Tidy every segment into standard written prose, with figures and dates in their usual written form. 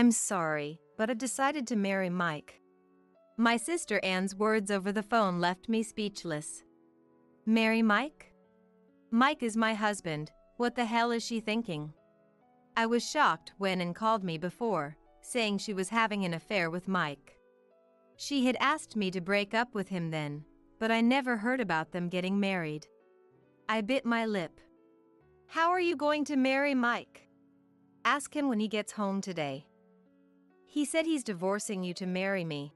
I'm sorry, but I decided to marry Mike. My sister Anne's words over the phone left me speechless. Marry Mike? Mike is my husband, what the hell is she thinking? I was shocked when Anne called me before, saying she was having an affair with Mike. She had asked me to break up with him then, but I never heard about them getting married. I bit my lip. How are you going to marry Mike? Ask him when he gets home today. He said he's divorcing you to marry me.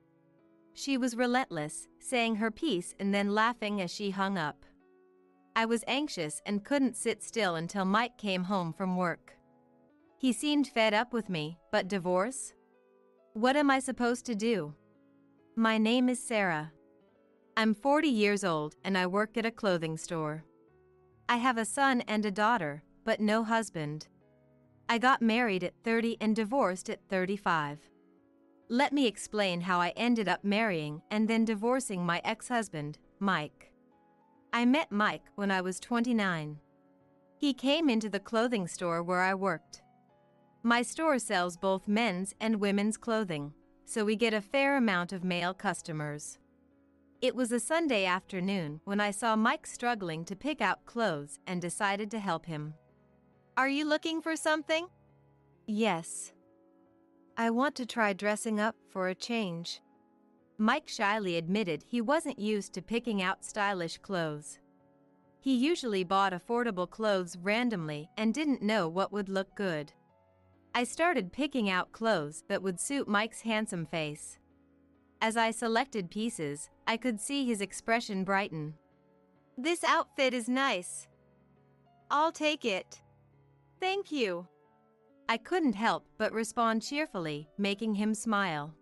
She was relentless, saying her piece and then laughing as she hung up. I was anxious and couldn't sit still until Mike came home from work. He seemed fed up with me, but divorce? What am I supposed to do? My name is Sarah. I'm 40 years old and I work at a clothing store. I have a son and a daughter, but no husband. I got married at 30 and divorced at 35. Let me explain how I ended up marrying and then divorcing my ex-husband, Mike. I met Mike when I was 29. He came into the clothing store where I worked. My store sells both men's and women's clothing, so we get a fair amount of male customers. It was a Sunday afternoon when I saw Mike struggling to pick out clothes and decided to help him. Are you looking for something? Yes. I want to try dressing up for a change. Mike shyly admitted he wasn't used to picking out stylish clothes. He usually bought affordable clothes randomly and didn't know what would look good. I started picking out clothes that would suit Mike's handsome face. As I selected pieces, I could see his expression brighten. This outfit is nice. I'll take it. Thank you. I couldn't help but respond cheerfully, making him smile.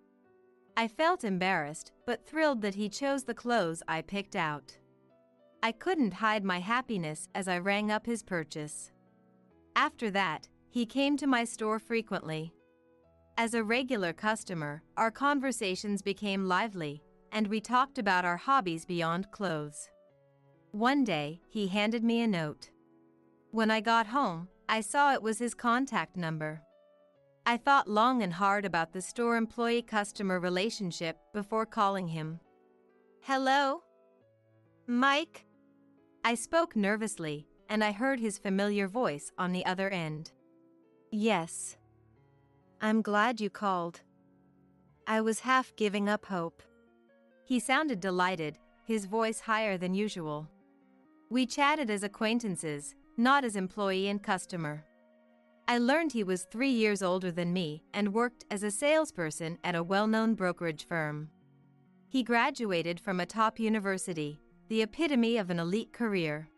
I felt embarrassed, but thrilled that he chose the clothes I picked out. I couldn't hide my happiness as I rang up his purchase. After that, he came to my store frequently. As a regular customer, our conversations became lively, and we talked about our hobbies beyond clothes. One day, he handed me a note. When I got home, I saw it was his contact number. I thought long and hard about the store employee-customer relationship before calling him. Hello? Mike? I spoke nervously, and I heard his familiar voice on the other end. Yes. I'm glad you called. I was half giving up hope. He sounded delighted, his voice higher than usual. We chatted as acquaintances, not as employee and customer. I learned he was 3 years older than me and worked as a salesperson at a well-known brokerage firm. He graduated from a top university, the epitome of an elite career.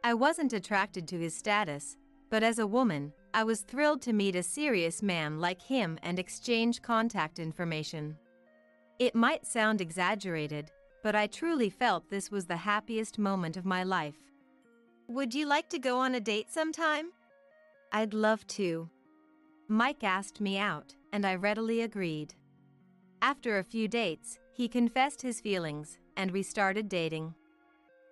I wasn't attracted to his status, but as a woman, I was thrilled to meet a serious man like him and exchange contact information. It might sound exaggerated, but I truly felt this was the happiest moment of my life. Would you like to go on a date sometime? I'd love to. Mike asked me out, and I readily agreed. After a few dates, he confessed his feelings, and we started dating.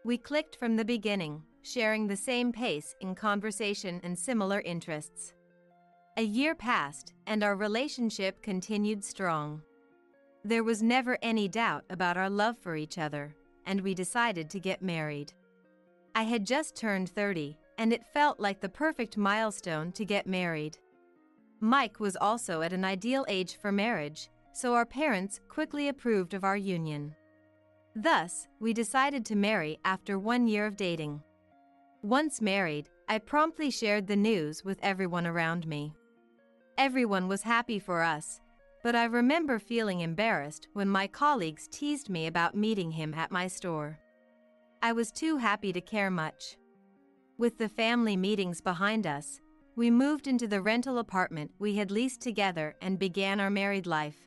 We clicked from the beginning, sharing the same pace in conversation and similar interests. A year passed, and our relationship continued strong. There was never any doubt about our love for each other, and we decided to get married. I had just turned 30, and it felt like the perfect milestone to get married. Mike was also at an ideal age for marriage, so our parents quickly approved of our union. Thus, we decided to marry after 1 year of dating. Once married, I promptly shared the news with everyone around me. Everyone was happy for us, but I remember feeling embarrassed when my colleagues teased me about meeting him at my store. I was too happy to care much. With the family meetings behind us, we moved into the rental apartment we had leased together and began our married life.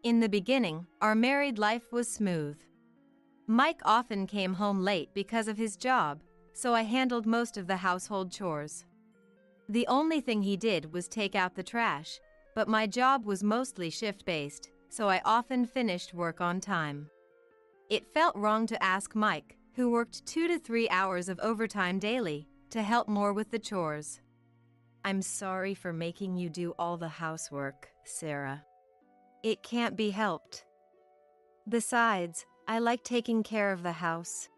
In the beginning, our married life was smooth. Mike often came home late because of his job, so I handled most of the household chores. The only thing he did was take out the trash, but my job was mostly shift-based, so I often finished work on time. It felt wrong to ask Mike, who worked 2 to 3 hours of overtime daily, to help more with the chores. I'm sorry for making you do all the housework, Sarah. It can't be helped. Besides, I like taking care of the house.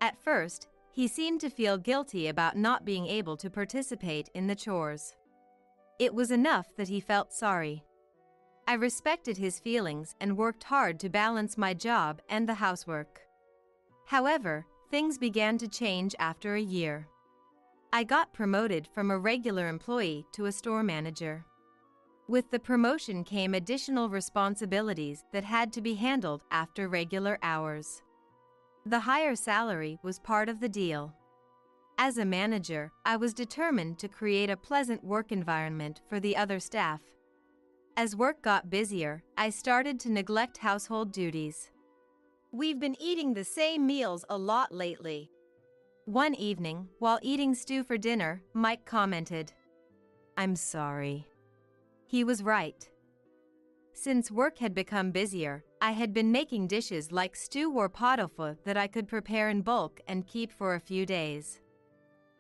At first, he seemed to feel guilty about not being able to participate in the chores. It was enough that he felt sorry. I respected his feelings and worked hard to balance my job and the housework. However, things began to change after a year. I got promoted from a regular employee to a store manager. With the promotion came additional responsibilities that had to be handled after regular hours. The higher salary was part of the deal. As a manager, I was determined to create a pleasant work environment for the other staff. As work got busier, I started to neglect household duties. We've been eating the same meals a lot lately. One evening, while eating stew for dinner, Mike commented, "I'm sorry." He was right. Since work had become busier, I had been making dishes like stew or pot-au-feu that I could prepare in bulk and keep for a few days.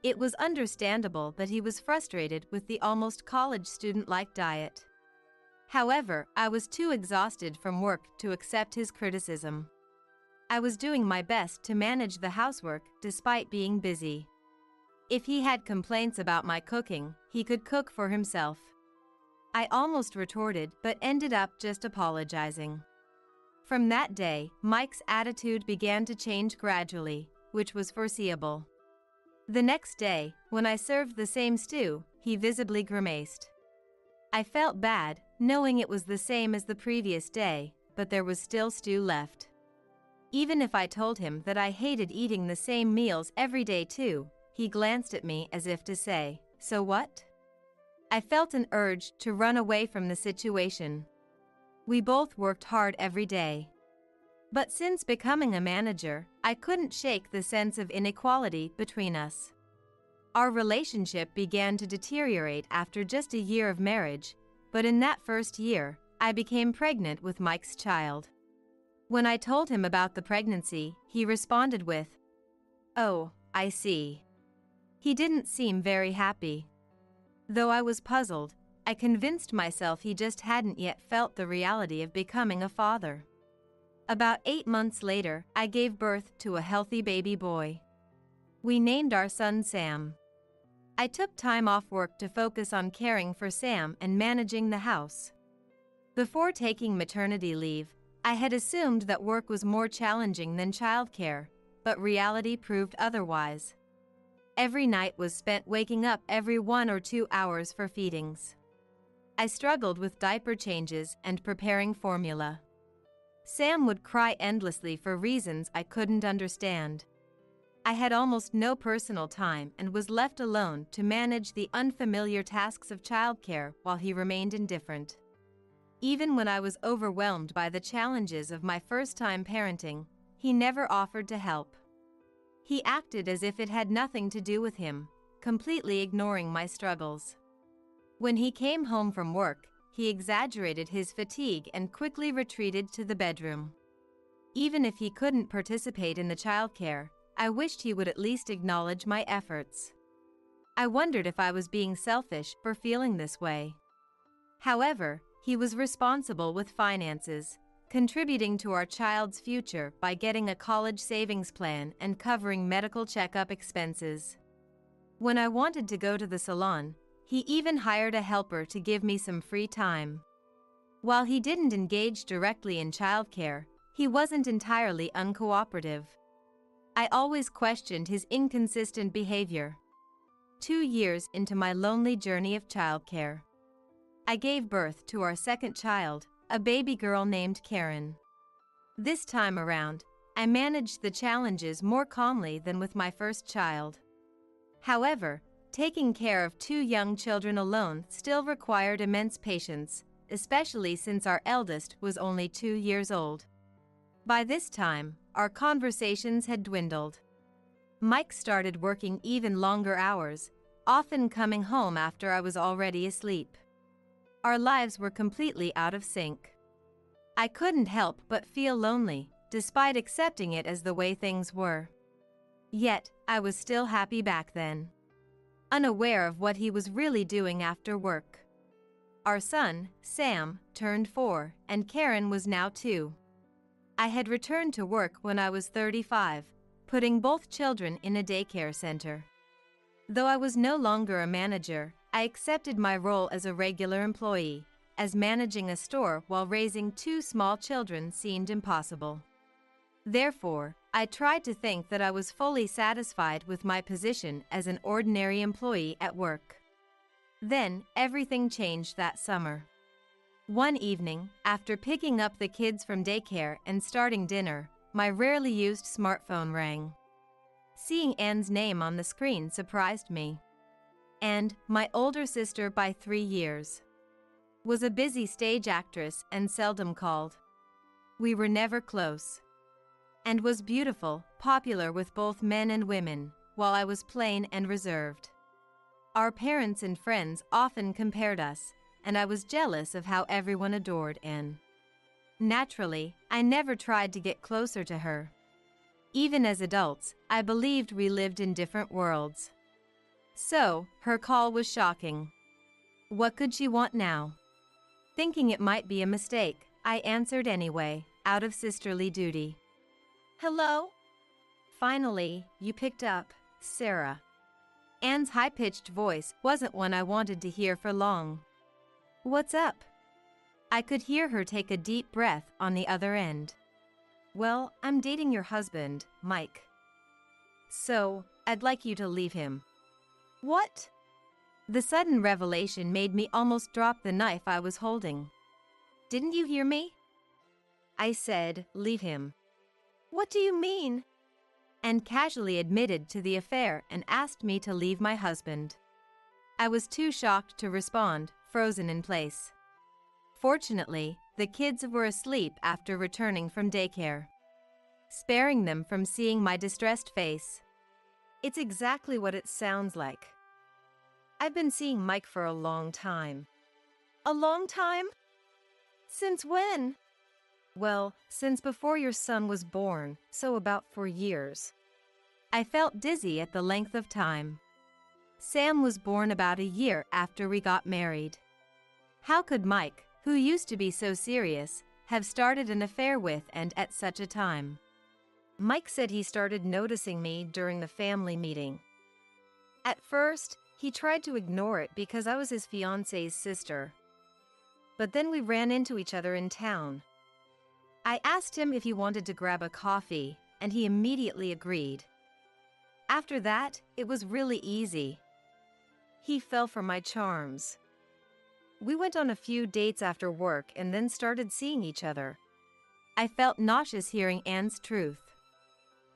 It was understandable that he was frustrated with the almost college student-like diet. However, I was too exhausted from work to accept his criticism. I was doing my best to manage the housework despite being busy. If he had complaints about my cooking, he could cook for himself. I almost retorted but ended up just apologizing. From that day, Mike's attitude began to change gradually, which was foreseeable. The next day, when I served the same stew, he visibly grimaced. I felt bad, knowing it was the same as the previous day, but there was still stew left. Even if I told him that I hated eating the same meals every day too, he glanced at me as if to say, "So what?" I felt an urge to run away from the situation. We both worked hard every day. But since becoming a manager, I couldn't shake the sense of inequality between us. Our relationship began to deteriorate after just a year of marriage, but in that first year, I became pregnant with Mike's child. When I told him about the pregnancy, he responded with, "Oh, I see." He didn't seem very happy. Though I was puzzled, I convinced myself he just hadn't yet felt the reality of becoming a father. About 8 months later, I gave birth to a healthy baby boy. We named our son Sam. I took time off work to focus on caring for Sam and managing the house. Before taking maternity leave, I had assumed that work was more challenging than childcare, but reality proved otherwise. Every night was spent waking up every 1 or 2 hours for feedings. I struggled with diaper changes and preparing formula. Sam would cry endlessly for reasons I couldn't understand. I had almost no personal time and was left alone to manage the unfamiliar tasks of childcare while he remained indifferent. Even when I was overwhelmed by the challenges of my first-time parenting, he never offered to help. He acted as if it had nothing to do with him, completely ignoring my struggles. When he came home from work, he exaggerated his fatigue and quickly retreated to the bedroom. Even if he couldn't participate in the childcare, I wished he would at least acknowledge my efforts. I wondered if I was being selfish for feeling this way. However, he was responsible with finances, contributing to our child's future by getting a college savings plan and covering medical checkup expenses. When I wanted to go to the salon, he even hired a helper to give me some free time. While he didn't engage directly in childcare, he wasn't entirely uncooperative. I always questioned his inconsistent behavior. 2 years into my lonely journey of childcare, I gave birth to our second child, a baby girl named Karen. This time around, I managed the challenges more calmly than with my first child. However, taking care of 2 young children alone still required immense patience, especially since our eldest was only 2 years old. By this time, our conversations had dwindled. Mike started working even longer hours, often coming home after I was already asleep. Our lives were completely out of sync. I couldn't help but feel lonely, despite accepting it as the way things were. Yet, I was still happy back then. unaware of what he was really doing after work. Our son, Sam, turned 4, and Karen was now 2. I had returned to work when I was 35, putting both children in a daycare center. Though I was no longer a manager, I accepted my role as a regular employee, as managing a store while raising 2 small children seemed impossible. Therefore, I tried to think that I was fully satisfied with my position as an ordinary employee at work. Then, everything changed that summer. One evening, after picking up the kids from daycare and starting dinner, my rarely used smartphone rang. Seeing Anne's name on the screen surprised me. And, my older sister by 3 years, was a busy stage actress and seldom called. We were never close. And was beautiful, popular with both men and women, while I was plain and reserved. Our parents and friends often compared us, and I was jealous of how everyone adored Anne. Naturally, I never tried to get closer to her. Even as adults, I believed we lived in different worlds. So, her call was shocking. What could she want now? Thinking it might be a mistake, I answered anyway, out of sisterly duty. Hello? Finally, you picked up, Sarah. Anne's high-pitched voice wasn't one I wanted to hear for long. What's up? I could hear her take a deep breath on the other end. Well, I'm dating your husband, Mike. So, I'd like you to leave him. What? The sudden revelation made me almost drop the knife I was holding. Didn't you hear me? I said, leave him. What do you mean? And casually admitted to the affair and asked me to leave my husband. I was too shocked to respond, frozen in place. Fortunately, the kids were asleep after returning from daycare, sparing them from seeing my distressed face. It's exactly what it sounds like. I've been seeing Mike for a long time. A long time? Since when? Well, since before your son was born, so about 4 years. I felt dizzy at the length of time. Sam was born about a year after we got married. How could Mike, who used to be so serious, have started an affair with and at such a time? Mike said he started noticing me during the family meeting. At first, he tried to ignore it because I was his fiance's sister. But then we ran into each other in town. I asked him if he wanted to grab a coffee, and he immediately agreed. After that, it was really easy. He fell for my charms. We went on a few dates after work and then started seeing each other. I felt nauseous hearing Anne's truth.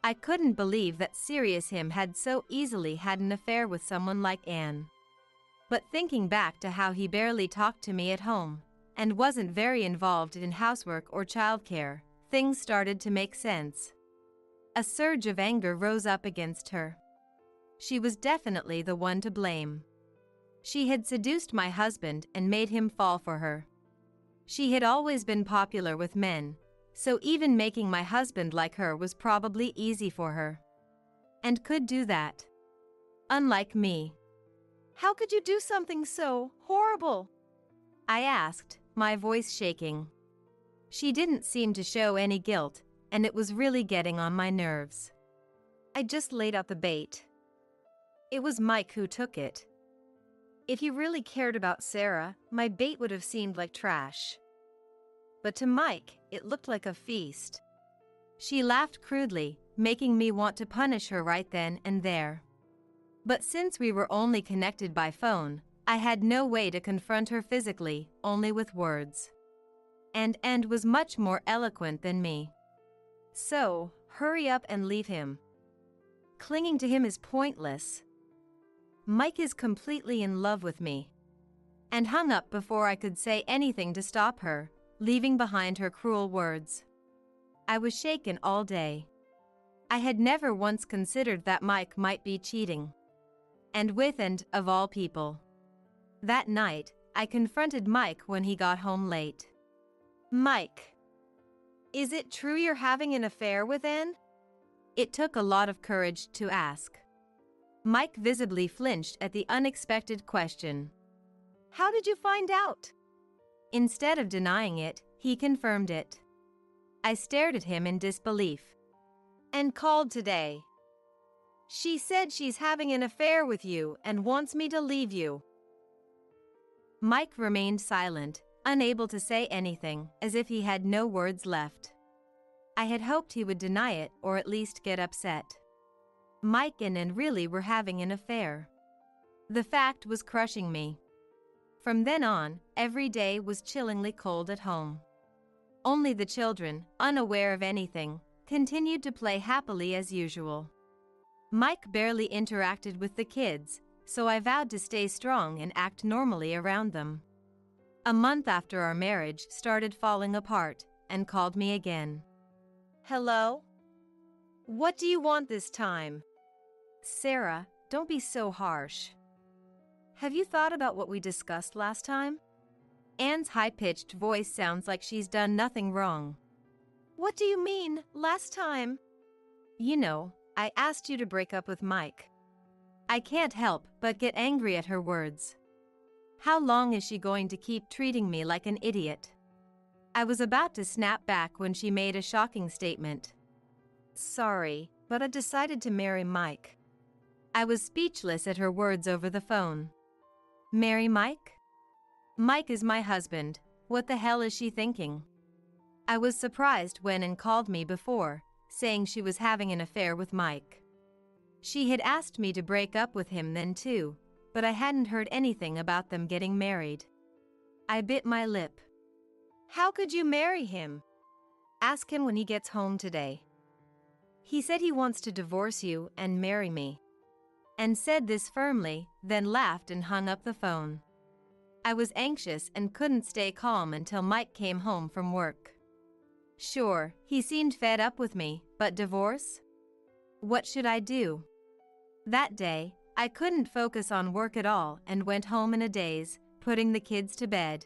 I couldn't believe that serious him had so easily had an affair with someone like Anne. But thinking back to how he barely talked to me at home, and wasn't very involved in housework or childcare, things started to make sense. A surge of anger rose up against her. She was definitely the one to blame. She had seduced my husband and made him fall for her. She had always been popular with men, so even making my husband like her was probably easy for her. And could do that. Unlike me. How could you do something so horrible? I asked, my voice shaking. She didn't seem to show any guilt, and it was really getting on my nerves. I just laid out the bait. It was Mike who took it. If he really cared about Sarah, my bait would have seemed like trash. But to Mike, it looked like a feast. She laughed crudely, making me want to punish her right then and there. But since we were only connected by phone, I had no way to confront her physically, only with words. And was much more eloquent than me. So, hurry up and leave him. Clinging to him is pointless. Mike is completely in love with me. And hung up before I could say anything to stop her, leaving behind her cruel words. I was shaken all day. I had never once considered that Mike might be cheating. And with and of all people. That night, I confronted Mike when he got home late. Mike, is it true you're having an affair with Anne? It took a lot of courage to ask. Mike visibly flinched at the unexpected question. How did you find out? Instead of denying it, he confirmed it. I stared at him in disbelief. And called today. She said she's having an affair with you and wants me to leave you. Mike remained silent, unable to say anything, as if he had no words left. I had hoped he would deny it or at least get upset. Mike and Ann really were having an affair. The fact was crushing me. From then on, every day was chillingly cold at home. Only the children, unaware of anything, continued to play happily as usual. Mike barely interacted with the kids, so I vowed to stay strong and act normally around them. A month after our marriage started falling apart, and called me again. Hello? What do you want this time? Sarah, don't be so harsh. Have you thought about what we discussed last time? Anne's high-pitched voice sounds like she's done nothing wrong. What do you mean, last time? You know, I asked you to break up with Mike. I can't help but get angry at her words. How long is she going to keep treating me like an idiot? I was about to snap back when she made a shocking statement. Sorry, but I decided to marry Mike. I was speechless at her words over the phone. Marry Mike? Mike is my husband. What the hell is she thinking? I was surprised when Ann called me before, saying she was having an affair with Mike. She had asked me to break up with him then too, but I hadn't heard anything about them getting married. I bit my lip. How could you marry him? Ask him when he gets home today. He said he wants to divorce you and marry me. And said this firmly, then laughed and hung up the phone. I was anxious and couldn't stay calm until Mike came home from work. Sure, he seemed fed up with me, but divorce? What should I do? That day, I couldn't focus on work at all and went home in a daze, putting the kids to bed.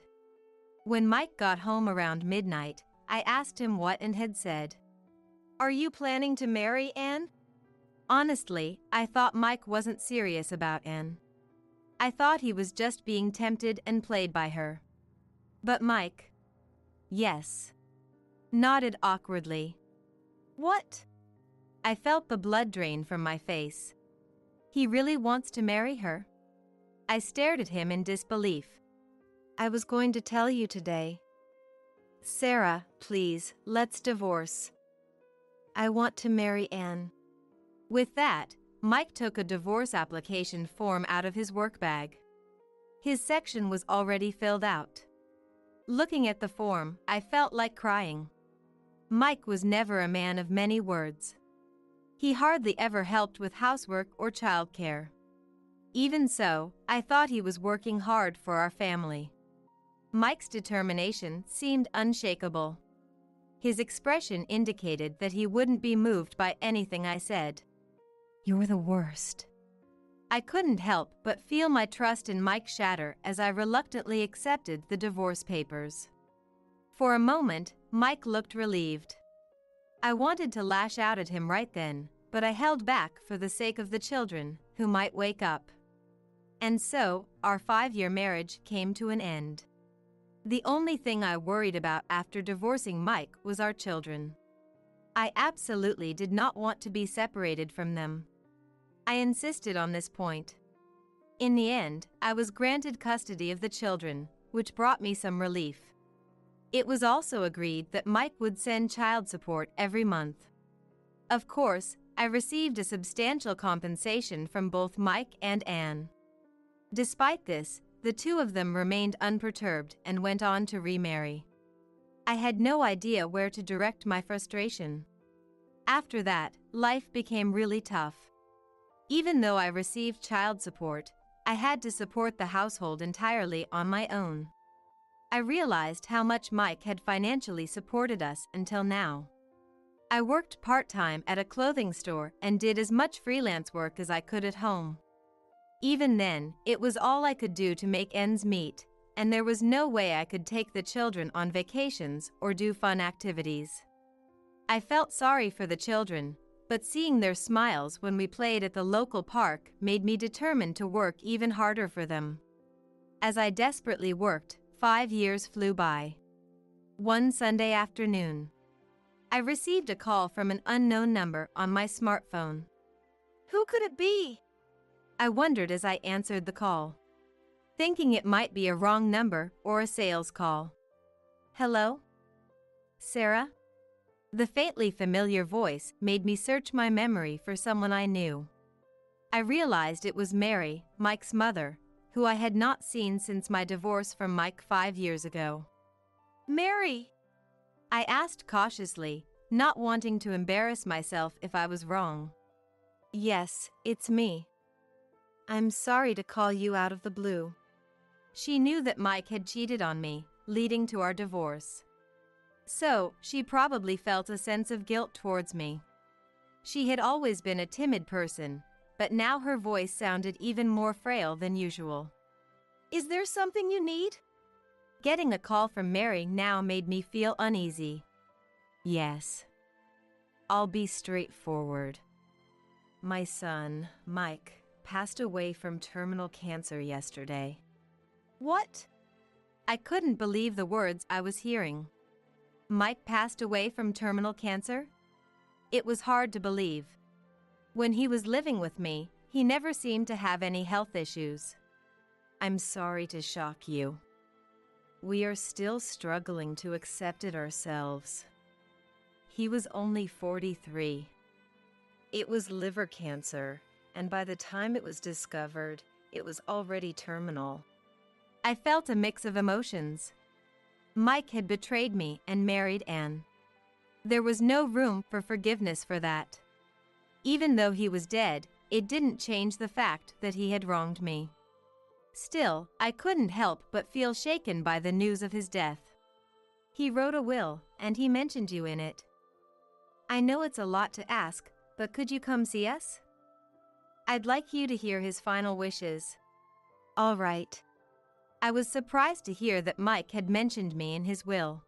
When Mike got home around midnight, I asked him what Ann had said. Are you planning to marry Ann? Honestly, I thought Mike wasn't serious about Ann. I thought he was just being tempted and played by her. But Mike, yes, nodded awkwardly. What? I felt the blood drain from my face. He really wants to marry her? I stared at him in disbelief. I was going to tell you today. Sarah, please, let's divorce. I want to marry Ann. With that, Mike took a divorce application form out of his work bag. His section was already filled out. Looking at the form, I felt like crying. Mike was never a man of many words. He hardly ever helped with housework or childcare. Even so, I thought he was working hard for our family. Mike's determination seemed unshakable. His expression indicated that he wouldn't be moved by anything I said. You're the worst. I couldn't help but feel my trust in Mike shatter as I reluctantly accepted the divorce papers. For a moment, Mike looked relieved. I wanted to lash out at him right then, but I held back for the sake of the children, who might wake up. And so, our 5-year marriage came to an end. The only thing I worried about after divorcing Mike was our children. I absolutely did not want to be separated from them. I insisted on this point. In the end, I was granted custody of the children, which brought me some relief. It was also agreed that Mike would send child support every month. Of course, I received a substantial compensation from both Mike and Ann. Despite this, the two of them remained unperturbed and went on to remarry. I had no idea where to direct my frustration. After that, life became really tough. Even though I received child support, I had to support the household entirely on my own. I realized how much Mike had financially supported us until now. I worked part-time at a clothing store and did as much freelance work as I could at home. Even then, it was all I could do to make ends meet, and there was no way I could take the children on vacations or do fun activities. I felt sorry for the children, But seeing their smiles when we played at the local park made me determined to work even harder for them. As I desperately worked, 5 years flew by. One Sunday afternoon, I received a call from an unknown number on my smartphone. Who could it be? I wondered as I answered the call, thinking it might be a wrong number or a sales call. Hello? Sarah? The faintly familiar voice made me search my memory for someone I knew. I realized it was Mary, Mike's mother, who I had not seen since my divorce from Mike 5 years ago. Mary! I asked cautiously, not wanting to embarrass myself if I was wrong. Yes, it's me. I'm sorry to call you out of the blue. She knew that Mike had cheated on me, leading to our divorce. So, she probably felt a sense of guilt towards me. She had always been a timid person, but now her voice sounded even more frail than usual. Is there something you need? Getting a call from Mary now made me feel uneasy. Yes. I'll be straightforward. My son, Mike, passed away from terminal cancer yesterday. What? I couldn't believe the words I was hearing. Mike passed away from terminal cancer? It was hard to believe. When he was living with me, he never seemed to have any health issues. I'm sorry to shock you. We are still struggling to accept it ourselves. He was only 43. It was liver cancer, and by the time it was discovered, it was already terminal. I felt a mix of emotions. Mike had betrayed me and married Anne. There was no room for forgiveness for that. Even though he was dead, it didn't change the fact that he had wronged me. Still, I couldn't help but feel shaken by the news of his death. He wrote a will, and he mentioned you in it. I know it's a lot to ask, but could you come see us? I'd like you to hear his final wishes. All right. I was surprised to hear that Mike had mentioned me in his will.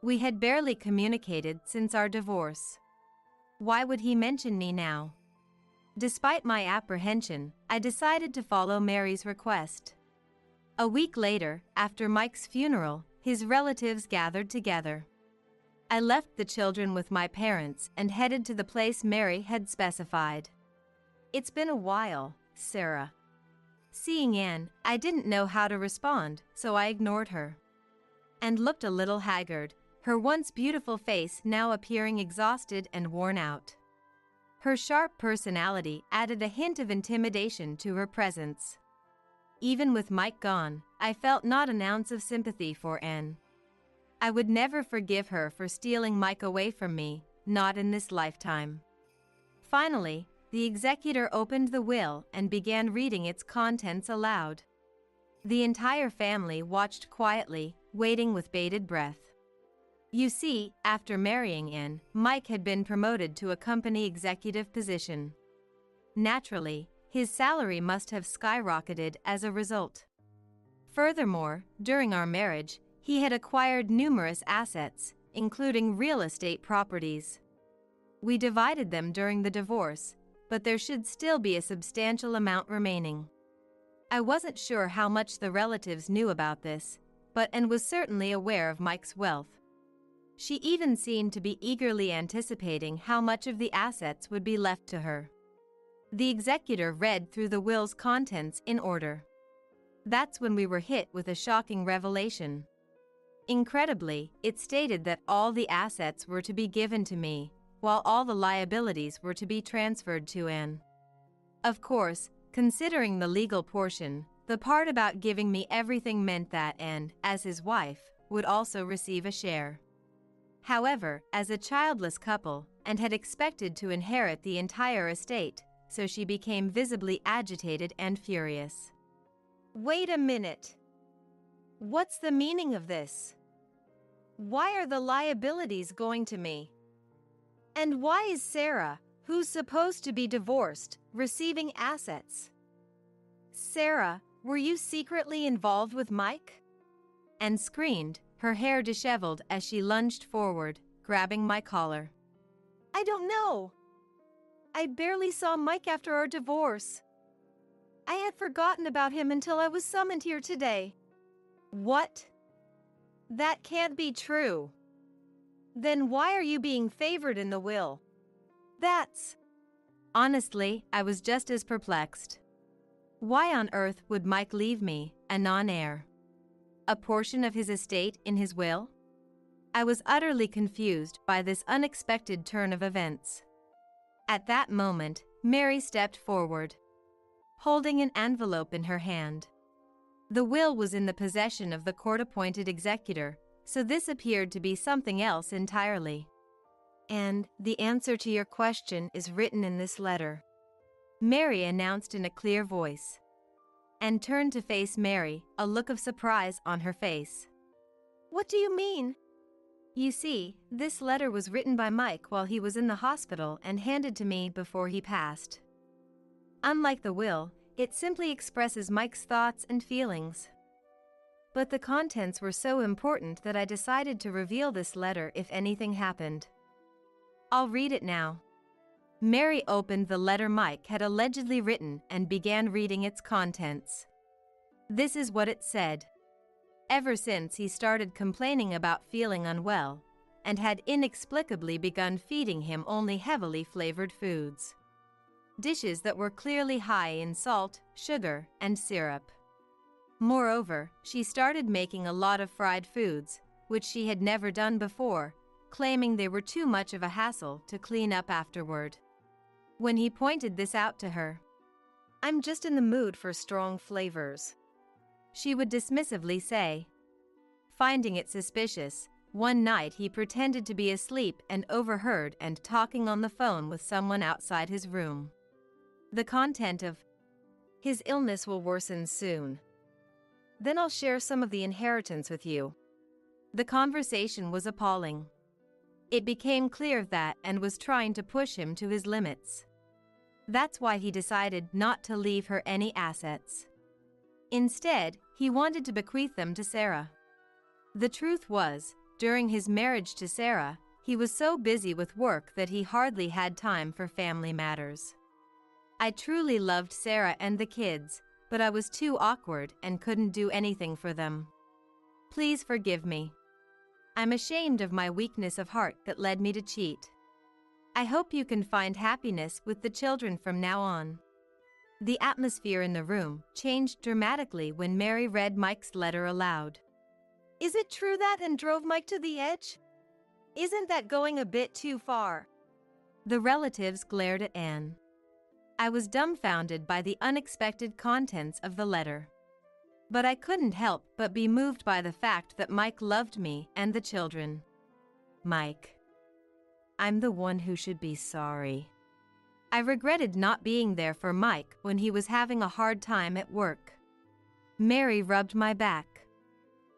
We had barely communicated since our divorce. Why would he mention me now? Despite my apprehension, I decided to follow Mary's request. A week later, after Mike's funeral, his relatives gathered together. I left the children with my parents and headed to the place Mary had specified. It's been a while, Sarah. Seeing Anne, I didn't know how to respond, so I ignored her. And looked a little haggard, her once beautiful face now appearing exhausted and worn out. Her sharp personality added a hint of intimidation to her presence. Even with Mike gone, I felt not an ounce of sympathy for Anne. I would never forgive her for stealing Mike away from me, not in this lifetime. Finally, the executor opened the will and began reading its contents aloud. The entire family watched quietly, waiting with bated breath. You see, after marrying Anne, Mike had been promoted to a company executive position. Naturally, his salary must have skyrocketed as a result. Furthermore, during our marriage, he had acquired numerous assets, including real estate properties. We divided them during the divorce, but there should still be a substantial amount remaining. I wasn't sure how much the relatives knew about this, but Anne was certainly aware of Mike's wealth. She even seemed to be eagerly anticipating how much of the assets would be left to her. The executor read through the will's contents in order. That's when we were hit with a shocking revelation. Incredibly, it stated that all the assets were to be given to me, while all the liabilities were to be transferred to Anne. Of course, considering the legal portion, the part about giving me everything meant that Anne, as his wife, would also receive a share. However, as a childless couple, Anne had expected to inherit the entire estate, so she became visibly agitated and furious. Wait a minute. What's the meaning of this? Why are the liabilities going to me? And why is Sarah, who's supposed to be divorced, receiving assets? Sarah, were you secretly involved with Mike? Anne screamed, her hair disheveled as she lunged forward, grabbing my collar. I don't know. I barely saw Mike after our divorce. I had forgotten about him until I was summoned here today. What? That can't be true. Then why are you being favored in the will? Honestly, I was just as perplexed. Why on earth would Mike leave me, a non-heir? A portion of his estate in his will? I was utterly confused by this unexpected turn of events. At that moment, Mary stepped forward, holding an envelope in her hand. The will was in the possession of the court-appointed executor, so this appeared to be something else entirely. And the answer to your question is written in this letter, Mary announced in a clear voice, and turned to face Mary, a look of surprise on her face. What do you mean? You see, this letter was written by Mike while he was in the hospital and handed to me before he passed. Unlike the will, it simply expresses Mike's thoughts and feelings. But the contents were so important that I decided to reveal this letter if anything happened. I'll read it now. Mary opened the letter Mike had allegedly written and began reading its contents. This is what it said. Ever since he started complaining about feeling unwell, and had inexplicably begun feeding him only heavily flavored foods. Dishes that were clearly high in salt, sugar, and syrup. Moreover, she started making a lot of fried foods, which she had never done before, claiming they were too much of a hassle to clean up afterward. When he pointed this out to her, I'm just in the mood for strong flavors, she would dismissively say. Finding it suspicious, one night he pretended to be asleep and overheard and talking on the phone with someone outside his room. The content of, his illness will worsen soon. Then I'll share some of the inheritance with you. The conversation was appalling. It became clear that and was trying to push him to his limits. That's why he decided not to leave her any assets. Instead, he wanted to bequeath them to Sarah. The truth was, during his marriage to Sarah, he was so busy with work that he hardly had time for family matters. I truly loved Sarah and the kids, but I was too awkward and couldn't do anything for them. Please forgive me. I'm ashamed of my weakness of heart that led me to cheat. I hope you can find happiness with the children from now on. The atmosphere in the room changed dramatically when Mary read Mike's letter aloud. Is it true that and drove Mike to the edge? Isn't that going a bit too far? The relatives glared at Anne. I was dumbfounded by the unexpected contents of the letter. But I couldn't help but be moved by the fact that Mike loved me and the children. Mike. I'm the one who should be sorry. I regretted not being there for Mike when he was having a hard time at work. Mary rubbed my back.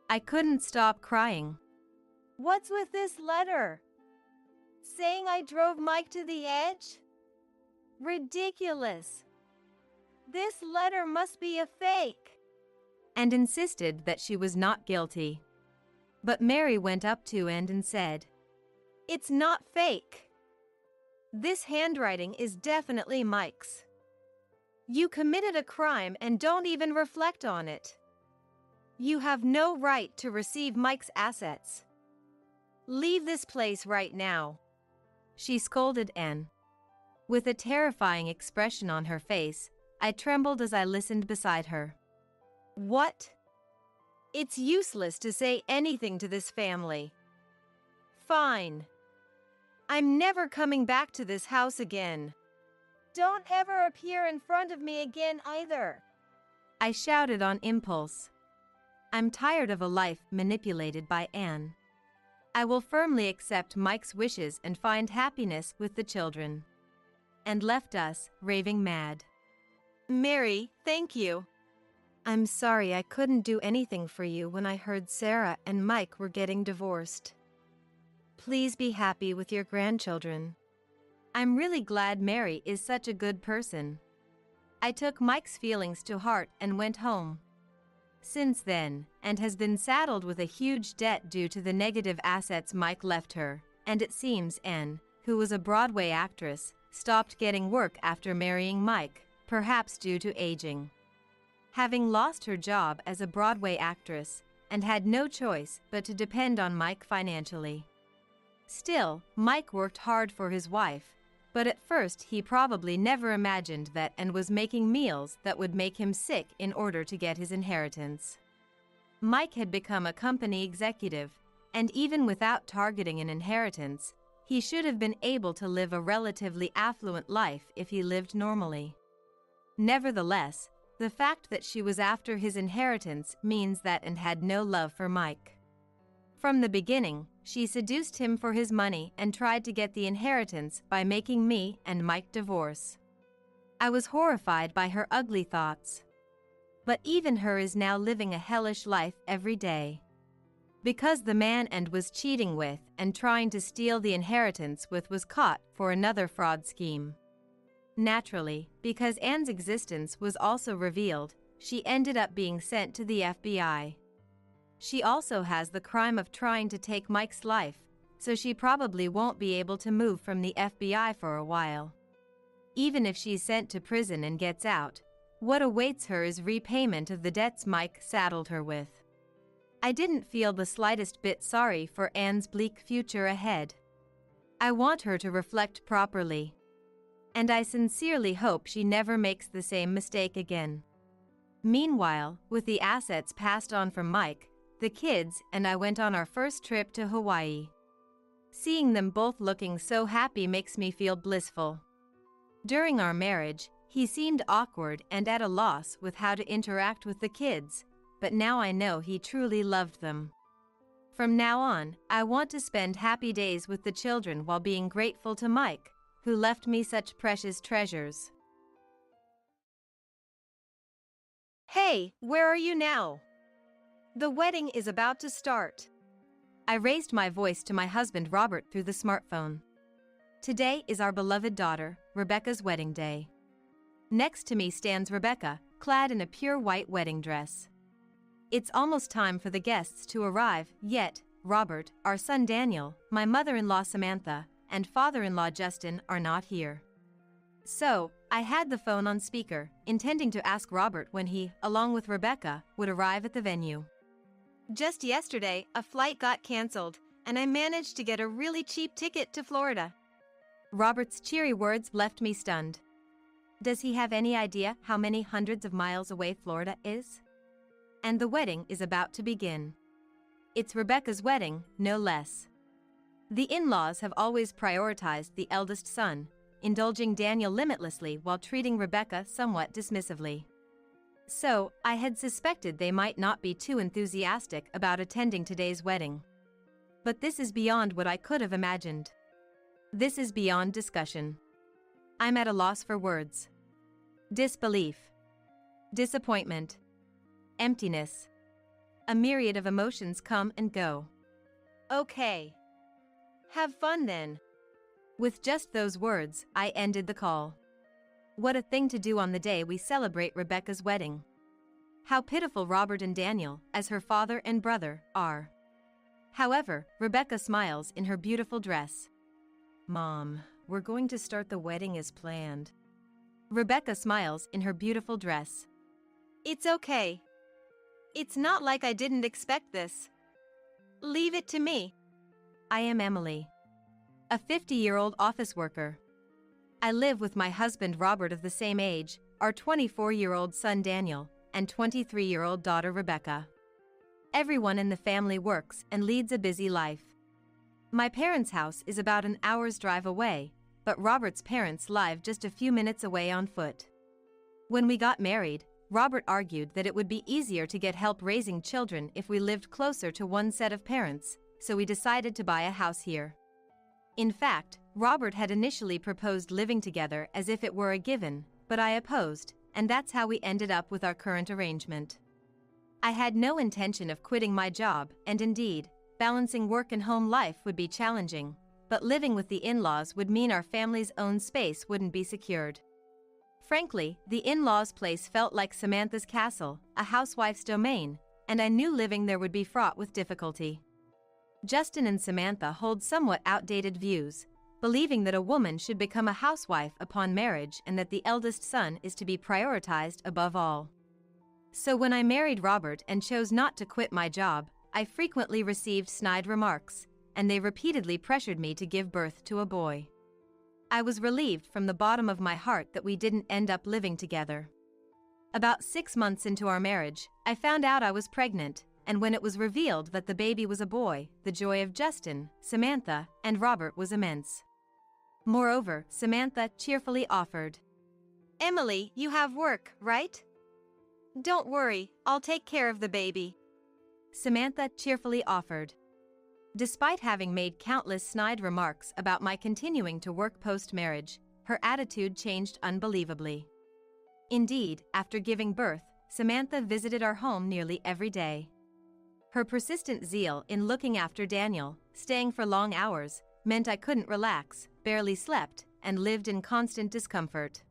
I couldn't stop crying. What's with this letter? Saying I drove Mike to the edge? Ridiculous. This letter must be a fake. And insisted that she was not guilty. But Mary went up to Anne and said, It's not fake. This handwriting is definitely Mike's. You committed a crime and don't even reflect on it. You have no right to receive Mike's assets. Leave this place right now. She scolded Anne. With a terrifying expression on her face, I trembled as I listened beside her. What? It's useless to say anything to this family. Fine. I'm never coming back to this house again. Don't ever appear in front of me again either. I shouted on impulse. I'm tired of a life manipulated by Anne. I will firmly accept Mike's wishes and find happiness with the children. And left us, raving mad. Mary, thank you. I'm sorry I couldn't do anything for you when I heard Sarah and Mike were getting divorced. Please be happy with your grandchildren. I'm really glad Mary is such a good person. I took Mike's feelings to heart and went home. Since then, and has been saddled with a huge debt due to the negative assets Mike left her, and it seems Anne, who was a Broadway actress, stopped getting work after marrying Mike, perhaps due to aging. Having lost her job as a Broadway actress and had no choice but to depend on Mike financially. Still, Mike worked hard for his wife, but at first he probably never imagined that and was making meals that would make him sick in order to get his inheritance. Mike had become a company executive, and even without targeting an inheritance, he should have been able to live a relatively affluent life if he lived normally. Nevertheless, the fact that she was after his inheritance means that and had no love for Mike. From the beginning, she seduced him for his money and tried to get the inheritance by making me and Mike divorce. I was horrified by her ugly thoughts. But even her is now living a hellish life every day. Because the man and was cheating with and trying to steal the inheritance with was caught for another fraud scheme. Naturally, because Anne's existence was also revealed, she ended up being sent to the FBI. She also has the crime of trying to take Mike's life, so she probably won't be able to move from the FBI for a while. Even if she's sent to prison and gets out, what awaits her is repayment of the debts Mike saddled her with. I didn't feel the slightest bit sorry for Anne's bleak future ahead. I want her to reflect properly. And I sincerely hope she never makes the same mistake again. Meanwhile, with the assets passed on from Mike, the kids and I went on our first trip to Hawaii. Seeing them both looking so happy makes me feel blissful. During our marriage, he seemed awkward and at a loss with how to interact with the kids, but now I know he truly loved them. From now on, I want to spend happy days with the children while being grateful to Mike, who left me such precious treasures. Hey, where are you now? The wedding is about to start. I raised my voice to my husband Robert through the smartphone. Today is our beloved daughter, Rebecca's wedding day. Next to me stands Rebecca, clad in a pure white wedding dress. It's almost time for the guests to arrive, yet Robert, our son Daniel, my mother-in-law Samantha, and father-in-law Justin are not here. So, I had the phone on speaker, intending to ask Robert when he, along with Rebecca, would arrive at the venue. Just yesterday, a flight got canceled, and I managed to get a really cheap ticket to Florida. Robert's cheery words left me stunned. Does he have any idea how many hundreds of miles away Florida is? And the wedding is about to begin. It's Rebecca's wedding, no less. The in-laws have always prioritized the eldest son, indulging Daniel limitlessly while treating Rebecca somewhat dismissively. So, I had suspected they might not be too enthusiastic about attending today's wedding. But this is beyond what I could have imagined. This is beyond discussion. I'm at a loss for words. Disbelief. Disappointment. Emptiness. A myriad of emotions come and go. Okay. Have fun then. With just those words, I ended the call. What a thing to do on the day we celebrate Rebecca's wedding. How pitiful Robert and Daniel, as her father and brother, are. However, Rebecca smiles in her beautiful dress. Mom, we're going to start the wedding as planned. Rebecca smiles in her beautiful dress. It's okay. It's not like I didn't expect this. Leave it to me. I am Emily, a 50-year-old office worker. I live with my husband Robert of the same age, our 24-year-old son Daniel, and 23-year-old daughter Rebecca. Everyone in the family works and leads a busy life. My parents' house is about an hour's drive away, but Robert's parents live just a few minutes away on foot. When we got married, Robert argued that it would be easier to get help raising children if we lived closer to one set of parents, so we decided to buy a house here. In fact, Robert had initially proposed living together as if it were a given, but I opposed, and that's how we ended up with our current arrangement. I had no intention of quitting my job, and indeed, balancing work and home life would be challenging, but living with the in-laws would mean our family's own space wouldn't be secured. Frankly, the in-laws' place felt like Samantha's castle, a housewife's domain, and I knew living there would be fraught with difficulty. Justin and Samantha hold somewhat outdated views, believing that a woman should become a housewife upon marriage and that the eldest son is to be prioritized above all. So when I married Robert and chose not to quit my job, I frequently received snide remarks, and they repeatedly pressured me to give birth to a boy. I was relieved from the bottom of my heart that we didn't end up living together. About 6 months into our marriage, I found out I was pregnant, and when it was revealed that the baby was a boy, the joy of Justin, Samantha, and Robert was immense. Moreover, Samantha cheerfully offered, "Emily, you have work, right? Don't worry, I'll take care of the baby." Samantha cheerfully offered. Despite having made countless snide remarks about my continuing to work post-marriage, her attitude changed unbelievably. Indeed, after giving birth, Samantha visited our home nearly every day. Her persistent zeal in looking after Daniel, staying for long hours, meant I couldn't relax, barely slept, and lived in constant discomfort.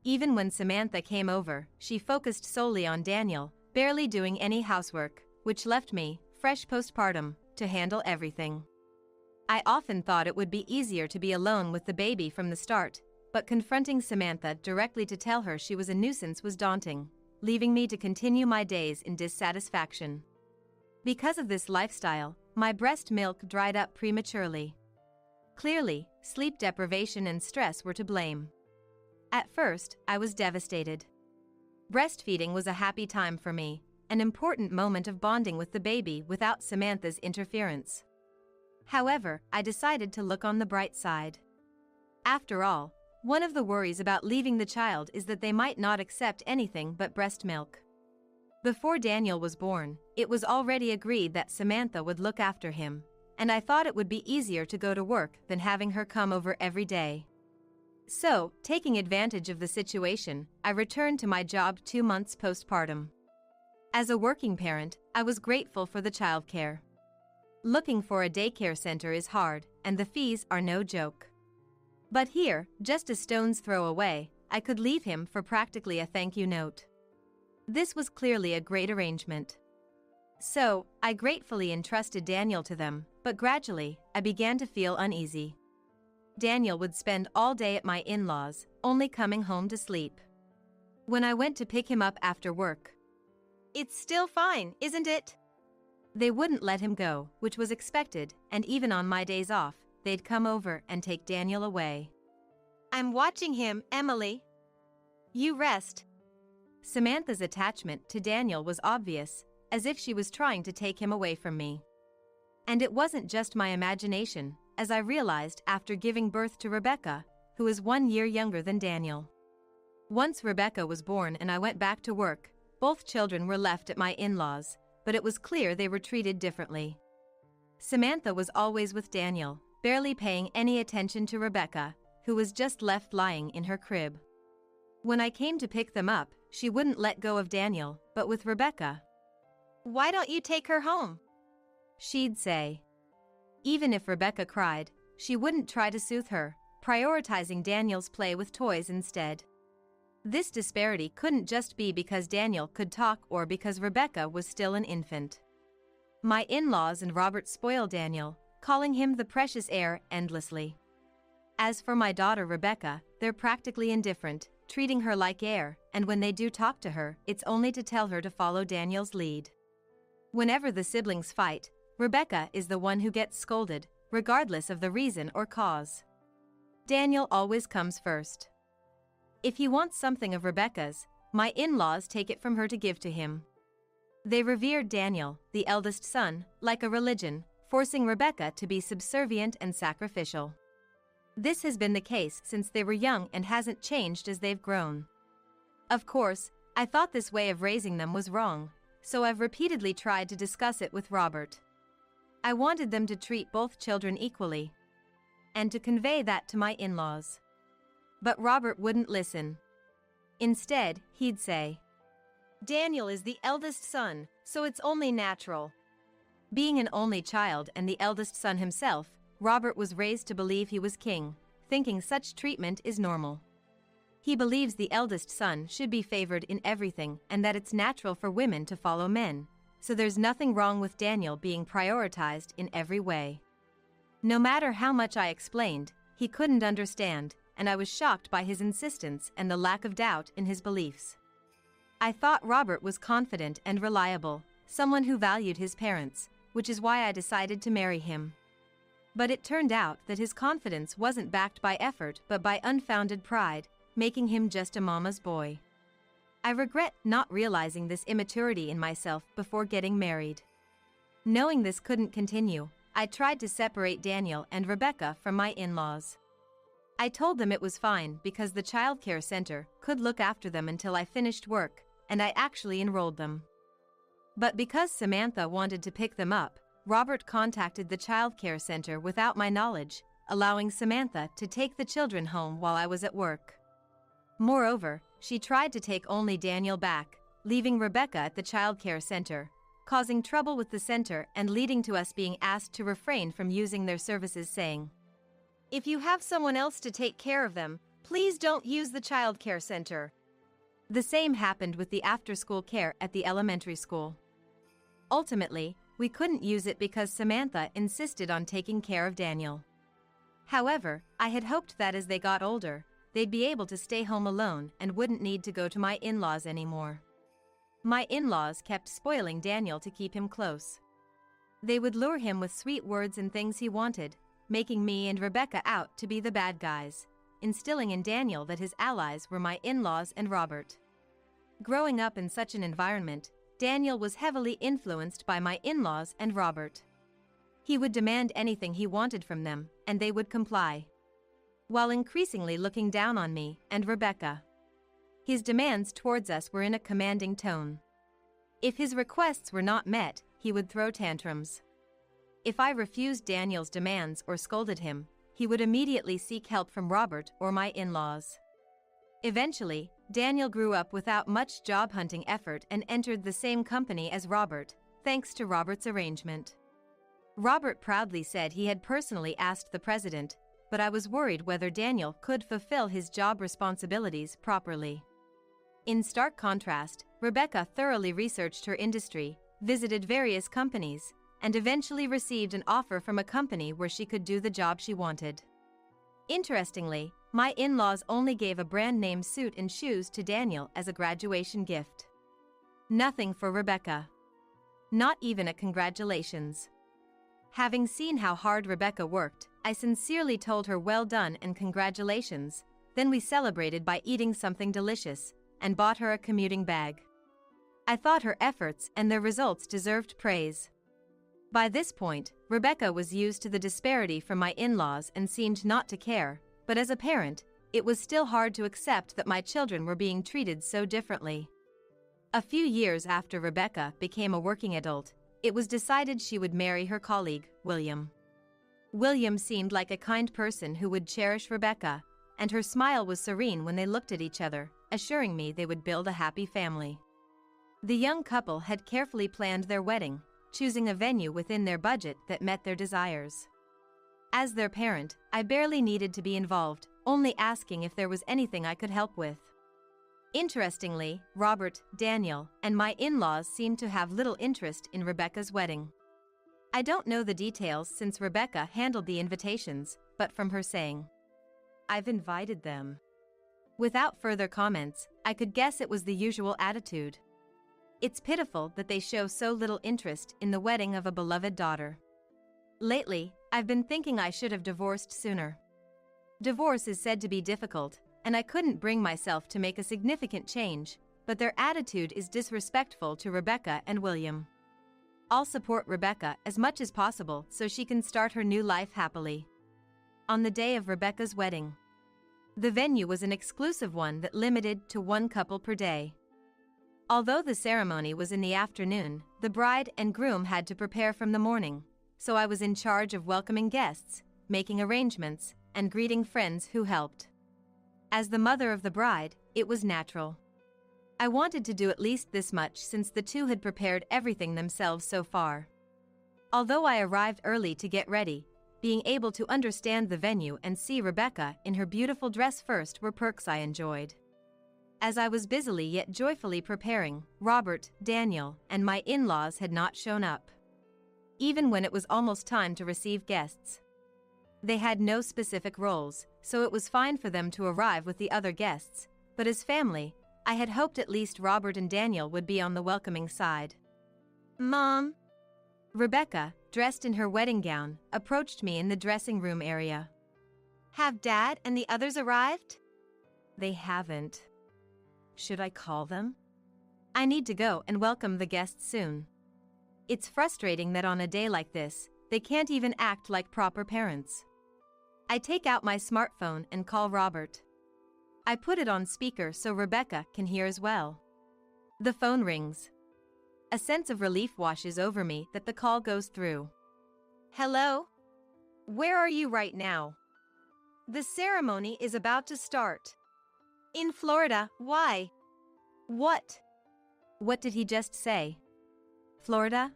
Even when Samantha came over, she focused solely on Daniel, barely doing any housework, which left me, fresh postpartum, to handle everything. I often thought it would be easier to be alone with the baby from the start, but confronting Samantha directly to tell her she was a nuisance was daunting, leaving me to continue my days in dissatisfaction. Because of this lifestyle, my breast milk dried up prematurely. Clearly, sleep deprivation and stress were to blame. At first, I was devastated. Breastfeeding was a happy time for me, an important moment of bonding with the baby without Samantha's interference. However, I decided to look on the bright side. After all, one of the worries about leaving the child is that they might not accept anything but breast milk. Before Daniel was born, it was already agreed that Samantha would look after him, and I thought it would be easier to go to work than having her come over every day. So, taking advantage of the situation, I returned to my job 2 months postpartum. As a working parent, I was grateful for the childcare. Looking for a daycare center is hard, and the fees are no joke. But here, just a stone's throw away, I could leave him for practically a thank you note. This was clearly a great arrangement. So, I gratefully entrusted Daniel to them, but gradually, I began to feel uneasy. Daniel would spend all day at my in-laws, only coming home to sleep. When I went to pick him up after work, "It's still fine, isn't it?" they wouldn't let him go, which was expected, and even on my days off, they'd come over and take Daniel away. "I'm watching him, Emily. You rest." Samantha's attachment to Daniel was obvious, as if she was trying to take him away from me. And it wasn't just my imagination, as I realized after giving birth to Rebecca, who is 1 year younger than Daniel. Once Rebecca was born and I went back to work, both children were left at my in-laws, but it was clear they were treated differently. Samantha was always with Daniel, barely paying any attention to Rebecca, who was just left lying in her crib. When I came to pick them up, she wouldn't let go of Daniel, but with Rebecca, "Why don't you take her home?" she'd say. Even if Rebecca cried, she wouldn't try to soothe her, prioritizing Daniel's play with toys instead. This disparity couldn't just be because Daniel could talk or because Rebecca was still an infant. My in-laws and Robert spoiled Daniel, calling him the precious heir endlessly. As for my daughter Rebecca, they're practically indifferent, treating her like heir, and when they do talk to her, it's only to tell her to follow Daniel's lead. Whenever the siblings fight, Rebecca is the one who gets scolded, regardless of the reason or cause. Daniel always comes first. If he wants something of Rebecca's, my in-laws take it from her to give to him. They revered Daniel, the eldest son, like a religion, forcing Rebecca to be subservient and sacrificial. This has been the case since they were young and hasn't changed as they've grown. Of course, I thought this way of raising them was wrong, so I've repeatedly tried to discuss it with Robert. I wanted them to treat both children equally, and to convey that to my in-laws. But Robert wouldn't listen. Instead, he'd say, "Daniel is the eldest son, so it's only natural." Being an only child and the eldest son himself, Robert was raised to believe he was king, thinking such treatment is normal. He believes the eldest son should be favored in everything and that it's natural for women to follow men, so there's nothing wrong with Daniel being prioritized in every way. No matter how much I explained, he couldn't understand, and I was shocked by his insistence and the lack of doubt in his beliefs. I thought Robert was confident and reliable, someone who valued his parents, which is why I decided to marry him. But it turned out that his confidence wasn't backed by effort but by unfounded pride, making him just a mama's boy. I regret not realizing this immaturity in myself before getting married. Knowing this couldn't continue, I tried to separate Daniel and Rebecca from my in-laws. I told them it was fine because the childcare center could look after them until I finished work, and I actually enrolled them. But because Samantha wanted to pick them up, Robert contacted the childcare center without my knowledge, allowing Samantha to take the children home while I was at work. Moreover, she tried to take only Daniel back, leaving Rebecca at the childcare center, causing trouble with the center and leading to us being asked to refrain from using their services, saying, "If you have someone else to take care of them, please don't use the childcare center." The same happened with the after-school care at the elementary school. Ultimately, we couldn't use it because Samantha insisted on taking care of Daniel. However, I had hoped that as they got older, they'd be able to stay home alone and wouldn't need to go to my in-laws anymore. My in-laws kept spoiling Daniel to keep him close. They would lure him with sweet words and things he wanted, making me and Rebecca out to be the bad guys, instilling in Daniel that his allies were my in-laws and Robert. Growing up in such an environment, Daniel was heavily influenced by my in-laws and Robert. He would demand anything he wanted from them, and they would comply, while increasingly looking down on me and Rebecca. His demands towards us were in a commanding tone. If his requests were not met, he would throw tantrums. If I refused Daniel's demands or scolded him, he would immediately seek help from Robert or my in-laws. Eventually, Daniel grew up without much job hunting effort and entered the same company as Robert, thanks to Robert's arrangement. Robert proudly said he had personally asked the president, but I was worried whether Daniel could fulfill his job responsibilities properly. In stark contrast, Rebecca thoroughly researched her industry, visited various companies, and eventually received an offer from a company where she could do the job she wanted. Interestingly, my in-laws only gave a brand-name suit and shoes to Daniel as a graduation gift. Nothing for Rebecca. Not even a congratulations. Having seen how hard Rebecca worked, I sincerely told her well done and congratulations, then we celebrated by eating something delicious, and bought her a commuting bag. I thought her efforts and their results deserved praise. By this point, Rebecca was used to the disparity from my in-laws and seemed not to care, but as a parent, it was still hard to accept that my children were being treated so differently. A few years after Rebecca became a working adult, it was decided she would marry her colleague, William. William seemed like a kind person who would cherish Rebecca, and her smile was serene when they looked at each other, assuring me they would build a happy family. The young couple had carefully planned their wedding, choosing a venue within their budget that met their desires. As their parent, I barely needed to be involved, only asking if there was anything I could help with. Interestingly, Robert, Daniel, and my in-laws seemed to have little interest in Rebecca's wedding. I don't know the details since Rebecca handled the invitations, but from her saying, "I've invited them," without further comments, I could guess it was the usual attitude. It's pitiful that they show so little interest in the wedding of a beloved daughter. Lately, I've been thinking I should have divorced sooner. Divorce is said to be difficult, and I couldn't bring myself to make a significant change, but their attitude is disrespectful to Rebecca and William. I'll support Rebecca as much as possible so she can start her new life happily. On the day of Rebecca's wedding, the venue was an exclusive one that limited to one couple per day. Although the ceremony was in the afternoon, the bride and groom had to prepare from the morning, so I was in charge of welcoming guests, making arrangements, and greeting friends who helped. As the mother of the bride, it was natural. I wanted to do at least this much since the two had prepared everything themselves so far. Although I arrived early to get ready, being able to understand the venue and see Rebecca in her beautiful dress first were perks I enjoyed. As I was busily yet joyfully preparing, Robert, Daniel, and my in-laws had not shown up, even when it was almost time to receive guests. They had no specific roles, so it was fine for them to arrive with the other guests, but as family, I had hoped at least Robert and Daniel would be on the welcoming side. Mom? Rebecca, dressed in her wedding gown, approached me in the dressing room area. Have Dad and the others arrived? They haven't. Should I call them? I need to go and welcome the guests soon. It's frustrating that on a day like this, they can't even act like proper parents. I take out my smartphone and call Robert. I put it on speaker so Rebecca can hear as well. The phone rings. A sense of relief washes over me that the call goes through. Hello? Where are you right now? The ceremony is about to start. In Florida, why? What? What did he just say? Florida?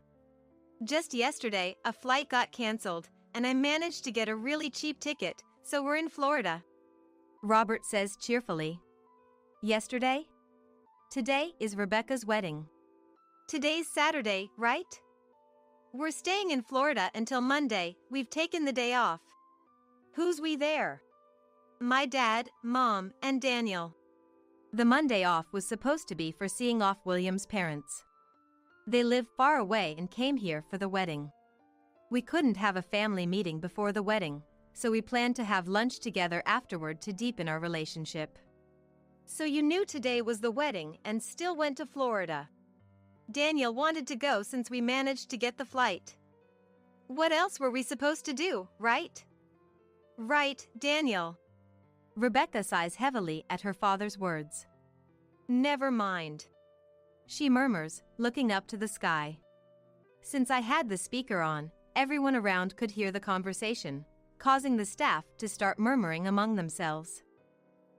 Just yesterday, a flight got canceled, and I managed to get a really cheap ticket, so we're in Florida. Robert says cheerfully. Yesterday? Today is Rebecca's wedding. Today's Saturday, right? We're staying in Florida until Monday. We've taken the day off. Who's we there? My dad, Mom, and Daniel. The Monday off was supposed to be for seeing off William's parents. They live far away and came here for the wedding. We couldn't have a family meeting before the wedding, so we planned to have lunch together afterward to deepen our relationship. So you knew today was the wedding and still went to Florida. Daniel wanted to go since we managed to get the flight. What else were we supposed to do, right? Right, Daniel. Rebecca sighs heavily at her father's words. Never mind. She murmurs, looking up to the sky. Since I had the speaker on, everyone around could hear the conversation, causing the staff to start murmuring among themselves.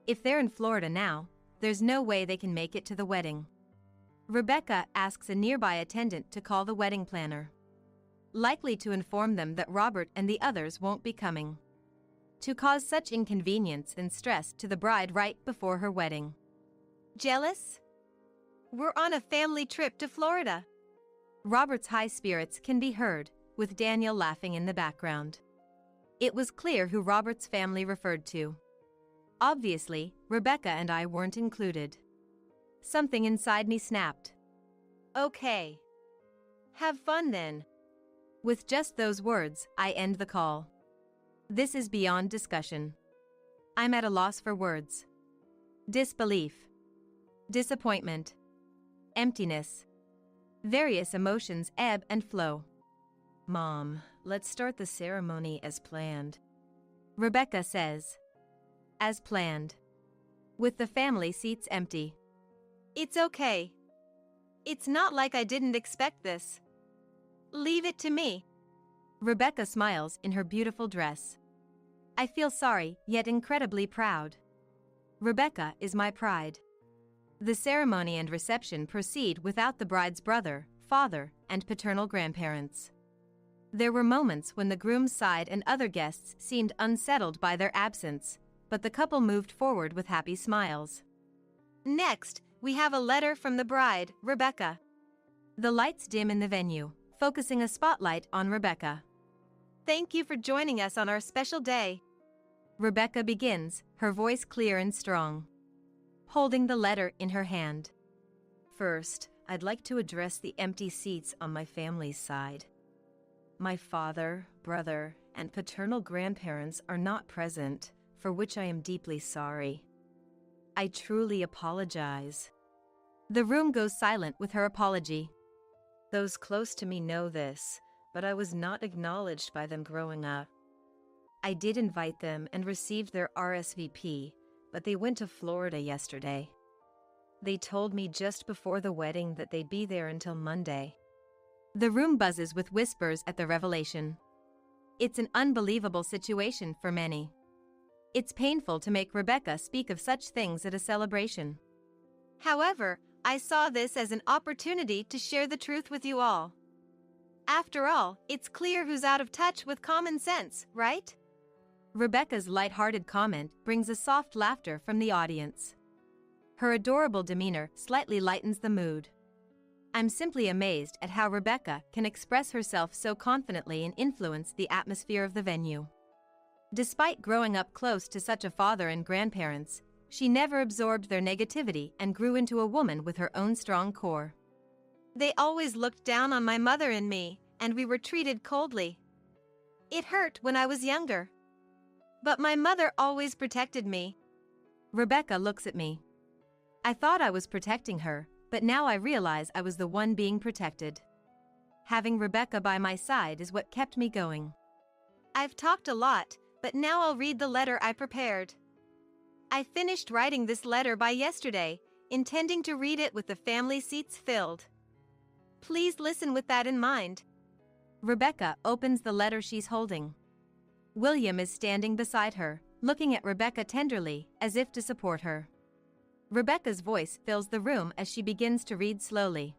If they're in Florida now, there's no way they can make it to the wedding. Rebecca asks a nearby attendant to call the wedding planner, likely to inform them that Robert and the others won't be coming, to cause such inconvenience and stress to the bride right before her wedding. Jealous? We're on a family trip to Florida. Robert's high spirits can be heard, with Daniel laughing in the background. It was clear who Robert's family referred to. Obviously, Rebecca and I weren't included. Something inside me snapped. Okay. Have fun then. With just those words, I end the call. This is beyond discussion. I'm at a loss for words. Disbelief. Disappointment. Emptiness. Various emotions ebb and flow. Mom, let's start the ceremony as planned. Rebecca says. As planned. With the family seats empty. It's okay. It's not like I didn't expect this. Leave it to me. Rebecca smiles in her beautiful dress. I feel sorry, yet incredibly proud. Rebecca is my pride. The ceremony and reception proceed without the bride's brother, father, and paternal grandparents. There were moments when the groom's side and other guests seemed unsettled by their absence, but the couple moved forward with happy smiles. Next, we have a letter from the bride, Rebecca. The lights dim in the venue, focusing a spotlight on Rebecca. Thank you for joining us on our special day. Rebecca begins, her voice clear and strong, holding the letter in her hand. First, I'd like to address the empty seats on my family's side. My father, brother, and paternal grandparents are not present, for which I am deeply sorry. I truly apologize. The room goes silent with her apology. Those close to me know this, but I was not acknowledged by them growing up. I did invite them and received their RSVP, but they went to Florida yesterday. They told me just before the wedding that they'd be there until Monday. The room buzzes with whispers at the revelation. It's an unbelievable situation for many. It's painful to make Rebecca speak of such things at a celebration. However, I saw this as an opportunity to share the truth with you all. After all, it's clear who's out of touch with common sense, right? Rebecca's light-hearted comment brings a soft laughter from the audience. Her adorable demeanor slightly lightens the mood. I'm simply amazed at how Rebecca can express herself so confidently and influence the atmosphere of the venue. Despite growing up close to such a father and grandparents, she never absorbed their negativity and grew into a woman with her own strong core. They always looked down on my mother and me, and we were treated coldly. It hurt when I was younger. But my mother always protected me. Rebecca looks at me. I thought I was protecting her, but now I realize I was the one being protected. Having Rebecca by my side is what kept me going. I've talked a lot, but now I'll read the letter I prepared. I finished writing this letter by yesterday, intending to read it with the family seats filled. Please listen with that in mind. Rebecca opens the letter she's holding. William is standing beside her, looking at Rebecca tenderly, as if to support her. Rebecca's voice fills the room as she begins to read slowly.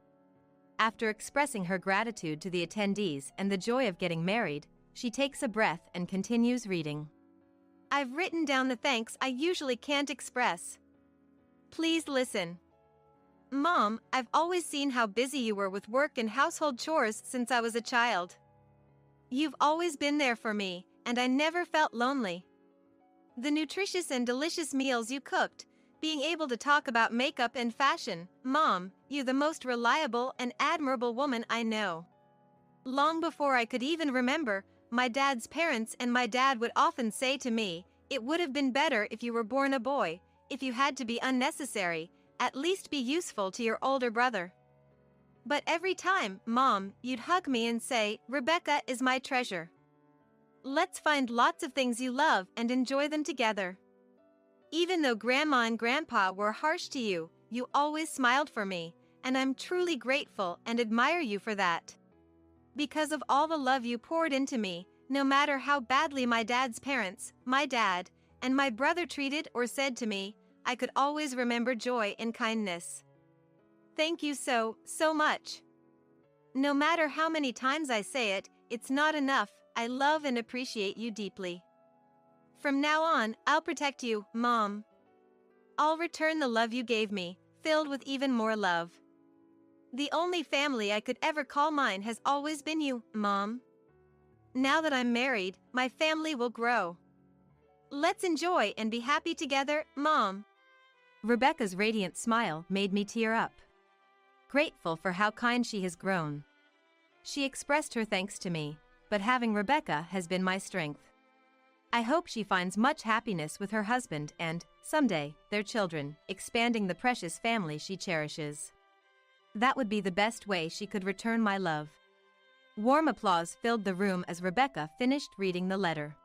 After expressing her gratitude to the attendees and the joy of getting married, she takes a breath and continues reading. I've written down the thanks I usually can't express. Please listen. Mom, I've always seen how busy you were with work and household chores since I was a child. You've always been there for me, and I never felt lonely. The nutritious and delicious meals you cooked, being able to talk about makeup and fashion, Mom, you're the most reliable and admirable woman I know. Long before I could even remember, my dad's parents and my dad would often say to me, it would have been better if you were born a boy, if you had to be unnecessary, at least be useful to your older brother. But every time, Mom, you'd hug me and say, Rebecca is my treasure. Let's find lots of things you love and enjoy them together. Even though Grandma and Grandpa were harsh to you, you always smiled for me, and I'm truly grateful and admire you for that. Because of all the love you poured into me, no matter how badly my dad's parents, my dad, and my brother treated or said to me, I could always remember joy and kindness. Thank you so much. No matter how many times I say it, it's not enough. I love and appreciate you deeply. From now on, I'll protect you, Mom. I'll return the love you gave me, filled with even more love. The only family I could ever call mine has always been you, Mom. Now that I'm married, my family will grow. Let's enjoy and be happy together, Mom. Rebecca's radiant smile made me tear up. Grateful for how kind she has grown. She expressed her thanks to me, but having Rebecca has been my strength. I hope she finds much happiness with her husband and, someday, their children, expanding the precious family she cherishes. That would be the best way she could return my love. Warm applause filled the room as Rebecca finished reading the letter.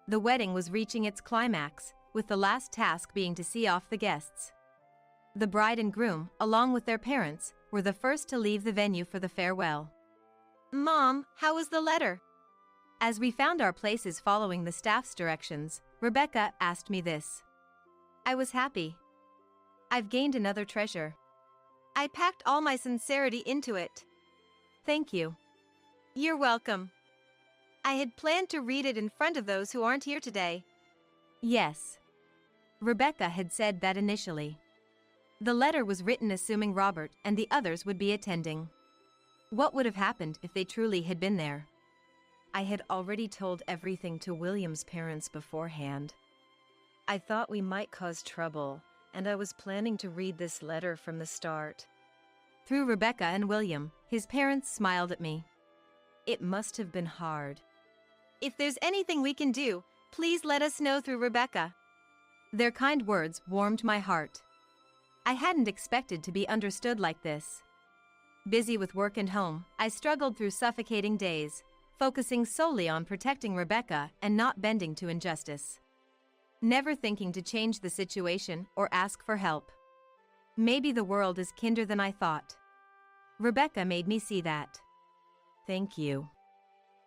The wedding was reaching its climax, with the last task being to see off the guests. The bride and groom, along with their parents, were the first to leave the venue for the farewell. Mom, how was the letter? As we found our places following the staff's directions, Rebecca asked me this. I was happy. I've gained another treasure. I packed all my sincerity into it. Thank you. You're welcome. I had planned to read it in front of those who aren't here today. Yes. Rebecca had said that initially. The letter was written assuming Robert and the others would be attending. What would have happened if they truly had been there? I had already told everything to William's parents beforehand. I thought we might cause trouble, and I was planning to read this letter from the start. Through Rebecca and William, his parents smiled at me. It must have been hard. If there's anything we can do, please let us know through Rebecca. Their kind words warmed my heart. I hadn't expected to be understood like this. Busy with work and home, I struggled through suffocating days, focusing solely on protecting Rebecca and not bending to injustice. Never thinking to change the situation or ask for help. Maybe the world is kinder than I thought. Rebecca made me see that. Thank you.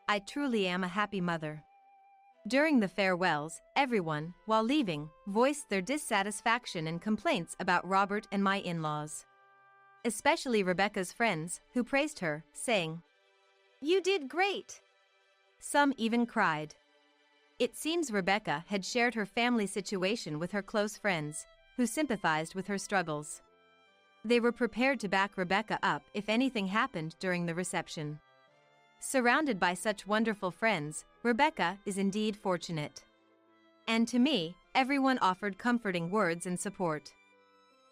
I truly am a happy mother. During the farewells, everyone, while leaving, voiced their dissatisfaction and complaints about Robert and my in-laws. Especially Rebecca's friends, who praised her, saying, "You did great." Some even cried. It seems Rebecca had shared her family situation with her close friends, who sympathized with her struggles. They were prepared to back Rebecca up if anything happened during the reception. Surrounded by such wonderful friends, Rebecca is indeed fortunate. And to me, everyone offered comforting words and support.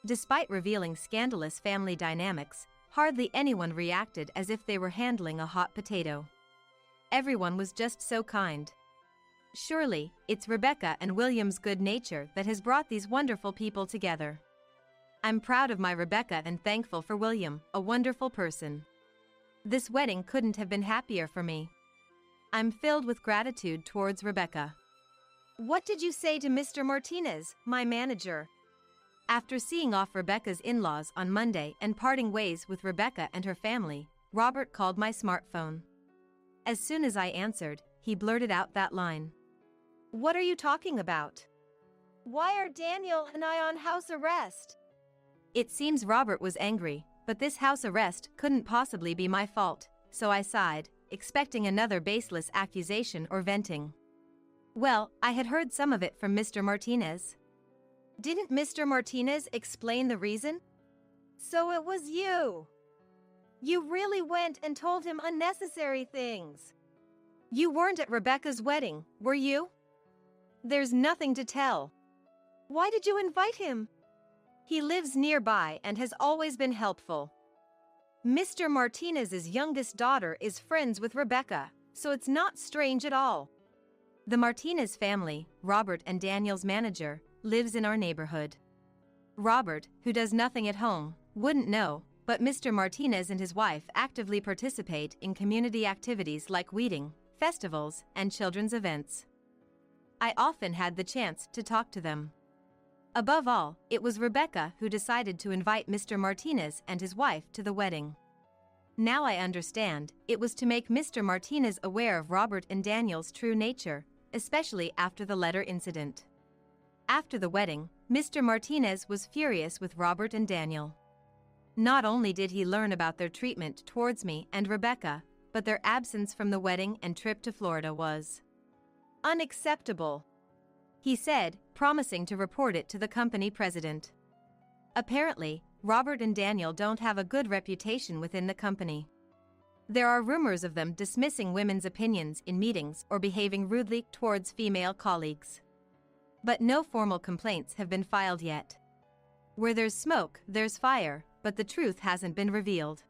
Despite revealing scandalous family dynamics, hardly anyone reacted as if they were handling a hot potato. Everyone was just so kind. Surely, it's Rebecca and William's good nature that has brought these wonderful people together. I'm proud of my Rebecca and thankful for William, a wonderful person. This wedding couldn't have been happier for me. I'm filled with gratitude towards Rebecca. What did you say to Mr. Martinez, my manager? After seeing off Rebecca's in-laws on Monday and parting ways with Rebecca and her family, Robert called my smartphone. As soon as I answered, he blurted out that line. What are you talking about? Why are Daniel and I on house arrest? It seems Robert was angry, but this house arrest couldn't possibly be my fault, so I sighed, expecting another baseless accusation or venting. Well, I had heard some of it from Mr. Martinez. Didn't Mr. Martinez explain the reason? So it was you. You really went and told him unnecessary things. You weren't at Rebecca's wedding, were you? There's nothing to tell. Why did you invite him? He lives nearby and has always been helpful. Mr. Martinez's youngest daughter is friends with Rebecca, so it's not strange at all. The Martinez family, Robert and Daniel's manager, lives in our neighborhood. Robert, who does nothing at home, wouldn't know, but Mr. Martinez and his wife actively participate in community activities like weeding, festivals, and children's events. I often had the chance to talk to them. Above all, it was Rebecca who decided to invite Mr. Martinez and his wife to the wedding. Now I understand, it was to make Mr. Martinez aware of Robert and Daniel's true nature, especially after the letter incident. After the wedding, Mr. Martinez was furious with Robert and Daniel. Not only did he learn about their treatment towards me and Rebecca, but their absence from the wedding and trip to Florida was unacceptable, he said, promising to report it to the company president. Apparently, Robert and Daniel don't have a good reputation within the company. There are rumors of them dismissing women's opinions in meetings or behaving rudely towards female colleagues. But no formal complaints have been filed yet. Where there's smoke, there's fire, but the truth hasn't been revealed.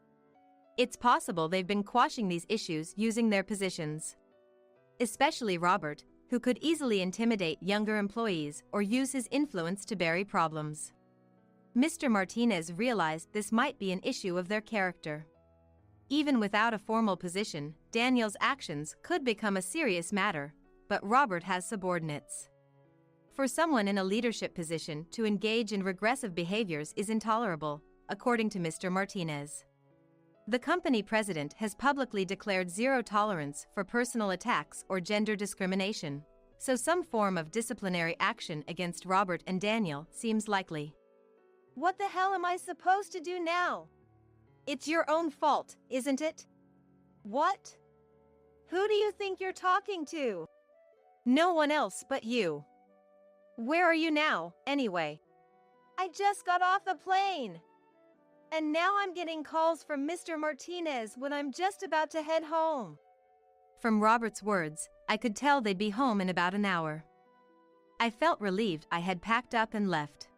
It's possible they've been quashing these issues using their positions. Especially Robert, who could easily intimidate younger employees or use his influence to bury problems. Mr. Martinez realized this might be an issue of their character. Even without a formal position, Daniel's actions could become a serious matter, but Robert has subordinates. For someone in a leadership position to engage in regressive behaviors is intolerable, according to Mr. Martinez. The company president has publicly declared zero tolerance for personal attacks or gender discrimination, so some form of disciplinary action against Robert and Daniel seems likely. What the hell am I supposed to do now? It's your own fault, isn't it? What? Who do you think you're talking to? No one else but you. Where are you now, anyway? I just got off the plane. And now I'm getting calls from Mr. Martinez when I'm just about to head home. From Robert's words, I could tell they'd be home in about an hour. I felt relieved I had packed up and left.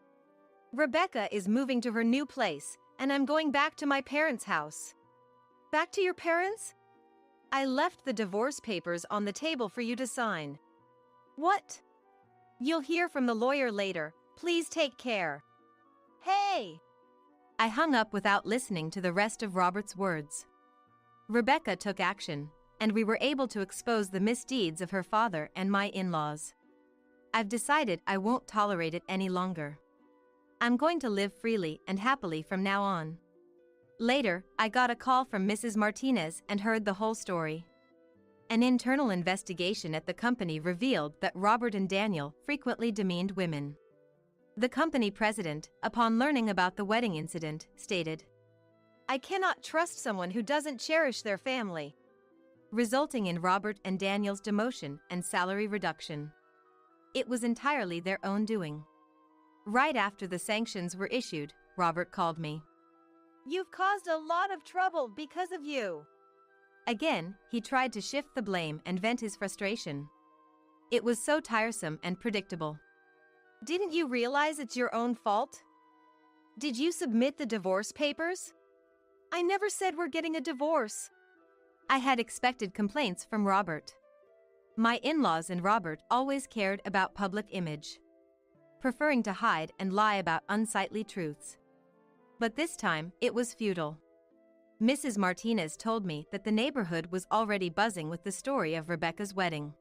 Rebecca is moving to her new place, and I'm going back to my parents' house. Back to your parents? I left the divorce papers on the table for you to sign. What? You'll hear from the lawyer later. Please take care. Hey! I hung up without listening to the rest of Robert's words. Rebecca took action, and we were able to expose the misdeeds of her father and my in-laws. I've decided I won't tolerate it any longer. I'm going to live freely and happily from now on. Later, I got a call from Mrs. Martinez and heard the whole story. An internal investigation at the company revealed that Robert and Daniel frequently demeaned women. The company president, upon learning about the wedding incident, stated, "I cannot trust someone who doesn't cherish their family," resulting in Robert and Daniel's demotion and salary reduction. It was entirely their own doing. Right after the sanctions were issued, Robert called me. "You've caused a lot of trouble because of you." Again, he tried to shift the blame and vent his frustration. It was so tiresome and predictable. Didn't you realize it's your own fault? Did you submit the divorce papers? I never said we're getting a divorce. I had expected complaints from Robert. My in-laws and Robert always cared about public image, preferring to hide and lie about unsightly truths. But this time, it was futile. Mrs. Martinez told me that the neighborhood was already buzzing with the story of Rebecca's wedding.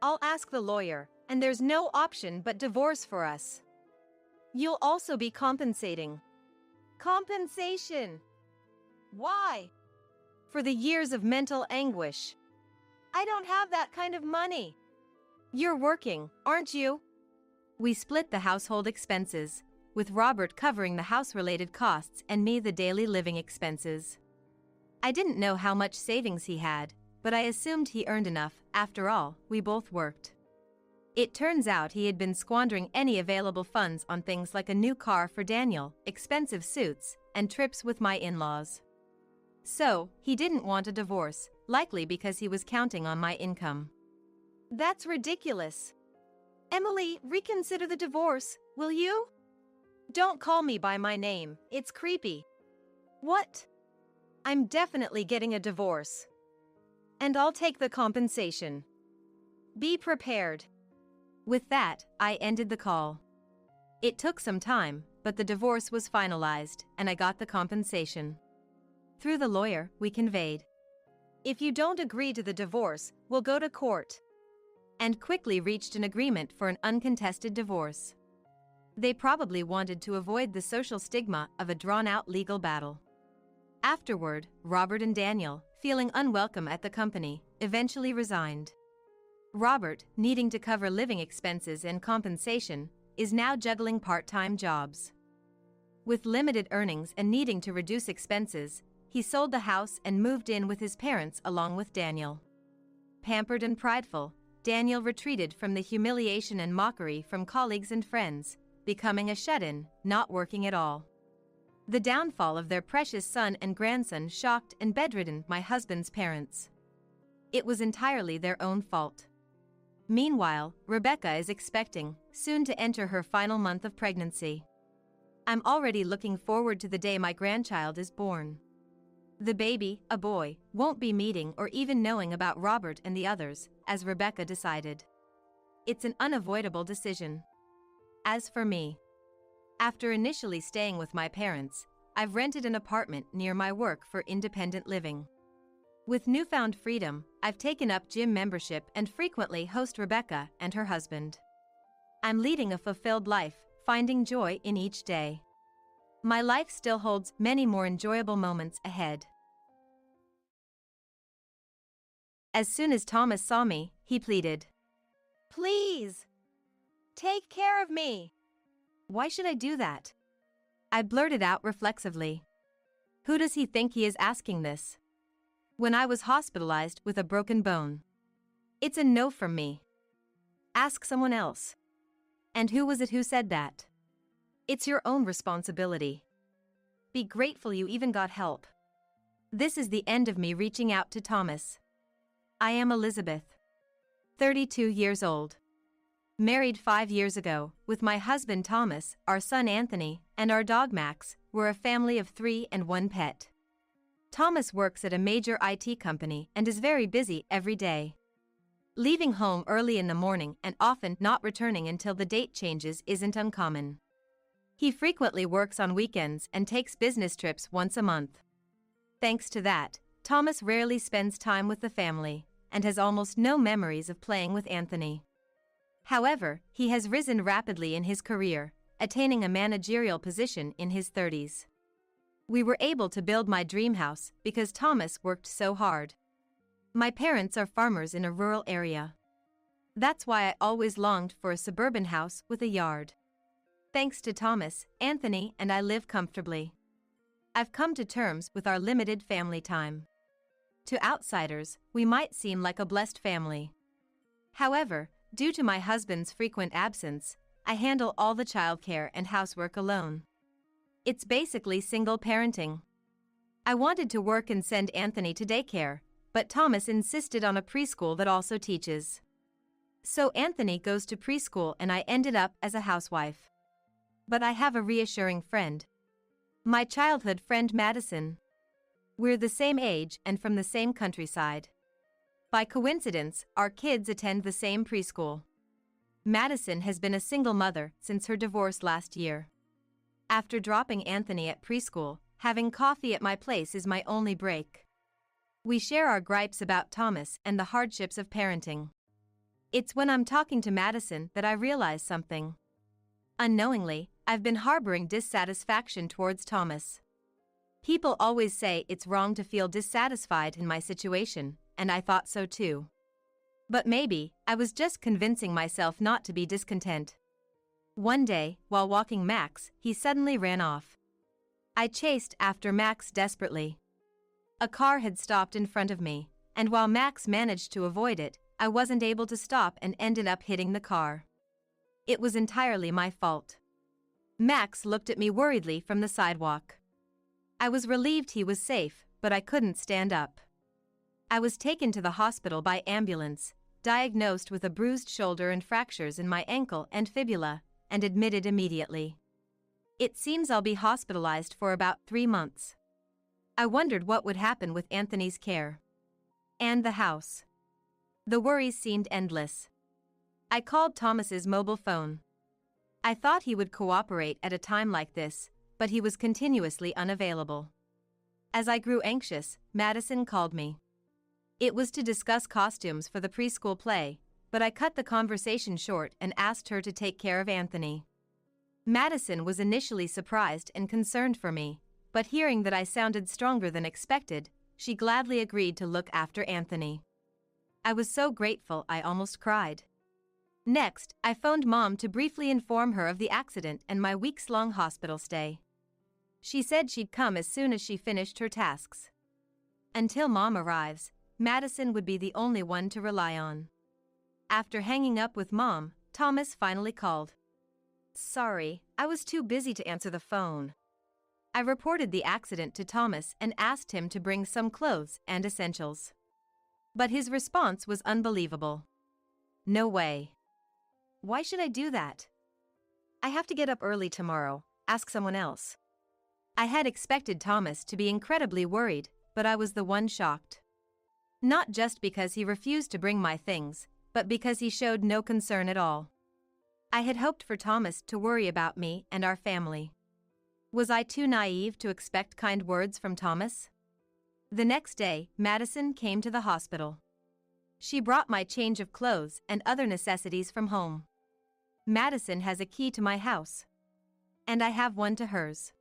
I'll ask the lawyer, and there's no option but divorce for us. You'll also be compensating. Compensation! Why? For the years of mental anguish. I don't have that kind of money. You're working, aren't you? We split the household expenses, with Robert covering the house-related costs and me the daily living expenses. I didn't know how much savings he had, but I assumed he earned enough. After all, we both worked. It turns out he had been squandering any available funds on things like a new car for Daniel, expensive suits, and trips with my in-laws. So, he didn't want a divorce, likely because he was counting on my income. That's ridiculous. Emily, reconsider the divorce, will you? Don't call me by my name, it's creepy. What? I'm definitely getting a divorce. And I'll take the compensation. Be prepared. With that, I ended the call. It took some time, but the divorce was finalized, and I got the compensation. Through the lawyer, we conveyed, if you don't agree to the divorce, we'll go to court. And quickly reached an agreement for an uncontested divorce. They probably wanted to avoid the social stigma of a drawn-out legal battle. Afterward, Robert and Daniel, feeling unwelcome at the company, eventually resigned. Robert, needing to cover living expenses and compensation, is now juggling part-time jobs. With limited earnings and needing to reduce expenses, he sold the house and moved in with his parents along with Daniel. Pampered and prideful, Daniel retreated from the humiliation and mockery from colleagues and friends, becoming a shut-in, not working at all. The downfall of their precious son and grandson shocked and bedridden my husband's parents. It was entirely their own fault. Meanwhile, Rebecca is expecting, soon to enter her final month of pregnancy. I'm already looking forward to the day my grandchild is born. The baby, a boy, won't be meeting or even knowing about Robert and the others, as Rebecca decided. It's an unavoidable decision. As for me, after initially staying with my parents, I've rented an apartment near my work for independent living. With newfound freedom, I've taken up gym membership and frequently host Rebecca and her husband. I'm leading a fulfilled life, finding joy in each day. My life still holds many more enjoyable moments ahead. As soon as Thomas saw me, he pleaded, Please, take care of me. Why should I do that? I blurted out reflexively. Who does he think he is asking this? When I was hospitalized with a broken bone. It's a no from me. Ask someone else. And who was it who said that? It's your own responsibility. Be grateful you even got help. This is the end of me reaching out to Thomas. I am Elizabeth, 32 years old. Married 5 years ago, with my husband Thomas, our son Anthony, and our dog Max. We're a family of 3 and 1 pet. Thomas works at a major IT company and is very busy every day. Leaving home early in the morning and often not returning until the date changes isn't uncommon. He frequently works on weekends and takes business trips once a month. Thanks to that, Thomas rarely spends time with the family and has almost no memories of playing with Anthony. However, he has risen rapidly in his career, attaining a managerial position in his 30s. We were able to build my dream house because Thomas worked so hard. My parents are farmers in a rural area. That's why I always longed for a suburban house with a yard. Thanks to Thomas, Anthony and I live comfortably. I've come to terms with our limited family time. To outsiders, we might seem like a blessed family. However, due to my husband's frequent absence, I handle all the childcare and housework alone. It's basically single parenting. I wanted to work and send Anthony to daycare, but Thomas insisted on a preschool that also teaches. So Anthony goes to preschool and I ended up as a housewife. But I have a reassuring friend. My childhood friend Madison. We're the same age and from the same countryside. By coincidence, our kids attend the same preschool. Madison has been a single mother since her divorce last year. After dropping Anthony at preschool, having coffee at my place is my only break. We share our gripes about Thomas and the hardships of parenting. It's when I'm talking to Madison that I realize something. Unknowingly, I've been harboring dissatisfaction towards Thomas. People always say it's wrong to feel dissatisfied in my situation, and I thought so too. But maybe, I was just convincing myself not to be discontent. One day, while walking Max, he suddenly ran off. I chased after Max desperately. A car had stopped in front of me, and while Max managed to avoid it, I wasn't able to stop and ended up hitting the car. It was entirely my fault. Max looked at me worriedly from the sidewalk. I was relieved he was safe, but I couldn't stand up. I was taken to the hospital by ambulance, diagnosed with a bruised shoulder and fractures in my ankle and fibula, and admitted immediately. It seems I'll be hospitalized for about 3 months. I wondered what would happen with Anthony's care. And the house. The worries seemed endless. I called Thomas's mobile phone. I thought he would cooperate at a time like this, but he was continuously unavailable. As I grew anxious, Madison called me. It was to discuss costumes for the preschool play, but I cut the conversation short and asked her to take care of Anthony. Madison was initially surprised and concerned for me, but hearing that I sounded stronger than expected, she gladly agreed to look after Anthony. I was so grateful I almost cried. Next, I phoned Mom to briefly inform her of the accident and my weeks-long hospital stay. She said she'd come as soon as she finished her tasks. Until Mom arrives, Madison would be the only one to rely on. After hanging up with Mom, Thomas finally called. Sorry, I was too busy to answer the phone. I reported the accident to Thomas and asked him to bring some clothes and essentials. But his response was unbelievable. No way. Why should I do that? I have to get up early tomorrow, ask someone else. I had expected Thomas to be incredibly worried, but I was the one shocked. Not just because he refused to bring my things, but because he showed no concern at all. I had hoped for Thomas to worry about me and our family. Was I too naive to expect kind words from Thomas? The next day, Madison came to the hospital. She brought my change of clothes and other necessities from home. Madison has a key to my house. And I have one to hers.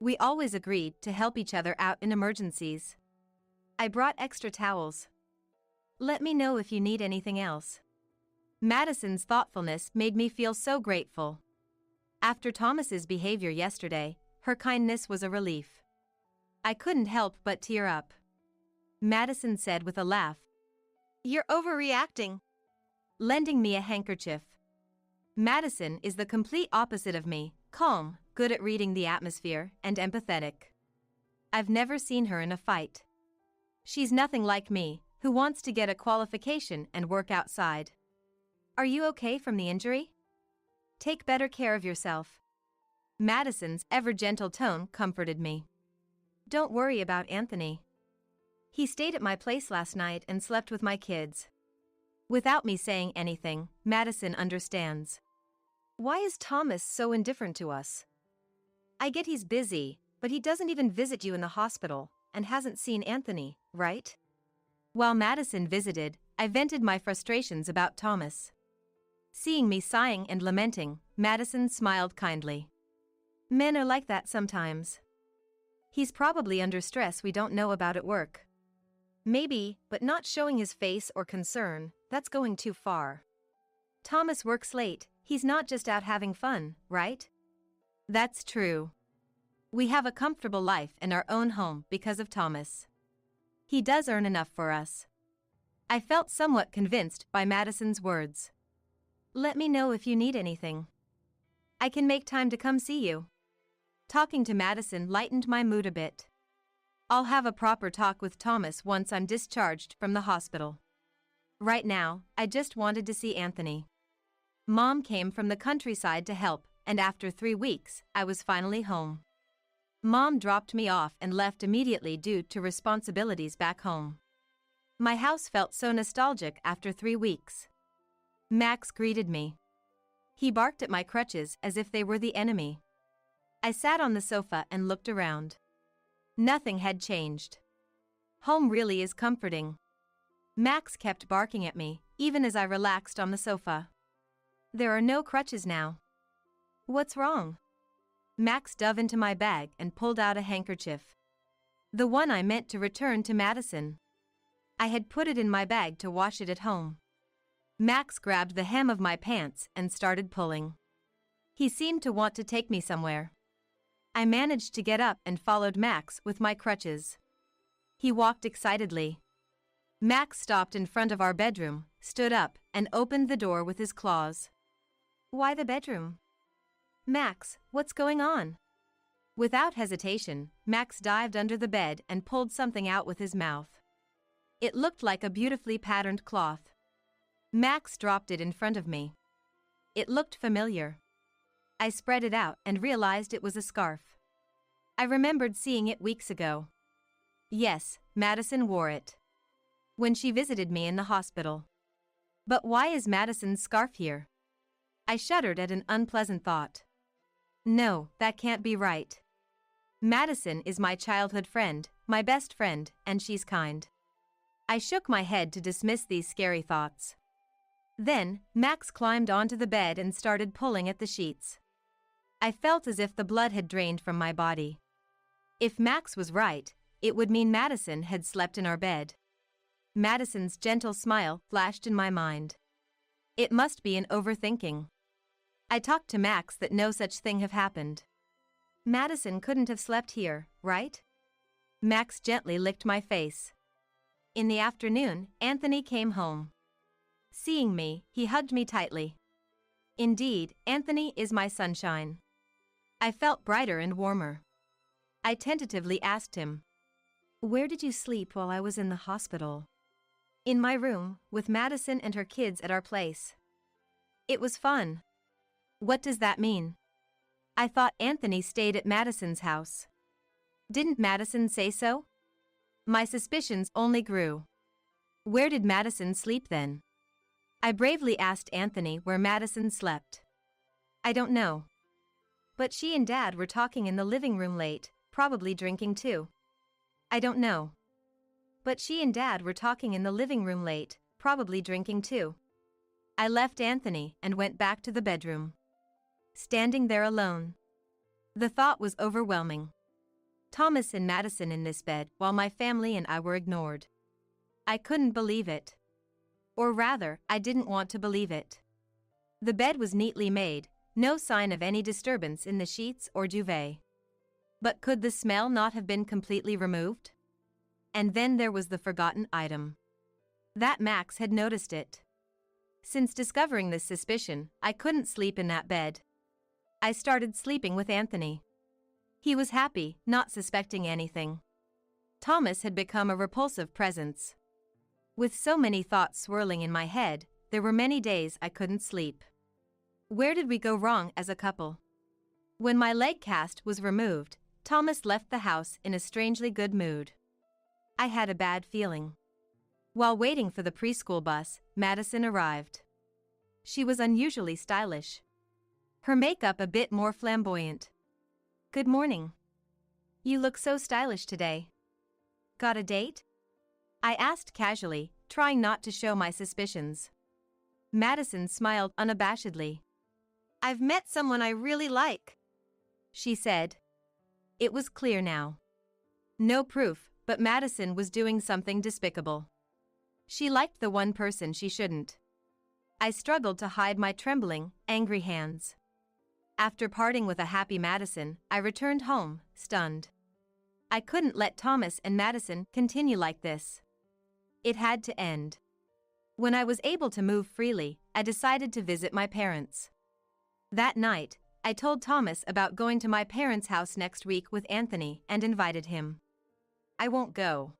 We always agreed to help each other out in emergencies. I brought extra towels. Let me know if you need anything else. Madison's thoughtfulness made me feel so grateful. After Thomas's behavior yesterday, her kindness was a relief. I couldn't help but tear up. Madison said with a laugh, "You're overreacting," lending me a handkerchief. Madison is the complete opposite of me, calm, good at reading the atmosphere, and empathetic. I've never seen her in a fight. She's nothing like me, who wants to get a qualification and work outside. Are you okay from the injury? Take better care of yourself. Madison's ever-gentle tone comforted me. Don't worry about Anthony. He stayed at my place last night and slept with my kids. Without me saying anything, Madison understands. Why is Thomas so indifferent to us? I get he's busy, but he doesn't even visit you in the hospital and hasn't seen Anthony, right? While Madison visited, I vented my frustrations about Thomas. Seeing me sighing and lamenting, Madison smiled kindly. Men are like that sometimes. He's probably under stress we don't know about at work. Maybe, but not showing his face or concern, that's going too far. Thomas works late, he's not just out having fun, right? That's true. We have a comfortable life and our own home because of Thomas. He does earn enough for us. I felt somewhat convinced by Madison's words. Let me know if you need anything. I can make time to come see you. Talking to Madison lightened my mood a bit. I'll have a proper talk with Thomas once I'm discharged from the hospital. Right now, I just wanted to see Anthony. Mom came from the countryside to help, and after 3 weeks, I was finally home. Mom dropped me off and left immediately due to responsibilities back home. My house felt so nostalgic after 3 weeks. Max greeted me. He barked at my crutches as if they were the enemy. I sat on the sofa and looked around. Nothing had changed. Home really is comforting. Max kept barking at me, even as I relaxed on the sofa. There are no crutches now. What's wrong? Max dove into my bag and pulled out a handkerchief. The one I meant to return to Madison. I had put it in my bag to wash it at home. Max grabbed the hem of my pants and started pulling. He seemed to want to take me somewhere. I managed to get up and followed Max with my crutches. He walked excitedly. Max stopped in front of our bedroom, stood up, and opened the door with his claws. Why the bedroom? Max, what's going on? Without hesitation, Max dived under the bed and pulled something out with his mouth. It looked like a beautifully patterned cloth. Max dropped it in front of me. It looked familiar. I spread it out and realized it was a scarf. I remembered seeing it weeks ago. Yes, Madison wore it when she visited me in the hospital. But why is Madison's scarf here? I shuddered at an unpleasant thought. No, that can't be right. Madison is my childhood friend, my best friend, and she's kind. I shook my head to dismiss these scary thoughts. Then, Max climbed onto the bed and started pulling at the sheets. I felt as if the blood had drained from my body. If Max was right, it would mean Madison had slept in our bed. Madison's gentle smile flashed in my mind. It must be an overthinking. I talked to Max that no such thing have happened. Madison couldn't have slept here, right? Max gently licked my face. In the afternoon, Anthony came home. Seeing me, he hugged me tightly. Indeed, Anthony is my sunshine. I felt brighter and warmer. I tentatively asked him, "Where did you sleep while I was in the hospital?" "In my room, with Madison and her kids at our place. It was fun." "What does that mean?" I thought Anthony stayed at Madison's house. Didn't Madison say so? My suspicions only grew. Where did Madison sleep then? I bravely asked Anthony where Madison slept. "I don't know. But she and Dad were talking in the living room late, probably drinking too." "I don't know. But she and Dad were talking in the living room late, probably drinking too." I left Anthony and went back to the bedroom. Standing there alone. The thought was overwhelming. Thomas and Madison in this bed while my family and I were ignored. I couldn't believe it. Or rather, I didn't want to believe it. The bed was neatly made, no sign of any disturbance in the sheets or duvet. But could the smell not have been completely removed? And then there was the forgotten item. That Max had noticed it. Since discovering this suspicion, I couldn't sleep in that bed. I started sleeping with Anthony. He was happy, not suspecting anything. Thomas had become a repulsive presence. With so many thoughts swirling in my head, there were many days I couldn't sleep. Where did we go wrong as a couple? When my leg cast was removed, Thomas left the house in a strangely good mood. I had a bad feeling. While waiting for the preschool bus, Madison arrived. She was unusually stylish. Her makeup a bit more flamboyant. "Good morning. You look so stylish today. Got a date?" I asked casually, trying not to show my suspicions. Madison smiled unabashedly. "I've met someone I really like," she said. It was clear now. No proof, but Madison was doing something despicable. She liked the one person she shouldn't. I struggled to hide my trembling, angry hands. After parting with a happy Madison, I returned home, stunned. I couldn't let Thomas and Madison continue like this. It had to end. When I was able to move freely, I decided to visit my parents. That night, I told Thomas about going to my parents' house next week with Anthony and invited him. I won't go.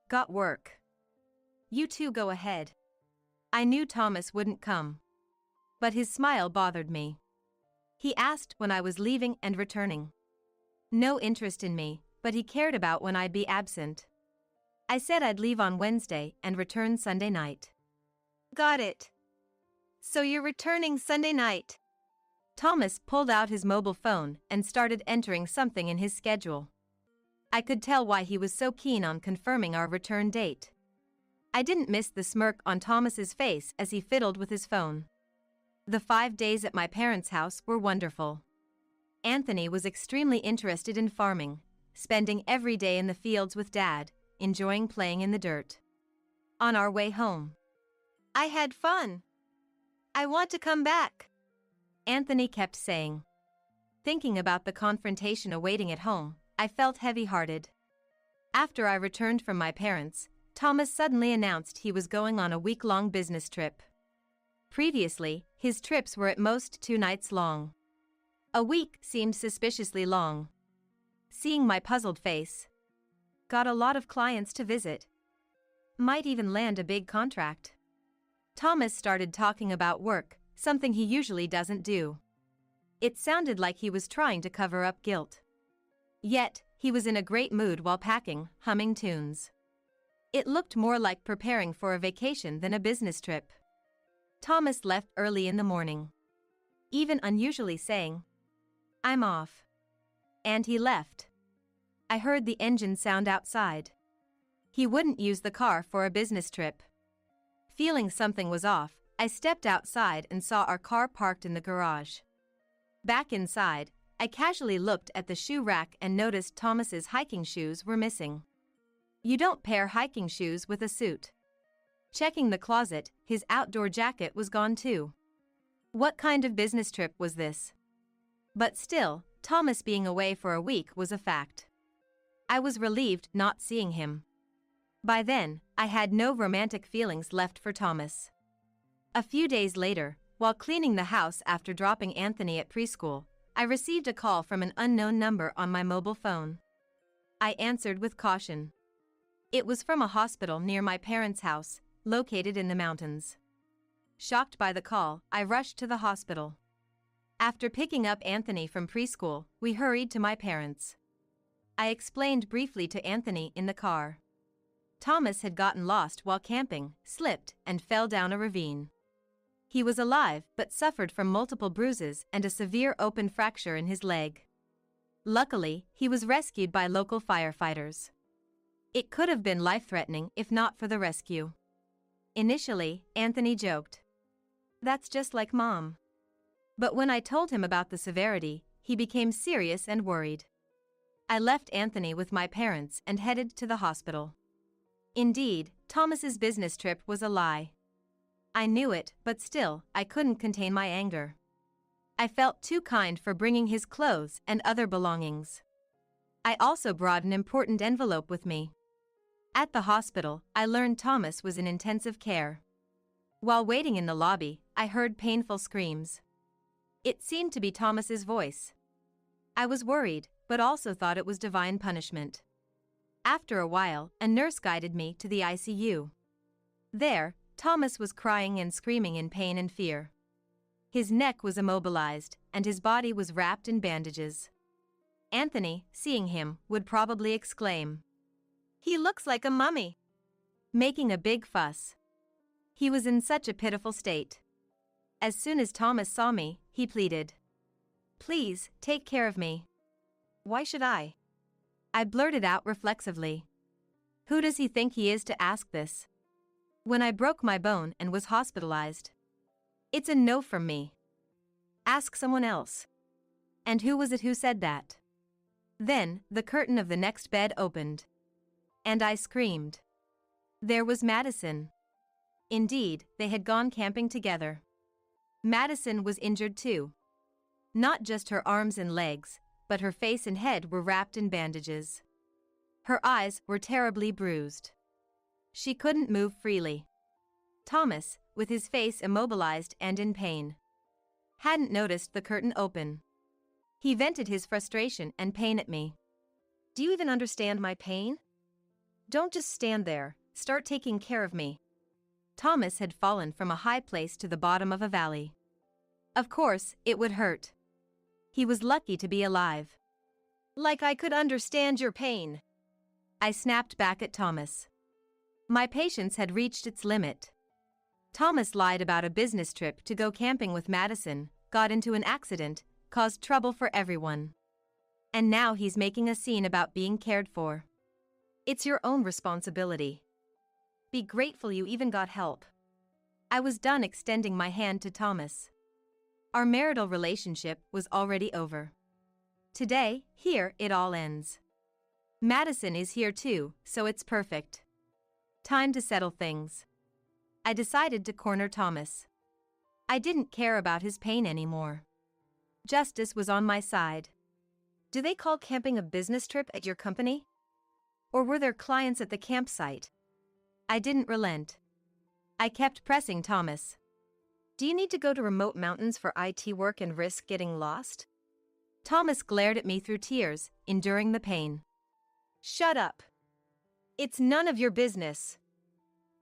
Got work. You two go ahead. I knew Thomas wouldn't come. But his smile bothered me. He asked when I was leaving and returning. No interest in me, but he cared about when I'd be absent. I said I'd leave on Wednesday and return Sunday night. Got it. So you're returning Sunday night. Thomas pulled out his mobile phone and started entering something in his schedule. I could tell why he was so keen on confirming our return date. I didn't miss the smirk on Thomas's face as he fiddled with his phone. The 5 days at my parents' house were wonderful. Anthony was extremely interested in farming, spending every day in the fields with Dad, enjoying playing in the dirt. On our way home, I had fun. I want to come back, Anthony kept saying. Thinking about the confrontation awaiting at home, I felt heavy-hearted. After I returned from my parents', Thomas suddenly announced he was going on a week-long business trip. Previously, his trips were at most 2 nights long. A week seemed suspiciously long. Seeing my puzzled face. Got a lot of clients to visit. Might even land a big contract. Thomas started talking about work, something he usually doesn't do. It sounded like he was trying to cover up guilt. Yet, he was in a great mood while packing, humming tunes. It looked more like preparing for a vacation than a business trip. Thomas left early in the morning. Even unusually saying, "I'm off." And he left. I heard the engine sound outside. He wouldn't use the car for a business trip. Feeling something was off, I stepped outside and saw our car parked in the garage. Back inside, I casually looked at the shoe rack and noticed Thomas's hiking shoes were missing. You don't pair hiking shoes with a suit. Checking the closet, his outdoor jacket was gone too. What kind of business trip was this? But still, Thomas being away for a week was a fact. I was relieved not seeing him. By then, I had no romantic feelings left for Thomas. A few days later, while cleaning the house after dropping Anthony at preschool, I received a call from an unknown number on my mobile phone. I answered with caution. It was from a hospital near my parents' house, located in the mountains. Shocked by the call, I rushed to the hospital. After picking up Anthony from preschool, we hurried to my parents'. I explained briefly to Anthony in the car. Thomas had gotten lost while camping, slipped, and fell down a ravine. He was alive but suffered from multiple bruises and a severe open fracture in his leg. Luckily, he was rescued by local firefighters. It could have been life-threatening if not for the rescue. Initially, Anthony joked, "That's just like Mom." But when I told him about the severity, he became serious and worried. I left Anthony with my parents and headed to the hospital. Indeed, Thomas's business trip was a lie. I knew it, but still, I couldn't contain my anger. I felt too kind for bringing his clothes and other belongings. I also brought an important envelope with me. At the hospital, I learned Thomas was in intensive care. While waiting in the lobby, I heard painful screams. It seemed to be Thomas's voice. I was worried, but also thought it was divine punishment. After a while, a nurse guided me to the ICU. There, Thomas was crying and screaming in pain and fear. His neck was immobilized, and his body was wrapped in bandages. Anthony, seeing him, would probably exclaim, "He looks like a mummy," making a big fuss. He was in such a pitiful state. As soon as Thomas saw me, he pleaded, "Please, take care of me." "Why should I?" I blurted out reflexively. Who does he think he is to ask this? When I broke my bone and was hospitalized. It's a no from me. Ask someone else. And who was it who said that? Then, the curtain of the next bed opened. And I screamed. There was Madison. Indeed, they had gone camping together. Madison was injured too. Not just her arms and legs, but her face and head were wrapped in bandages. Her eyes were terribly bruised. She couldn't move freely. Thomas, with his face immobilized and in pain, hadn't noticed the curtain open. He vented his frustration and pain at me. "Do you even understand my pain?" Don't just stand there, start taking care of me. Thomas had fallen from a high place to the bottom of a valley. Of course, it would hurt. He was lucky to be alive. Like I could understand your pain. I snapped back at Thomas. My patience had reached its limit. Thomas lied about a business trip to go camping with Madison, got into an accident, caused trouble for everyone. And now he's making a scene about being cared for. It's your own responsibility. Be grateful you even got help. I was done extending my hand to Thomas. Our marital relationship was already over. Today, here it all ends. Madison is here too, so it's perfect. Time to settle things. I decided to corner Thomas. I didn't care about his pain anymore. Justice was on my side. Do they call camping a business trip at your company? Or were there clients at the campsite? I didn't relent. I kept pressing Thomas. Do you need to go to remote mountains for IT work and risk getting lost? Thomas glared at me through tears, enduring the pain. Shut up. It's none of your business.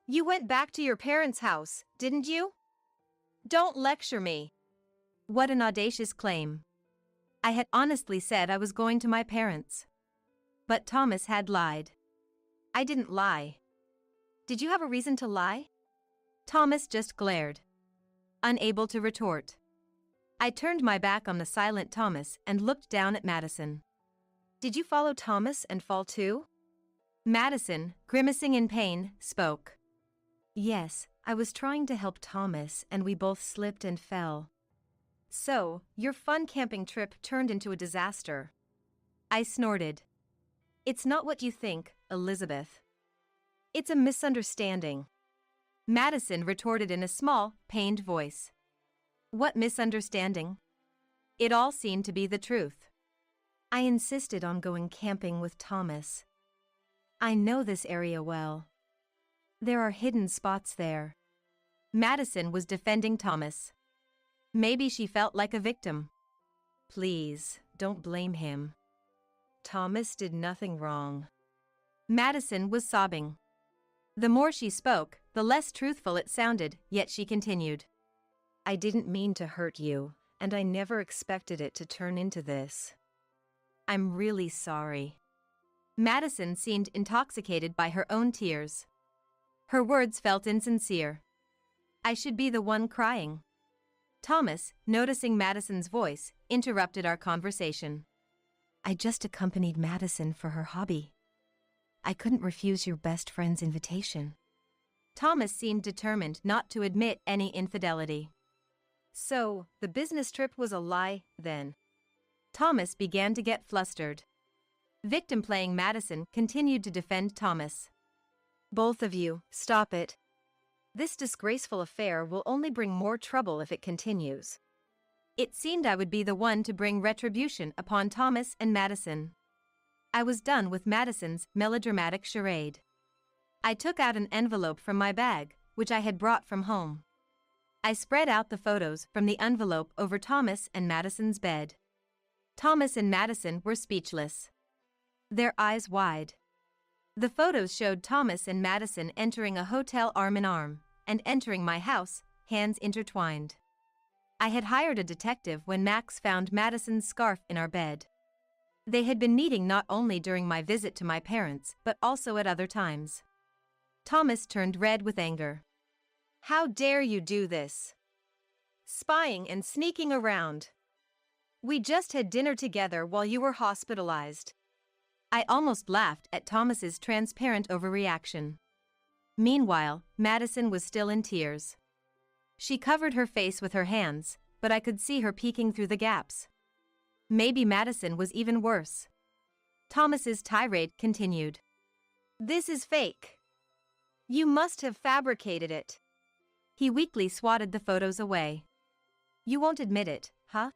You went back to your parents' house, didn't you? Don't lecture me. What an audacious claim. I had honestly said I was going to my parents. But Thomas had lied. I didn't lie. Did you have a reason to lie? Thomas just glared, unable to retort. I turned my back on the silent Thomas and looked down at Madison. Did you follow Thomas and fall too? Madison, grimacing in pain, spoke. Yes, I was trying to help Thomas and we both slipped and fell. So, your fun camping trip turned into a disaster. I snorted. It's not what you think, Elizabeth. It's a misunderstanding. Madison retorted in a small, pained voice. What misunderstanding? It all seemed to be the truth. I insisted on going camping with Thomas. I know this area well. There are hidden spots there. Madison was defending Thomas. Maybe she felt like a victim. Please, don't blame him. Thomas did nothing wrong. Madison was sobbing. The more she spoke, the less truthful it sounded, yet she continued. I didn't mean to hurt you, and I never expected it to turn into this. I'm really sorry. Madison seemed intoxicated by her own tears. Her words felt insincere. I should be the one crying. Thomas, noticing Madison's voice, interrupted our conversation. I just accompanied Madison for her hobby. I couldn't refuse your best friend's invitation. Thomas seemed determined not to admit any infidelity. So, the business trip was a lie, then? Thomas began to get flustered. Victim-playing Madison continued to defend Thomas. Both of you, stop it. This disgraceful affair will only bring more trouble if it continues. It seemed I would be the one to bring retribution upon Thomas and Madison. I was done with Madison's melodramatic charade. I took out an envelope from my bag, which I had brought from home. I spread out the photos from the envelope over Thomas and Madison's bed. Thomas and Madison were speechless, their eyes wide. The photos showed Thomas and Madison entering a hotel arm in arm, and entering my house, hands intertwined. I had hired a detective when Max found Madison's scarf in our bed. They had been meeting not only during my visit to my parents, but also at other times. Thomas turned red with anger. How dare you do this? Spying and sneaking around. We just had dinner together while you were hospitalized. I almost laughed at Thomas's transparent overreaction. Meanwhile, Madison was still in tears. She covered her face with her hands, but I could see her peeking through the gaps. Maybe Madison was even worse. Thomas's tirade continued. This is fake. You must have fabricated it. He weakly swatted the photos away. You won't admit it, huh?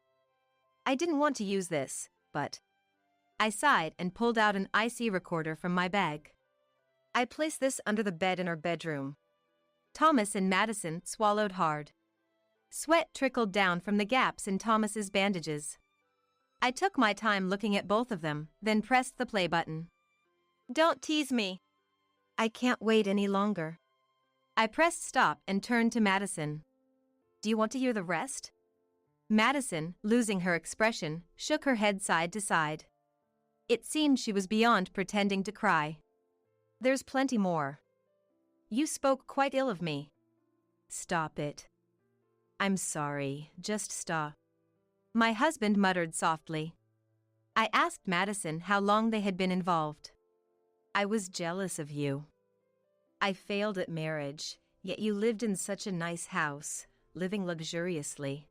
I didn't want to use this, but... I sighed and pulled out an IC recorder from my bag. I placed this under the bed in our bedroom. Thomas and Madison swallowed hard. Sweat trickled down from the gaps in Thomas's bandages. I took my time looking at both of them, then pressed the play button. Don't tease me. I can't wait any longer. I pressed stop and turned to Madison. Do you want to hear the rest? Madison, losing her expression, shook her head side to side. It seemed she was beyond pretending to cry. There's plenty more. You spoke quite ill of me. Stop it. I'm sorry, just stop. My husband muttered softly. I asked Madison how long they had been involved. I was jealous of you. I failed at marriage, yet you lived in such a nice house, living luxuriously.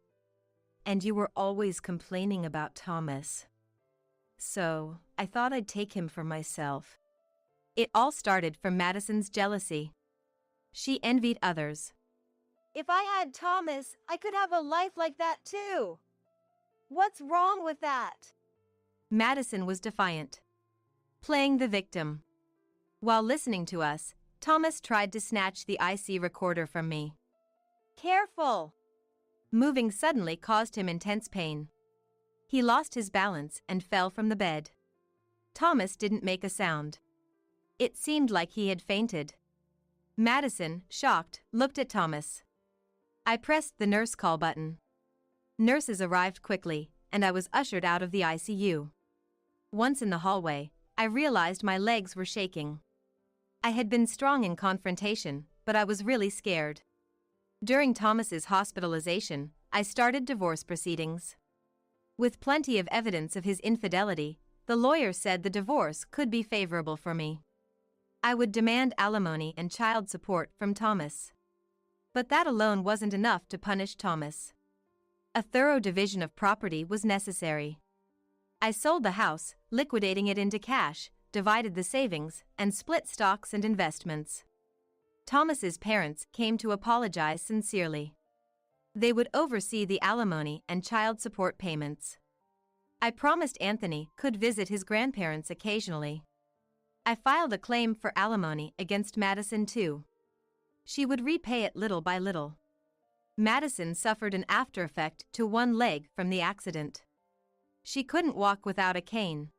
And you were always complaining about Thomas. So, I thought I'd take him for myself. It all started from Madison's jealousy. She envied others. If I had Thomas, I could have a life like that too. What's wrong with that? Madison was defiant, playing the victim. While listening to us, Thomas tried to snatch the IC recorder from me. Careful! Moving suddenly caused him intense pain. He lost his balance and fell from the bed. Thomas didn't make a sound. It seemed like he had fainted. Madison, shocked, looked at Thomas. I pressed the nurse call button. Nurses arrived quickly, and I was ushered out of the ICU. Once in the hallway, I realized my legs were shaking. I had been strong in confrontation, but I was really scared. During Thomas's hospitalization, I started divorce proceedings. With plenty of evidence of his infidelity, the lawyer said the divorce could be favorable for me. I would demand alimony and child support from Thomas. But that alone wasn't enough to punish Thomas. A thorough division of property was necessary. I sold the house, liquidating it into cash, divided the savings, and split stocks and investments. Thomas's parents came to apologize sincerely. They would oversee the alimony and child support payments. I promised Anthony could visit his grandparents occasionally. I filed a claim for alimony against Madison too. She would repay it little by little. Madison suffered an after effect to one leg from the accident. She couldn't walk without a cane.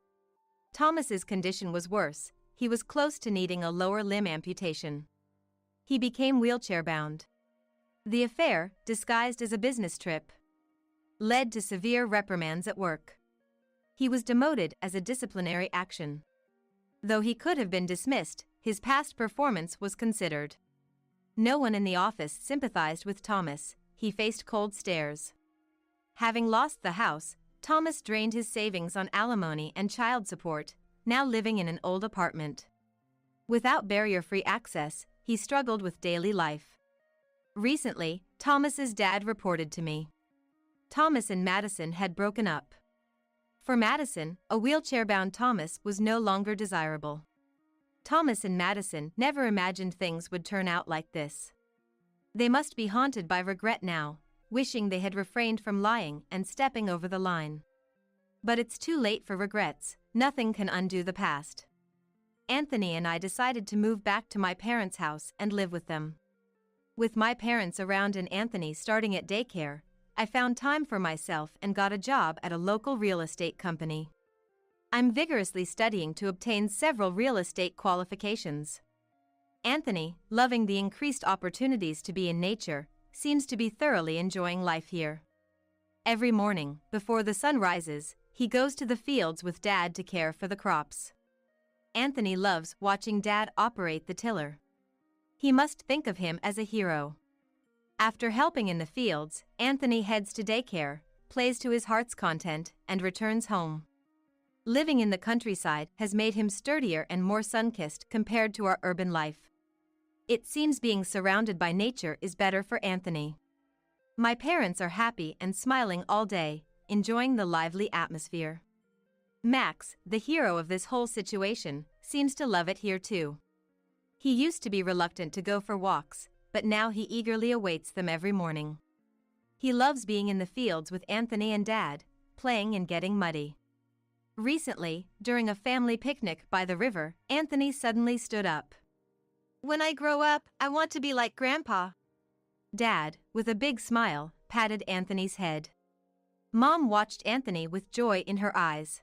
Thomas's condition was worse. He was close to needing a lower limb amputation. He became wheelchair-bound. The affair, disguised as a business trip, led to severe reprimands at work. He was demoted as a disciplinary action. Though he could have been dismissed, his past performance was considered. No one in the office sympathized with Thomas. He faced cold stares. Having lost the house, Thomas drained his savings on alimony and child support, now living in an old apartment. Without barrier-free access, he struggled with daily life. Recently, Thomas's dad reported to me. Thomas and Madison had broken up. For Madison, a wheelchair-bound Thomas was no longer desirable. Thomas and Madison never imagined things would turn out like this. They must be haunted by regret now, wishing they had refrained from lying and stepping over the line. But it's too late for regrets. Nothing can undo the past. Anthony and I decided to move back to my parents' house and live with them. With my parents around and Anthony starting at daycare, I found time for myself and got a job at a local real estate company. I'm vigorously studying to obtain several real estate qualifications. Anthony, loving the increased opportunities to be in nature, seems to be thoroughly enjoying life here. Every morning, before the sun rises, he goes to the fields with Dad to care for the crops. Anthony loves watching Dad operate the tiller. He must think of him as a hero. After helping in the fields, Anthony heads to daycare, plays to his heart's content, and returns home. Living in the countryside has made him sturdier and more sun-kissed compared to our urban life. It seems being surrounded by nature is better for Anthony. My parents are happy and smiling all day, enjoying the lively atmosphere. Max, the hero of this whole situation, seems to love it here too. He used to be reluctant to go for walks, but now he eagerly awaits them every morning. He loves being in the fields with Anthony and Dad, playing and getting muddy. Recently, during a family picnic by the river, Anthony suddenly stood up. When I grow up, I want to be like Grandpa. Dad, with a big smile, patted Anthony's head. Mom watched Anthony with joy in her eyes.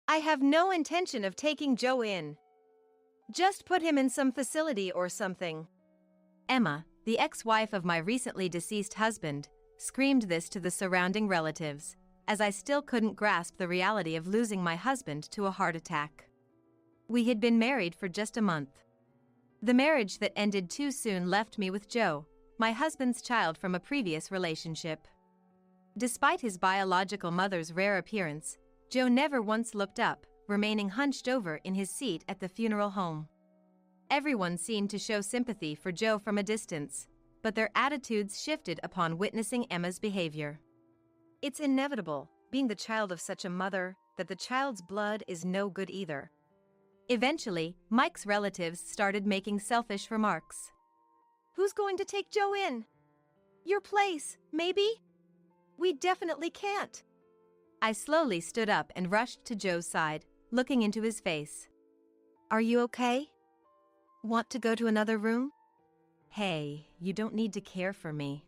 I have no intention of taking Joe in. Just put him in some facility or something. Emma, the ex-wife of my recently deceased husband, screamed this to the surrounding relatives, as I still couldn't grasp the reality of losing my husband to a heart attack. We had been married for just a month. The marriage that ended too soon left me with Joe, my husband's child from a previous relationship. Despite his biological mother's rare appearance, Joe never once looked up, remaining hunched over in his seat at the funeral home. Everyone seemed to show sympathy for Joe from a distance, but their attitudes shifted upon witnessing Emma's behavior. It's inevitable, being the child of such a mother, that the child's blood is no good either. Eventually, Mike's relatives started making selfish remarks. Who's going to take Joe in? Your place, maybe? We definitely can't. I slowly stood up and rushed to Joe's side, looking into his face. Are you okay? Want to go to another room? Hey, you don't need to care for me.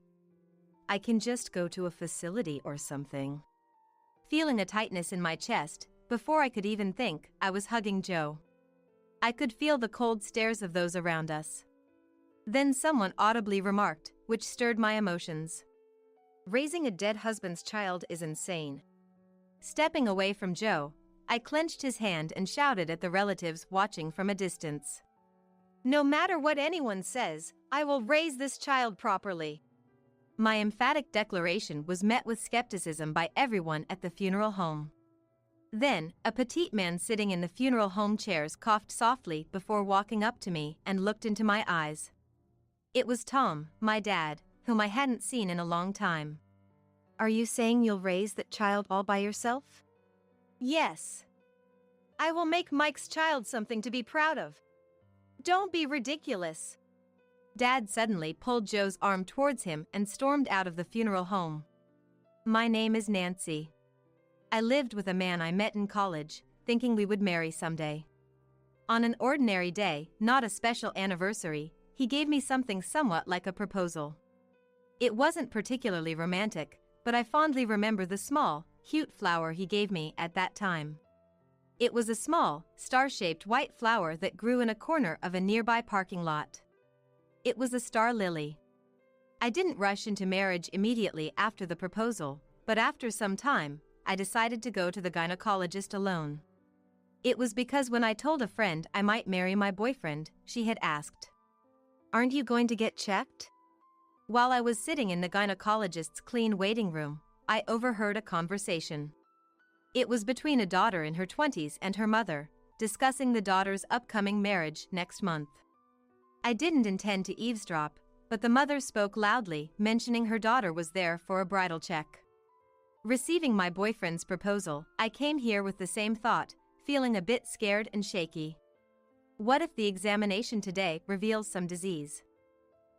I can just go to a facility or something. Feeling a tightness in my chest, before I could even think, I was hugging Joe. I could feel the cold stares of those around us. Then someone audibly remarked, which stirred my emotions. Raising a dead husband's child is insane. Stepping away from Joe, I clenched his hand and shouted at the relatives watching from a distance. No matter what anyone says, I will raise this child properly. My emphatic declaration was met with skepticism by everyone at the funeral home. Then, a petite man sitting in the funeral home chairs coughed softly before walking up to me and looked into my eyes. It was Tom, my dad, whom I hadn't seen in a long time. Are you saying you'll raise that child all by yourself? Yes. I will make Mike's child something to be proud of. Don't be ridiculous. Dad suddenly pulled Joe's arm towards him and stormed out of the funeral home. My name is Nancy. I lived with a man I met in college, thinking we would marry someday. On an ordinary day, not a special anniversary, he gave me something somewhat like a proposal. It wasn't particularly romantic, but I fondly remember the small, cute flower he gave me at that time. It was a small, star-shaped white flower that grew in a corner of a nearby parking lot. It was a star lily. I didn't rush into marriage immediately after the proposal, but after some time, I decided to go to the gynecologist alone. It was because when I told a friend I might marry my boyfriend, she had asked, "Aren't you going to get checked?" While I was sitting in the gynecologist's clean waiting room, I overheard a conversation. It was between a daughter in her 20s and her mother, discussing the daughter's upcoming marriage next month. I didn't intend to eavesdrop, but the mother spoke loudly, mentioning her daughter was there for a bridal check. Receiving my boyfriend's proposal, I came here with the same thought, feeling a bit scared and shaky. What if the examination today reveals some disease?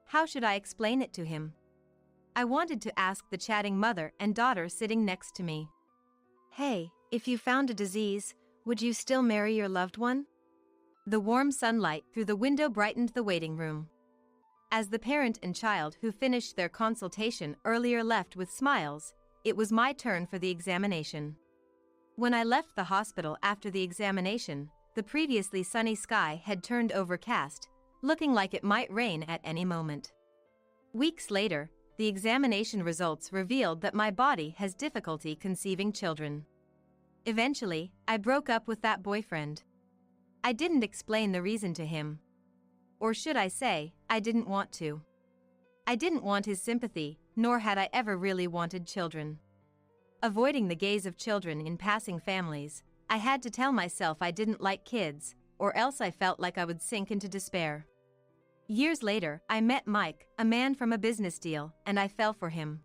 How should I explain it to him? I wanted to ask the chatting mother and daughter sitting next to me. Hey, if you found a disease, would you still marry your loved one? The warm sunlight through the window brightened the waiting room. As the parent and child who finished their consultation earlier left with smiles, it was my turn for the examination. When I left the hospital after the examination, the previously sunny sky had turned overcast, looking like it might rain at any moment. Weeks later, the examination results revealed that my body has difficulty conceiving children. Eventually, I broke up with that boyfriend. I didn't explain the reason to him. Or should I say, I didn't want to. I didn't want his sympathy, nor had I ever really wanted children. Avoiding the gaze of children in passing families, I had to tell myself I didn't like kids, or else I felt like I would sink into despair. Years later, I met Mike, a man from a business deal, and I fell for him.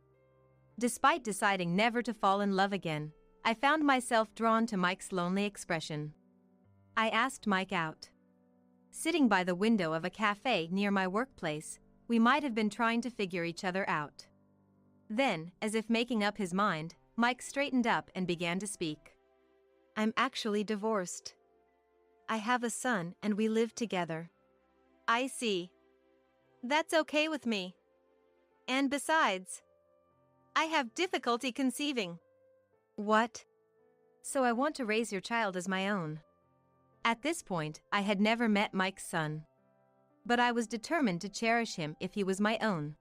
Despite deciding never to fall in love again, I found myself drawn to Mike's lonely expression. I asked Mike out. Sitting by the window of a cafe near my workplace, we might have been trying to figure each other out. Then, as if making up his mind, Mike straightened up and began to speak. I'm actually divorced. I have a son and we live together. I see. That's okay with me. And besides, I have difficulty conceiving. What? So I want to raise your child as my own. At this point, I had never met Mike's son. But I was determined to cherish him if he was my own.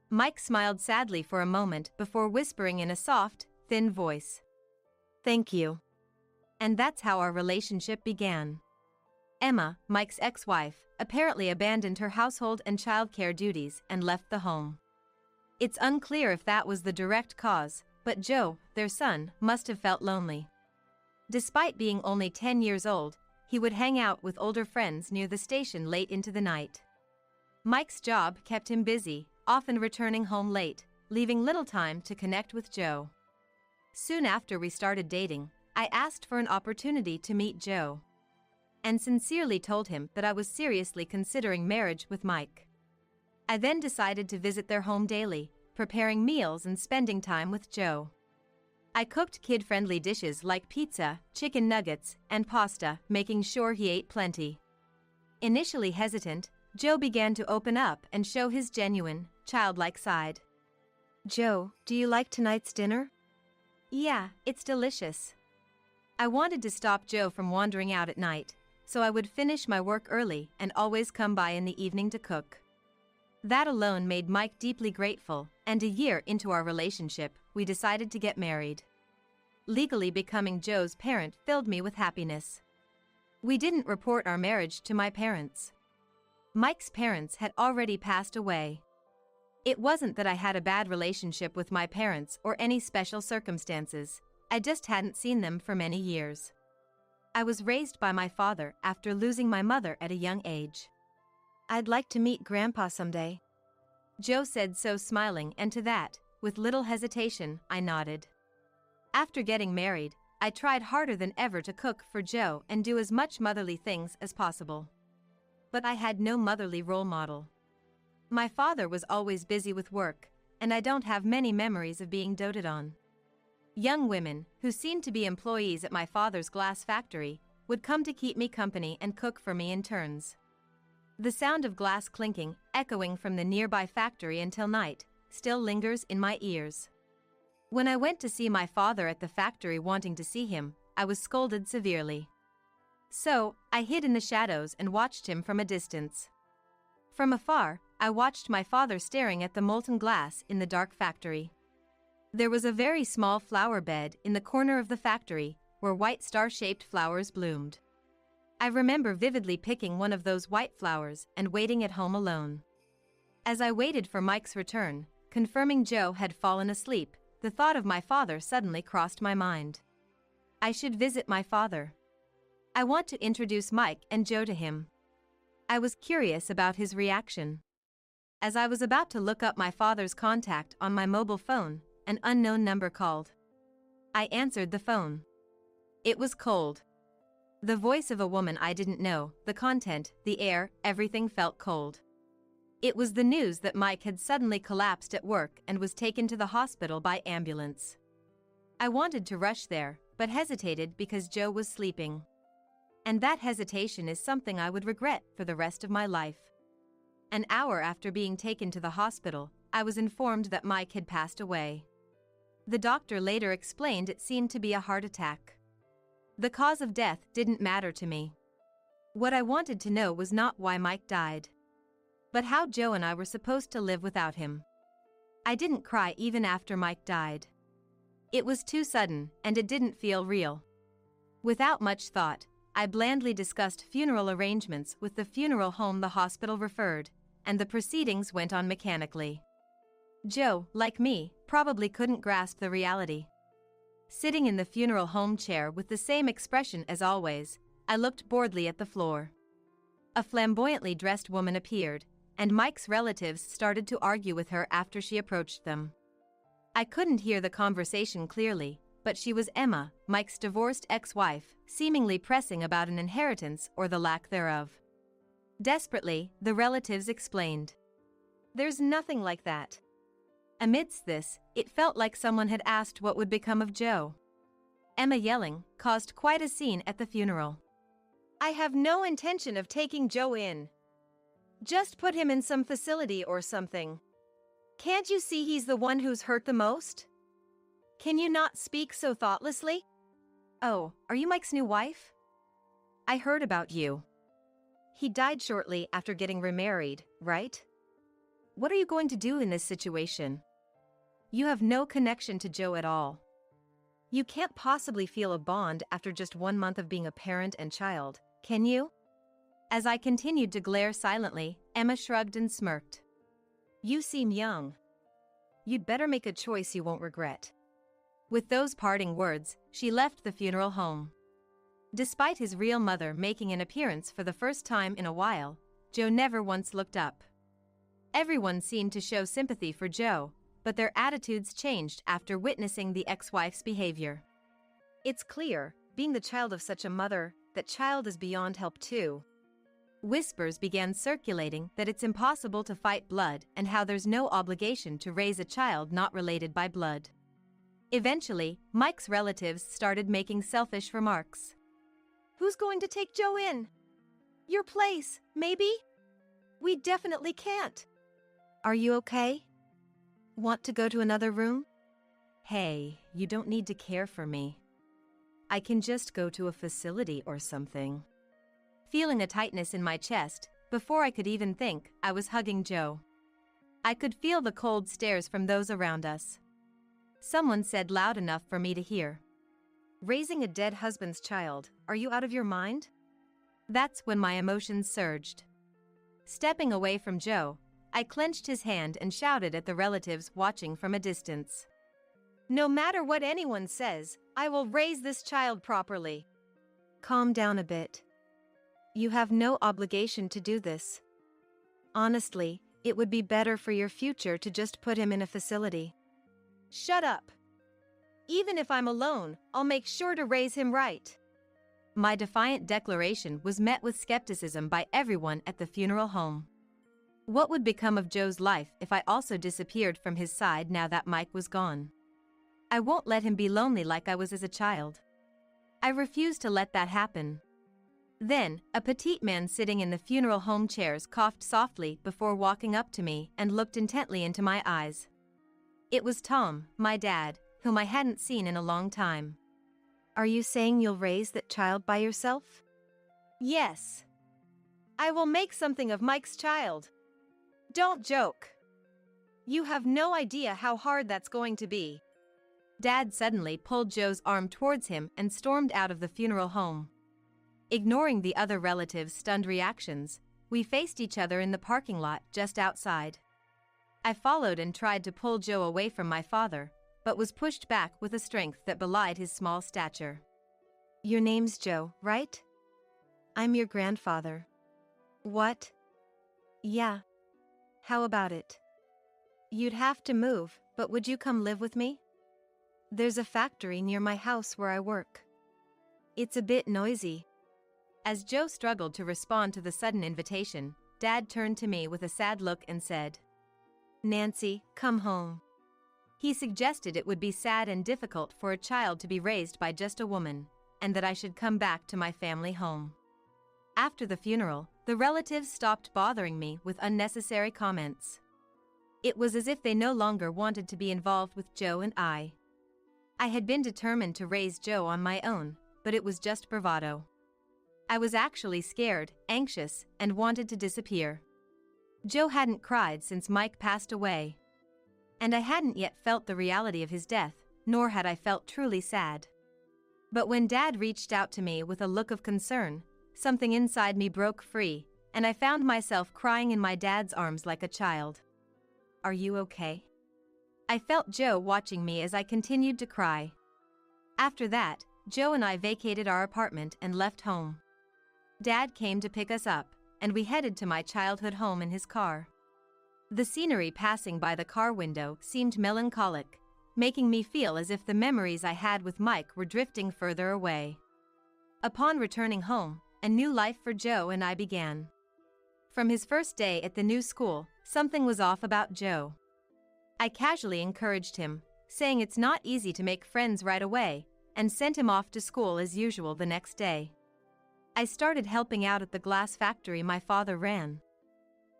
Mike smiled sadly for a moment before whispering in a soft, thin voice, "Thank you." And that's how our relationship began. Emma, Mike's ex-wife, apparently abandoned her household and childcare duties and left the home. It's unclear if that was the direct cause, but Joe, their son, must have felt lonely. Despite being only 10 years old, he would hang out with older friends near the station late into the night. Mike's job kept him busy, often returning home late, leaving little time to connect with Joe. Soon after we started dating, I asked for an opportunity to meet Joe, and sincerely told him that I was seriously considering marriage with Mike. I then decided to visit their home daily, preparing meals and spending time with Joe. I cooked kid-friendly dishes like pizza, chicken nuggets, and pasta, making sure he ate plenty. Initially hesitant, Joe began to open up and show his genuine, childlike side. "Joe, do you like tonight's dinner?" "Yeah, it's delicious." I wanted to stop Joe from wandering out at night, so I would finish my work early and always come by in the evening to cook. That alone made Mike deeply grateful, and a year into our relationship, we decided to get married. Legally becoming Joe's parent filled me with happiness. We didn't report our marriage to my parents. Mike's parents had already passed away. It wasn't that I had a bad relationship with my parents or any special circumstances, I just hadn't seen them for many years. I was raised by my father after losing my mother at a young age. "I'd like to meet Grandpa someday," Joe said, so smiling, and to that, with little hesitation, I nodded. After getting married, I tried harder than ever to cook for Joe and do as much motherly things as possible. But I had no motherly role model. My father was always busy with work, and I don't have many memories of being doted on. Young women, who seemed to be employees at my father's glass factory, would come to keep me company and cook for me in turns. The sound of glass clinking, echoing from the nearby factory until night, still lingers in my ears. When I went to see my father at the factory wanting to see him, I was scolded severely. So, I hid in the shadows and watched him from a distance. From afar, I watched my father staring at the molten glass in the dark factory. There was a very small flower bed in the corner of the factory, where white star-shaped flowers bloomed. I remember vividly picking one of those white flowers and waiting at home alone. As I waited for Mike's return, confirming Joe had fallen asleep, the thought of my father suddenly crossed my mind. I should visit my father. I want to introduce Mike and Joe to him. I was curious about his reaction. As I was about to look up my father's contact on my mobile phone, an unknown number called. I answered the phone. It was cold. The voice of a woman I didn't know, the content, the air, everything felt cold. It was the news that Mike had suddenly collapsed at work and was taken to the hospital by ambulance. I wanted to rush there, but hesitated because Joe was sleeping. And that hesitation is something I would regret for the rest of my life. An hour after being taken to the hospital, I was informed that Mike had passed away. The doctor later explained it seemed to be a heart attack. The cause of death didn't matter to me. What I wanted to know was not why Mike died, but how Joe and I were supposed to live without him. I didn't cry even after Mike died. It was too sudden, and it didn't feel real. Without much thought, I blandly discussed funeral arrangements with the funeral home the hospital referred, and the proceedings went on mechanically. Joe, like me, probably couldn't grasp the reality. Sitting in the funeral home chair with the same expression as always, I looked boredly at the floor. A flamboyantly dressed woman appeared, and Mike's relatives started to argue with her after she approached them. I couldn't hear the conversation clearly, but she was Emma, Mike's divorced ex-wife, seemingly pressing about an inheritance or the lack thereof. Desperately, the relatives explained. "There's nothing like that." Amidst this, it felt like someone had asked what would become of Joe. Emma yelling caused quite a scene at the funeral. "I have no intention of taking Joe in. Just put him in some facility or something. Can't you see he's the one who's hurt the most? Can you not speak so thoughtlessly?" "Oh, are you Mike's new wife?" I heard about you. He died shortly after getting remarried, right? What are you going to do in this situation? You have no connection to Joe at all. You can't possibly feel a bond after just 1 month of being a parent and child, can you? As I continued to glare silently, Emma shrugged and smirked. You seem young. You'd better make a choice you won't regret. With those parting words, she left the funeral home. Despite his real mother making an appearance for the first time in a while, Joe never once looked up. Everyone seemed to show sympathy for Joe, but their attitudes changed after witnessing the ex-wife's behavior. It's clear, being the child of such a mother, that child is beyond help too. Whispers began circulating that it's impossible to fight blood and how there's no obligation to raise a child not related by blood. Eventually, Mike's relatives started making selfish remarks. Who's going to take Joe in? Your place, maybe? We definitely can't. Are you okay? Want to go to another room? Hey, you don't need to care for me. I can just go to a facility or something. Feeling a tightness in my chest, before I could even think, I was hugging Joe. I could feel the cold stares from those around us. Someone said loud enough for me to hear. Raising a dead husband's child, are you out of your mind? That's when my emotions surged. Stepping away from Joe, I clenched his hand and shouted at the relatives watching from a distance. No matter what anyone says, I will raise this child properly. Calm down a bit. You have no obligation to do this. Honestly, it would be better for your future to just put him in a facility. Shut up. Even if I'm alone, I'll make sure to raise him right. My defiant declaration was met with skepticism by everyone at the funeral home. What would become of Joe's life if I also disappeared from his side now that Mike was gone? I won't let him be lonely like I was as a child. I refused to let that happen. Then, a petite man sitting in the funeral home chairs coughed softly before walking up to me and looked intently into my eyes. It was Tom, my dad, whom I hadn't seen in a long time. Are you saying you'll raise that child by yourself? Yes. I will make something of Mike's child. Don't joke. You have no idea how hard that's going to be. Dad suddenly pulled Joe's arm towards him and stormed out of the funeral home. Ignoring the other relatives' stunned reactions, we faced each other in the parking lot just outside. I followed and tried to pull Joe away from my father, but was pushed back with a strength that belied his small stature. Your name's Joe, right? I'm your grandfather. What? Yeah. How about it? You'd have to move, but would you come live with me? There's a factory near my house where I work. It's a bit noisy. As Joe struggled to respond to the sudden invitation, Dad turned to me with a sad look and said, Nancy, come home. He suggested it would be sad and difficult for a child to be raised by just a woman, and that I should come back to my family home. After the funeral, the relatives stopped bothering me with unnecessary comments. It was as if they no longer wanted to be involved with Joe and I. I had been determined to raise Joe on my own, but it was just bravado. I was actually scared, anxious, and wanted to disappear. Joe hadn't cried since Mike passed away. And I hadn't yet felt the reality of his death, nor had I felt truly sad. But when Dad reached out to me with a look of concern, something inside me broke free, and I found myself crying in my dad's arms like a child. Are you okay? I felt Joe watching me as I continued to cry. After that, Joe and I vacated our apartment and left home. Dad came to pick us up, and we headed to my childhood home in his car. The scenery passing by the car window seemed melancholic, making me feel as if the memories I had with Mike were drifting further away. Upon returning home, a new life for Joe and I began. From his first day at the new school, something was off about Joe. I casually encouraged him, saying it's not easy to make friends right away, and sent him off to school as usual the next day. I started helping out at the glass factory my father ran.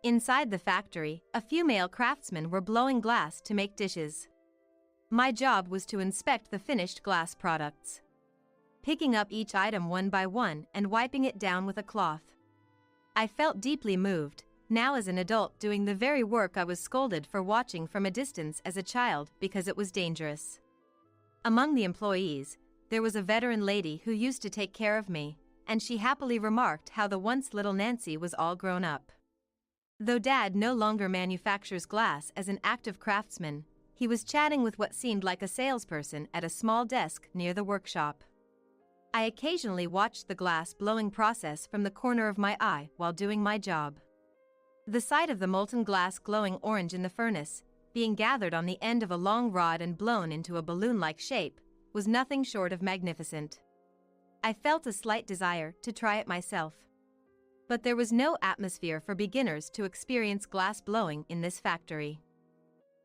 Inside the factory, a few male craftsmen were blowing glass to make dishes. My job was to inspect the finished glass products. picking up each item one by one and wiping it down with a cloth. I felt deeply moved, now as an adult doing the very work I was scolded for watching from a distance as a child because it was dangerous. Among the employees, there was a veteran lady who used to take care of me, and she happily remarked how the once little Nancy was all grown up. Though Dad no longer manufactures glass as an active craftsman, he was chatting with what seemed like a salesperson at a small desk near the workshop. I occasionally watched the glass blowing process from the corner of my eye while doing my job. The sight of the molten glass glowing orange in the furnace, being gathered on the end of a long rod and blown into a balloon-like shape, was nothing short of magnificent. I felt a slight desire to try it myself. But there was no atmosphere for beginners to experience glass blowing in this factory.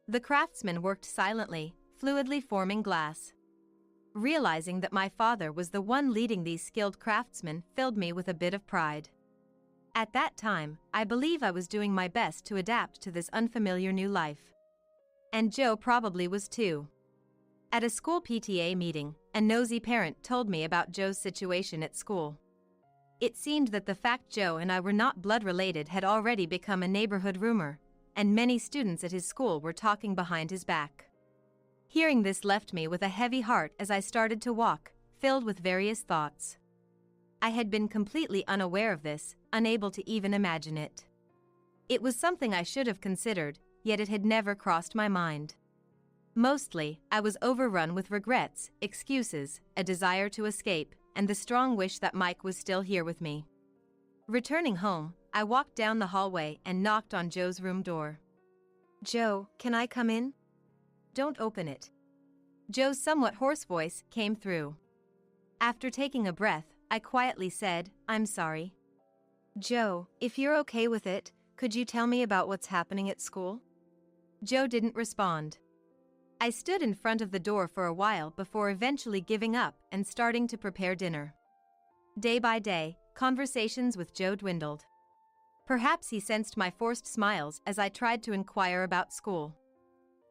The craftsmen worked silently, fluidly forming glass. Realizing that my father was the one leading these skilled craftsmen filled me with a bit of pride. At that time, I believe I was doing my best to adapt to this unfamiliar new life. And Joe probably was too. At a school PTA meeting, a nosy parent told me about Joe's situation at school. It seemed that the fact Joe and I were not blood related had already become a neighborhood rumor, and many students at his school were talking behind his back. Hearing this left me with a heavy heart as I started to walk, filled with various thoughts. I had been completely unaware of this, unable to even imagine it. It was something I should have considered, yet it had never crossed my mind. Mostly, I was overrun with regrets, excuses, a desire to escape, and the strong wish that Mike was still here with me. Returning home, I walked down the hallway and knocked on Joe's room door. "Joe, can I come in?" "Don't open it." Joe's somewhat hoarse voice came through. After taking a breath, I quietly said, "I'm sorry." "Joe, if you're okay with it, could you tell me about what's happening at school?" Joe didn't respond. I stood in front of the door for a while before eventually giving up and starting to prepare dinner. Day by day, conversations with Joe dwindled. Perhaps he sensed my forced smiles as I tried to inquire about school.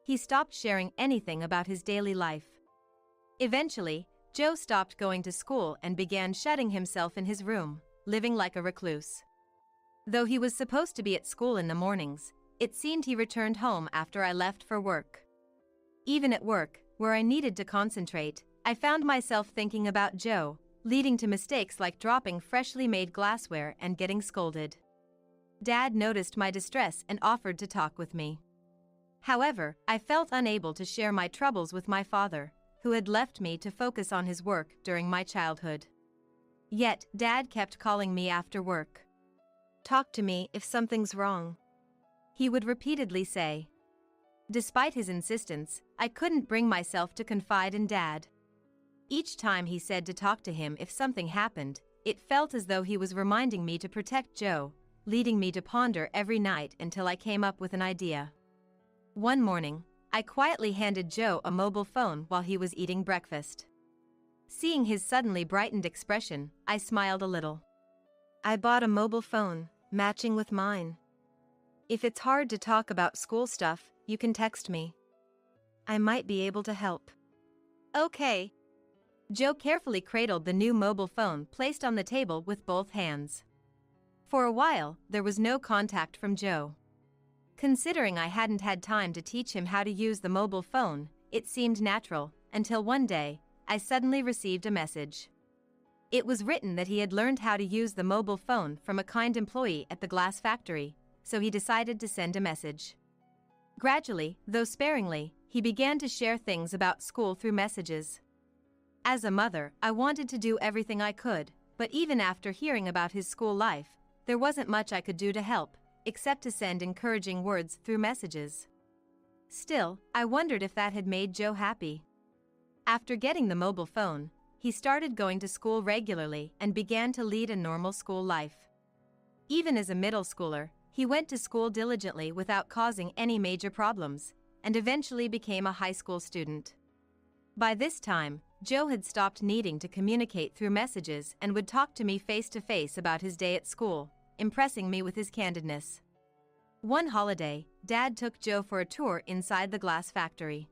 He stopped sharing anything about his daily life. Eventually, Joe stopped going to school and began shutting himself in his room, living like a recluse. Though he was supposed to be at school in the mornings, it seemed he returned home after I left for work. Even at work, where I needed to concentrate, I found myself thinking about Joe, leading to mistakes like dropping freshly made glassware and getting scolded. Dad noticed my distress and offered to talk with me. However, I felt unable to share my troubles with my father, who had left me to focus on his work during my childhood. Yet, Dad kept calling me after work. "Talk to me if something's wrong," he would repeatedly say. Despite his insistence, I couldn't bring myself to confide in Dad. Each time he said to talk to him if something happened, it felt as though he was reminding me to protect Joe, leading me to ponder every night until I came up with an idea. One morning, I quietly handed Joe a mobile phone while he was eating breakfast. Seeing his suddenly brightened expression, I smiled a little. "I bought a mobile phone, matching with mine. If it's hard to talk about school stuff, you can text me. I might be able to help." "Okay." Joe carefully cradled the new mobile phone placed on the table with both hands. For a while, there was no contact from Joe. Considering I hadn't had time to teach him how to use the mobile phone, it seemed natural, until one day, I suddenly received a message. It was written that he had learned how to use the mobile phone from a kind employee at the glass factory, so he decided to send a message. Gradually, though sparingly, he began to share things about school through messages. As a mother, I wanted to do everything I could, but even after hearing about his school life, there wasn't much I could do to help, except to send encouraging words through messages. Still, I wondered if that had made Joe happy. After getting the mobile phone, he started going to school regularly and began to lead a normal school life. Even as a middle schooler, he went to school diligently without causing any major problems, and eventually became a high school student. By this time, Joe had stopped needing to communicate through messages and would talk to me face to face about his day at school, impressing me with his candidness. One holiday, Dad took Joe for a tour inside the glass factory.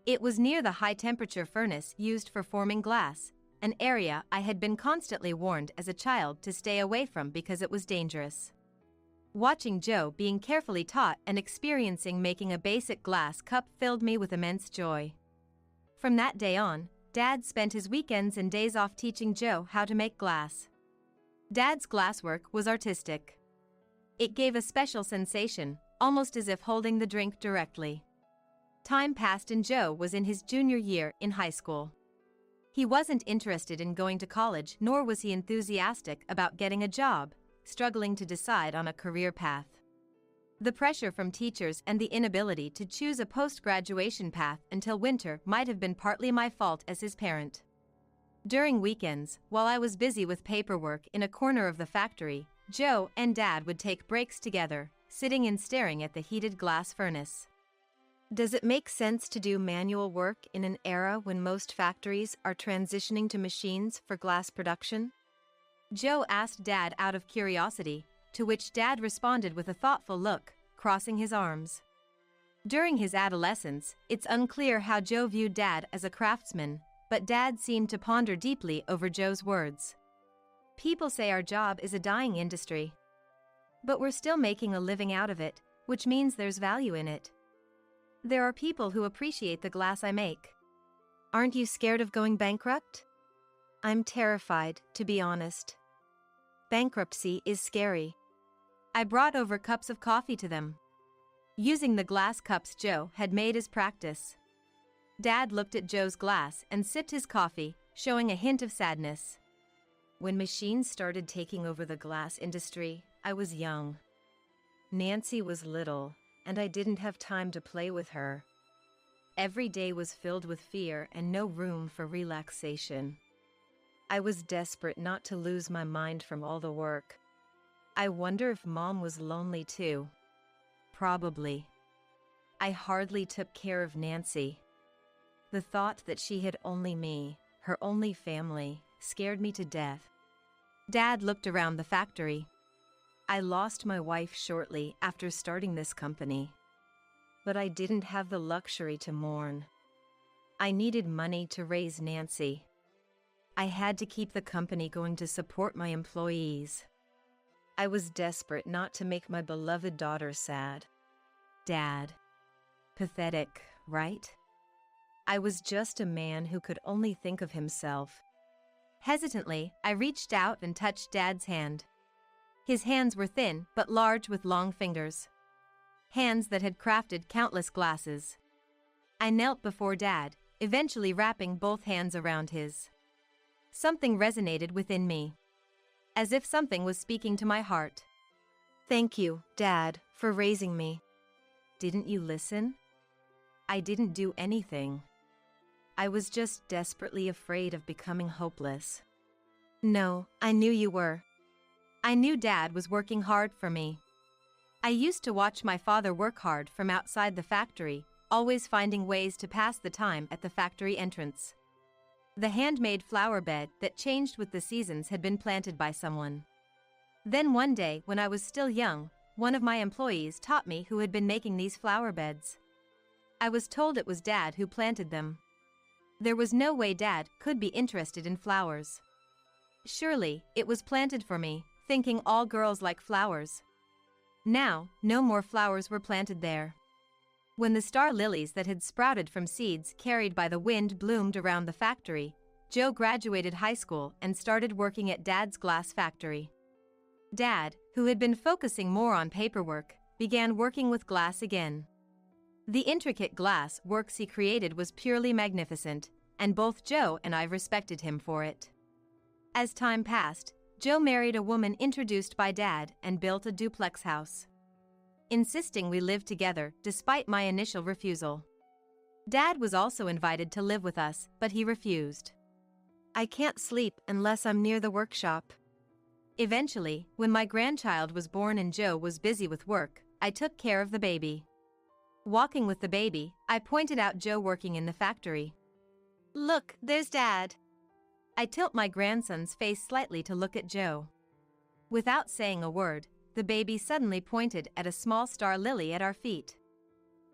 It was near the high-temperature furnace used for forming glass, an area I had been constantly warned as a child to stay away from because it was dangerous. Watching Joe being carefully taught and experiencing making a basic glass cup filled me with immense joy. From that day on, Dad spent his weekends and days off teaching Joe how to make glass. Dad's glasswork was artistic. It gave a special sensation, almost as if holding the drink directly. Time passed and Joe was in his junior year in high school. He wasn't interested in going to college, nor was he enthusiastic about getting a job, struggling to decide on a career path. The pressure from teachers and the inability to choose a post-graduation path until winter might have been partly my fault as his parent. During weekends, while I was busy with paperwork in a corner of the factory, Joe and Dad would take breaks together, sitting and staring at the heated glass furnace. Does it make sense to do manual work in an era when most factories are transitioning to machines for glass production? Joe asked Dad out of curiosity, to which Dad responded with a thoughtful look, crossing his arms. During his adolescence, it's unclear how Joe viewed Dad as a craftsman, but Dad seemed to ponder deeply over Joe's words. People say our job is a dying industry. But we're still making a living out of it, which means there's value in it. There are people who appreciate the glass I make. Aren't you scared of going bankrupt? I'm terrified, to be honest. Bankruptcy is scary. I brought over cups of coffee to them, using the glass cups Joe had made as practice. Dad looked at Joe's glass and sipped his coffee, showing a hint of sadness. When machines started taking over the glass industry, I was young. Nancy was little, and I didn't have time to play with her. Every day was filled with fear and no room for relaxation. I was desperate not to lose my mind from all the work. I wonder if Mom was lonely too. Probably. I hardly took care of Nancy. The thought that she had only me, her only family, scared me to death. Dad looked around the factory. I lost my wife shortly after starting this company. But I didn't have the luxury to mourn. I needed money to raise Nancy. I had to keep the company going to support my employees. I was desperate not to make my beloved daughter sad. Dad. Pathetic, right? I was just a man who could only think of himself. Hesitantly, I reached out and touched Dad's hand. His hands were thin but large with long fingers. Hands that had crafted countless glasses. I knelt before Dad, eventually wrapping both hands around his. Something resonated within me, as if something was speaking to my heart. Thank you, Dad, for raising me. Didn't you listen? I didn't do anything. I was just desperately afraid of becoming hopeless. No, I knew you were. I knew Dad was working hard for me. I used to watch my father work hard from outside the factory, always finding ways to pass the time at the factory entrance. The handmade flower bed that changed with the seasons had been planted by someone. Then one day, when I was still young, one of my employees taught me who had been making these flower beds. I was told it was Dad who planted them. There was no way Dad could be interested in flowers. Surely, it was planted for me, thinking all girls like flowers. Now, no more flowers were planted there. When the star lilies that had sprouted from seeds carried by the wind bloomed around the factory, Joe graduated high school and started working at Dad's glass factory. Dad, who had been focusing more on paperwork, began working with glass again. The intricate glass works he created was purely magnificent, and both Joe and I respected him for it. As time passed, Joe married a woman introduced by Dad and built a duplex house, insisting we live together despite my initial refusal. Dad was also invited to live with us, but he refused. I can't sleep unless I'm near the workshop. Eventually, when my grandchild was born and Joe was busy with work, I took care of the baby. Walking with the baby, I pointed out Joe working in the factory. Look, there's Dad. I tilt my grandson's face slightly to look at Joe. Without saying a word, the baby suddenly pointed at a small star lily at our feet.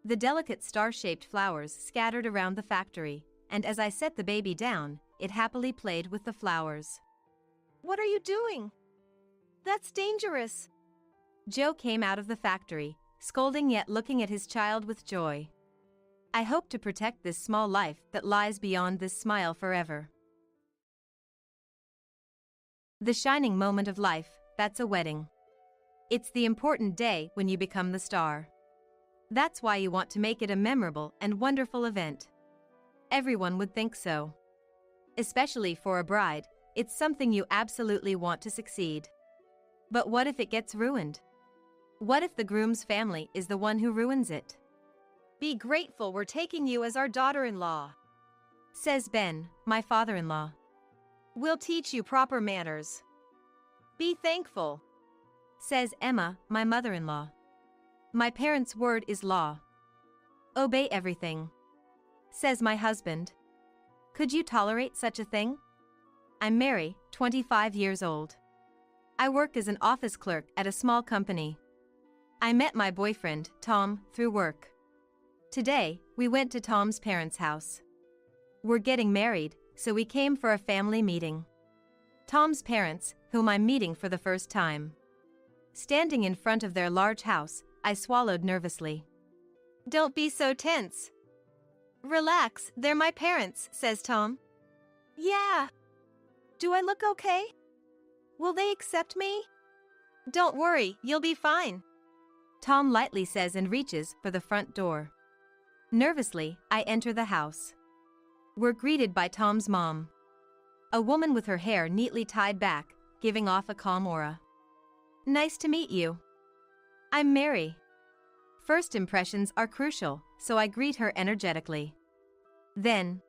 The delicate star-shaped flowers scattered around the factory, and as I set the baby down, it happily played with the flowers. What are you doing? That's dangerous. Joe came out of the factory, scolding yet looking at his child with joy. I hope to protect this small life that lies beyond this smile forever. The shining moment of life, that's a wedding. It's the important day when you become the star. That's why you want to make it a memorable and wonderful event. Everyone would think so. Especially for a bride, it's something you absolutely want to succeed. But what if it gets ruined? What if the groom's family is the one who ruins it? Be grateful we're taking you as our daughter-in-law, says Ben, my father-in-law. We'll teach you proper manners. Be thankful, says Emma, my mother-in-law. My parents' word is law. Obey everything, says my husband. Could you tolerate such a thing? I'm Mary, 25 years old. I work as an office clerk at a small company. I met my boyfriend, Tom, through work. Today, we went to Tom's parents' house. We're getting married, so we came for a family meeting. Tom's parents, whom I'm meeting for the first time. Standing in front of their large house, I swallowed nervously. Don't be so tense. Relax, they're my parents, says Tom. Yeah. Do I look okay? Will they accept me? Don't worry, you'll be fine, Tom lightly says and reaches for the front door. Nervously, I enter the house. We're greeted by Tom's mom. A woman with her hair neatly tied back, giving off a calm aura. Nice to meet you. I'm Mary. First impressions are crucial, so I greet her energetically. Then,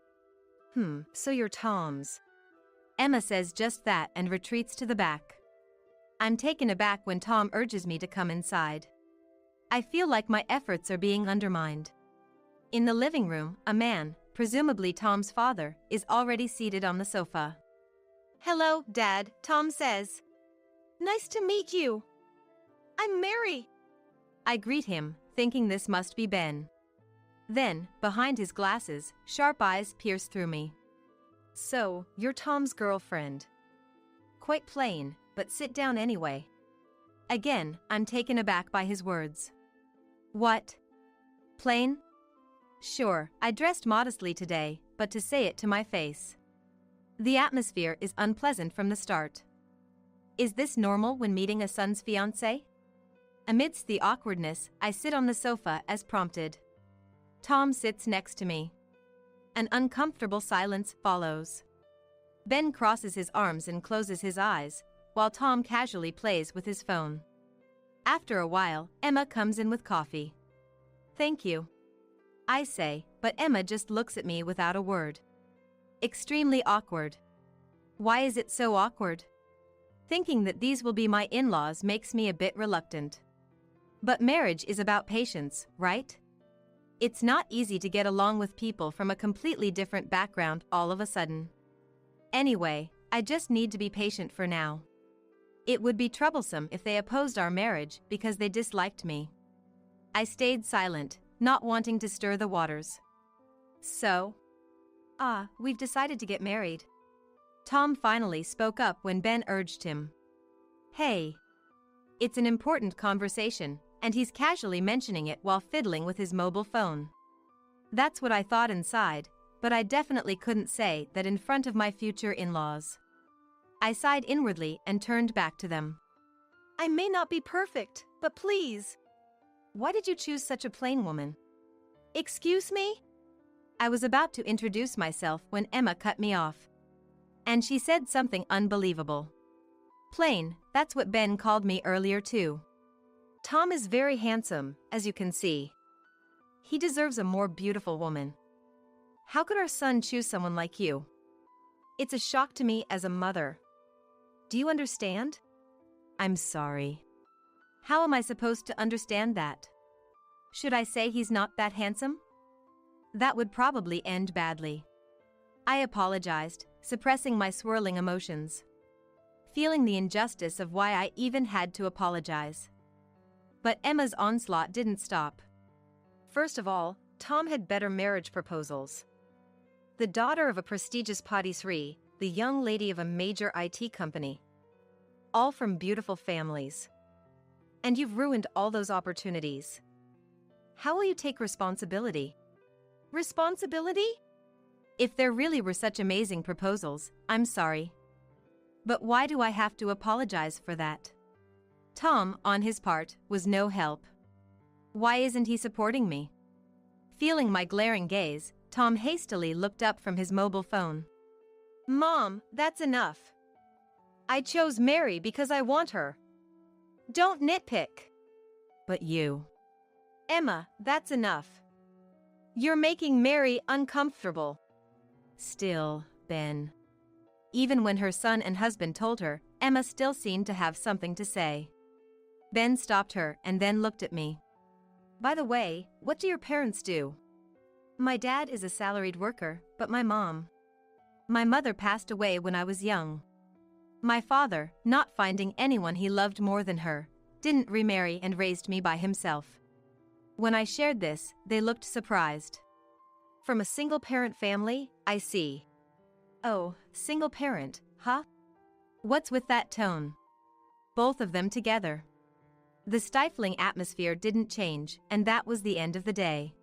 so you're Tom's. Emma says just that and retreats to the back. I'm taken aback when Tom urges me to come inside. I feel like my efforts are being undermined. In the living room, a man, presumably Tom's father, is already seated on the sofa. Hello, Dad, Tom says. Nice to meet you. I'm Mary. I greet him, thinking this must be Ben. Then, behind his glasses, sharp eyes pierce through me. So, you're Tom's girlfriend. Quite plain, but sit down anyway. Again, I'm taken aback by his words. What? Plain? Sure, I dressed modestly today, but to say it to my face. The atmosphere is unpleasant from the start. Is this normal when meeting a son's fiancé? Amidst the awkwardness, I sit on the sofa as prompted. Tom sits next to me. An uncomfortable silence follows. Ben crosses his arms and closes his eyes, while Tom casually plays with his phone. After a while, Emma comes in with coffee. Thank you, I say, but Emma just looks at me without a word. Extremely awkward. Why is it so awkward? Thinking that these will be my in-laws makes me a bit reluctant. But marriage is about patience, right? It's not easy to get along with people from a completely different background all of a sudden. Anyway, I just need to be patient for now. It would be troublesome if they opposed our marriage because they disliked me. I stayed silent, not wanting to stir the waters. So? We've decided to get married. Tom finally spoke up when Ben urged him. Hey. It's an important conversation, and he's casually mentioning it while fiddling with his mobile phone. That's what I thought inside, but I definitely couldn't say that in front of my future in-laws. I sighed inwardly and turned back to them. I may not be perfect, but please. Why did you choose such a plain woman? Excuse me? I was about to introduce myself when Emma cut me off. And she said something unbelievable. Plain, that's what Ben called me earlier too. Tom is very handsome, as you can see. He deserves a more beautiful woman. How could our son choose someone like you? It's a shock to me as a mother. Do you understand? I'm sorry. How am I supposed to understand that? Should I say he's not that handsome? That would probably end badly. I apologized, suppressing my swirling emotions. Feeling the injustice of why I even had to apologize. But Emma's onslaught didn't stop. First of all, Tom had better marriage proposals. the daughter of a prestigious patisserie, the young lady of a major IT company. All from beautiful families. And you've ruined all those opportunities. How will you take responsibility? Responsibility? If there really were such amazing proposals, I'm sorry. But why do I have to apologize for that? Tom, on his part, was no help. Why isn't he supporting me? Feeling my glaring gaze, Tom hastily looked up from his mobile phone. Mom, that's enough. I chose Mary because I want her. Don't nitpick. But you. Emma, that's enough. You're making Mary uncomfortable. Still, Ben. Even when her son and husband told her, Emma still seemed to have something to say. Ben stopped her and then looked at me. By the way, what do your parents do? My dad is a salaried worker, but my mother passed away when I was young. My father, not finding anyone he loved more than her, didn't remarry and raised me by himself. When I shared this, they looked surprised. From a single-parent family, I see. Oh, single parent, huh? What's with that tone? Both of them together. The stifling atmosphere didn't change, and that was the end of the day.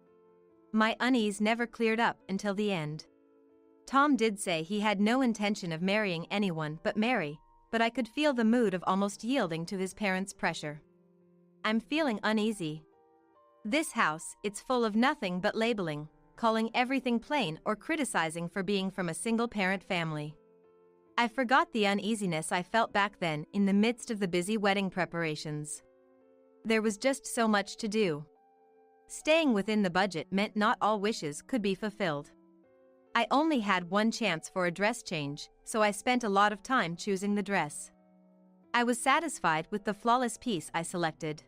My unease never cleared up until the end. Tom did say he had no intention of marrying anyone but Mary, but I could feel the mood of almost yielding to his parents' pressure. I'm feeling uneasy. This house, it's full of nothing but labeling, calling everything plain or criticizing for being from a single-parent family. I forgot the uneasiness I felt back then in the midst of the busy wedding preparations. There was just so much to do. Staying within the budget meant not all wishes could be fulfilled. I only had one chance for a dress change, so I spent a lot of time choosing the dress. I was satisfied with the flawless piece I selected.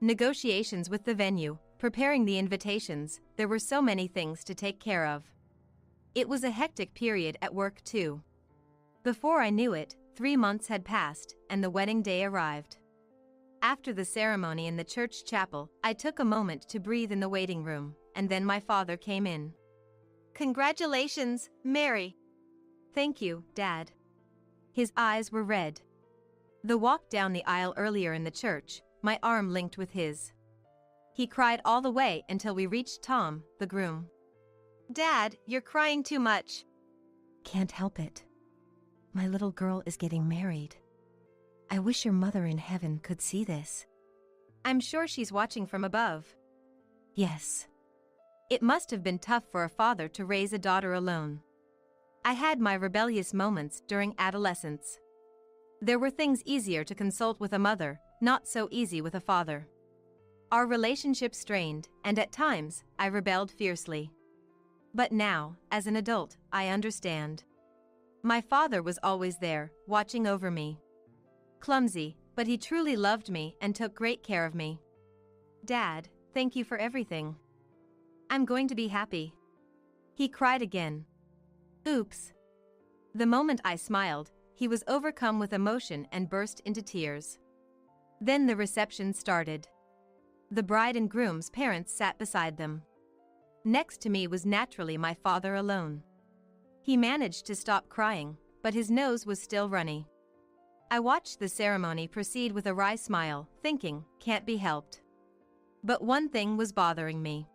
Negotiations with the venue, preparing the invitations, there were so many things to take care of. It was a hectic period at work too. Before I knew it, 3 months had passed, and the wedding day arrived. After the ceremony in the church chapel, I took a moment to breathe in the waiting room, and then my father came in. Congratulations, Mary. Thank you, Dad. His eyes were red. The walk down the aisle earlier in the church, my arm linked with his. He cried all the way until we reached Tom, the groom. Dad, you're crying too much. Can't help it. My little girl is getting married. I wish your mother in heaven could see this. I'm sure she's watching from above. Yes. It must have been tough for a father to raise a daughter alone. I had my rebellious moments during adolescence. There were things easier to consult with a mother, not so easy with a father. Our relationship strained, and at times, I rebelled fiercely. But now, as an adult, I understand. My father was always there, watching over me. Clumsy, but he truly loved me and took great care of me. Dad, thank you for everything. I'm going to be happy. He cried again. Oops. The moment I smiled, he was overcome with emotion and burst into tears. Then the reception started. The bride and groom's parents sat beside them. Next to me was naturally my father alone. He managed to stop crying, but his nose was still runny. I watched the ceremony proceed with a wry smile, thinking, can't be helped. But one thing was bothering me.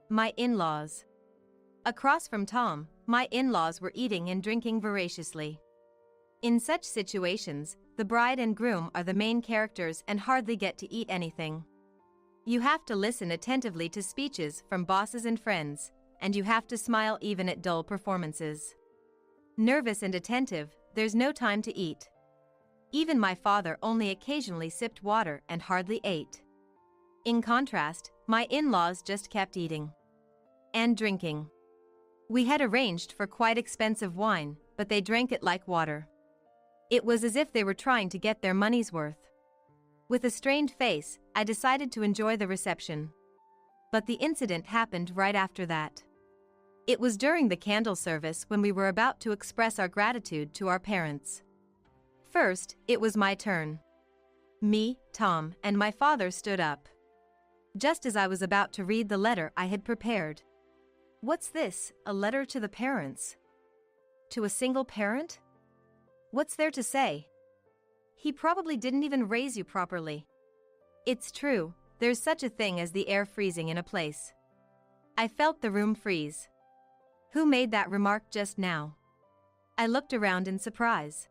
My in-laws. Across from Tom, my in-laws were eating and drinking voraciously. In such situations, the bride and groom are the main characters and hardly get to eat anything. You have to listen attentively to speeches from bosses and friends, and you have to smile even at dull performances. Nervous and attentive, there's no time to eat. Even my father only occasionally sipped water and hardly ate. In contrast, my in-laws just kept eating. And drinking. We had arranged for quite expensive wine, but they drank it like water. It was as if they were trying to get their money's worth. With a strained face, I decided to enjoy the reception. But the incident happened right after that. It was during the candle service when we were about to express our gratitude to our parents. First, it was my turn. Me, Tom, and my father stood up. Just as I was about to read the letter I had prepared. What's this? A letter to the parents? To a single parent? What's there to say? He probably didn't even raise you properly. It's true, there's such a thing as the air freezing in a place. I felt the room freeze. Who made that remark just now? I looked around in surprise.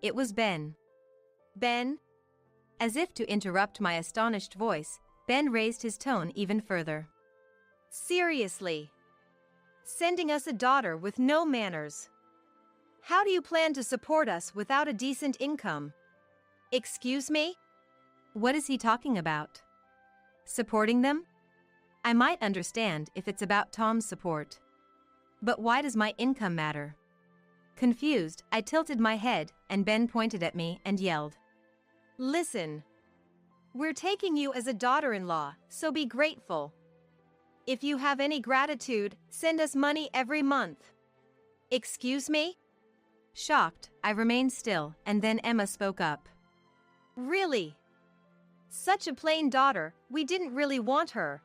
It was Ben. Ben? As if to interrupt my astonished voice, Ben raised his tone even further. Seriously? Sending us a daughter with no manners? How do you plan to support us without a decent income? Excuse me? What is he talking about? Supporting them? I might understand if it's about Tom's support. But why does my income matter? Confused, I tilted my head, and Ben pointed at me and yelled. Listen. We're taking you as a daughter-in-law, so be grateful. If you have any gratitude, send us money every month. Excuse me? Shocked, I remained still, and then Emma spoke up. Really? Such a plain daughter, we didn't really want her.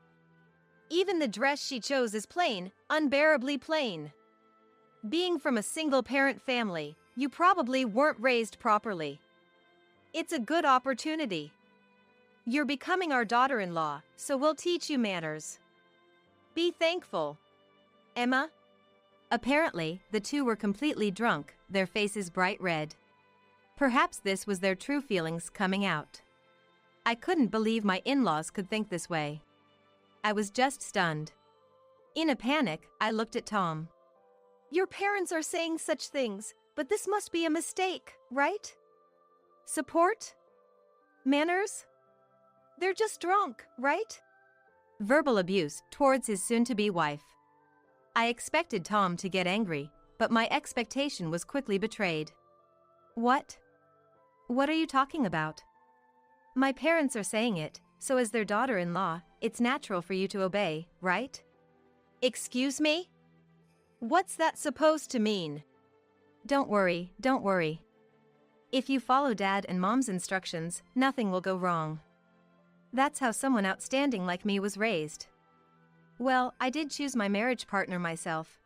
Even the dress she chose is plain, unbearably plain. Being from a single-parent family, you probably weren't raised properly. It's a good opportunity. You're becoming our daughter-in-law, so we'll teach you manners. Be thankful. Emma? Apparently, the two were completely drunk, their faces bright red. Perhaps this was their true feelings coming out. I couldn't believe my in-laws could think this way. I was just stunned. In a panic, I looked at Tom. Your parents are saying such things, but this must be a mistake, right? Support? Manners? They're just drunk, right? Verbal abuse towards his soon-to-be wife. I expected Tom to get angry, but my expectation was quickly betrayed. What? What are you talking about? My parents are saying it, so as their daughter-in-law, it's natural for you to obey, right? Excuse me? What's that supposed to mean? Don't worry, don't worry. If you follow Dad and Mom's instructions, nothing will go wrong. That's how someone outstanding like me was raised. Well, I did choose my marriage partner myself.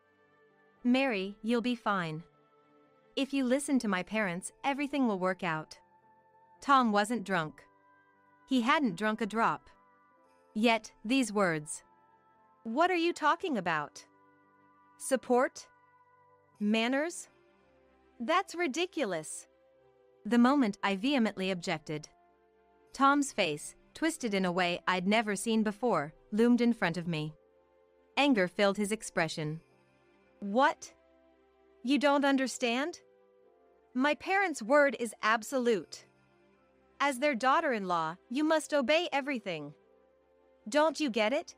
Mary, you'll be fine. If you listen to my parents, everything will work out. Tom wasn't drunk. He hadn't drunk a drop. Yet, these words. What are you talking about? Support? Manners? That's ridiculous. The moment I vehemently objected. Tom's face, twisted in a way I'd never seen before, loomed in front of me. Anger filled his expression. What? You don't understand? My parents' word is absolute. As their daughter-in-law, you must obey everything. Don't you get it?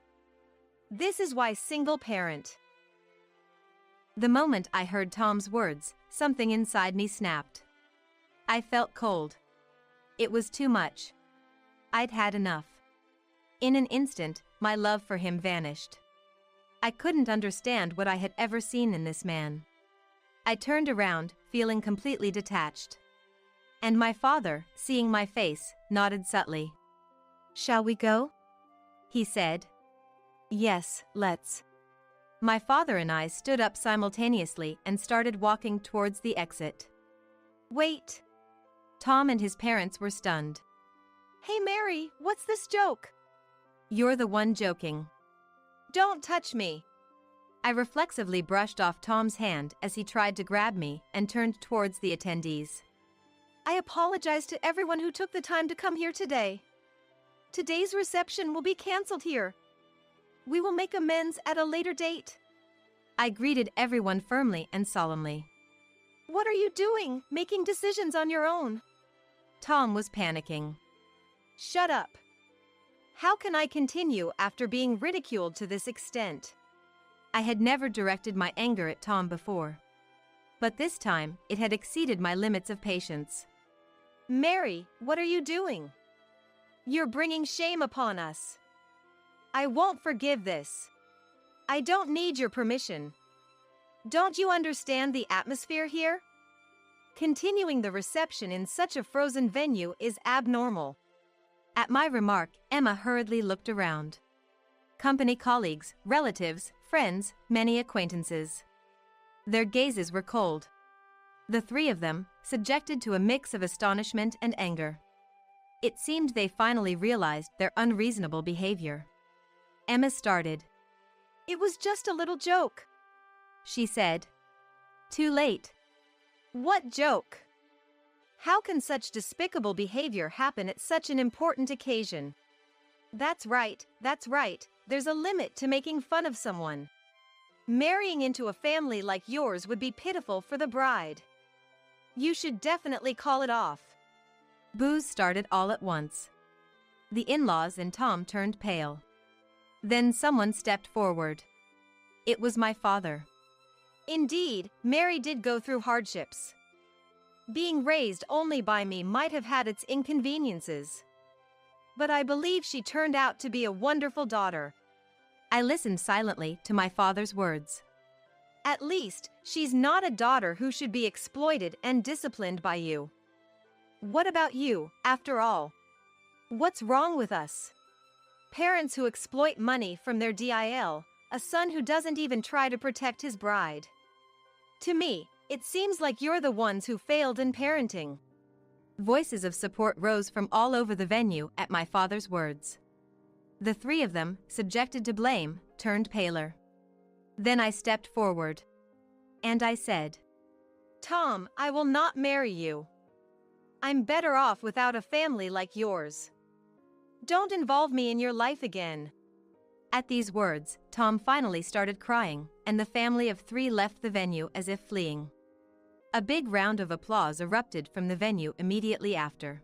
This is why single parent. The moment I heard Tom's words, something inside me snapped. I felt cold. It was too much. I'd had enough. In an instant, my love for him vanished. I couldn't understand what I had ever seen in this man. I turned around, feeling completely detached. And my father, seeing my face, nodded subtly. Shall we go? He said. Yes, let's. My father and I stood up simultaneously and started walking towards the exit. Wait. Tom and his parents were stunned. Hey Mary, what's this joke? You're the one joking. Don't touch me. I reflexively brushed off Tom's hand as he tried to grab me and turned towards the attendees. I apologize to everyone who took the time to come here today. Today's reception will be canceled here. We will make amends at a later date. I greeted everyone firmly and solemnly. What are you doing, making decisions on your own? Tom was panicking. Shut up. How can I continue after being ridiculed to this extent? I had never directed my anger at Tom before. But this time, it had exceeded my limits of patience. Mary, what are you doing? You're bringing shame upon us. I won't forgive this. I don't need your permission. Don't you understand the atmosphere here? Continuing the reception in such a frozen venue is abnormal. At my remark, Emma hurriedly looked around. company colleagues, relatives, friends, many acquaintances. Their gazes were cold. The three of them, subjected to a mix of astonishment and anger. It seemed they finally realized their unreasonable behavior. Emma started. "It was just a little joke," she said. Too late. "What joke? How can such despicable behavior happen at such an important occasion?" That's right. There's a limit to making fun of someone. Marrying into a family like yours would be pitiful for the bride. You should definitely call it off." Boos started all at once. The in-laws and Tom turned pale. Then someone stepped forward. It was my father. "Indeed, Mary did go through hardships. Being raised only by me might have had its inconveniences. But I believe she turned out to be a wonderful daughter." I listened silently to my father's words. "At least, she's not a daughter who should be exploited and disciplined by you. What about you, after all? What's wrong with us? Parents who exploit money from their DIL, a son who doesn't even try to protect his bride. To me, it seems like you're the ones who failed in parenting." Voices of support rose from all over the venue at my father's words. The three of them, subjected to blame, turned paler. Then I stepped forward. And I said, "Tom, I will not marry you. I'm better off without a family like yours. Don't involve me in your life again." At these words, Tom finally started crying, and the family of three left the venue as if fleeing. A big round of applause erupted from the venue immediately after.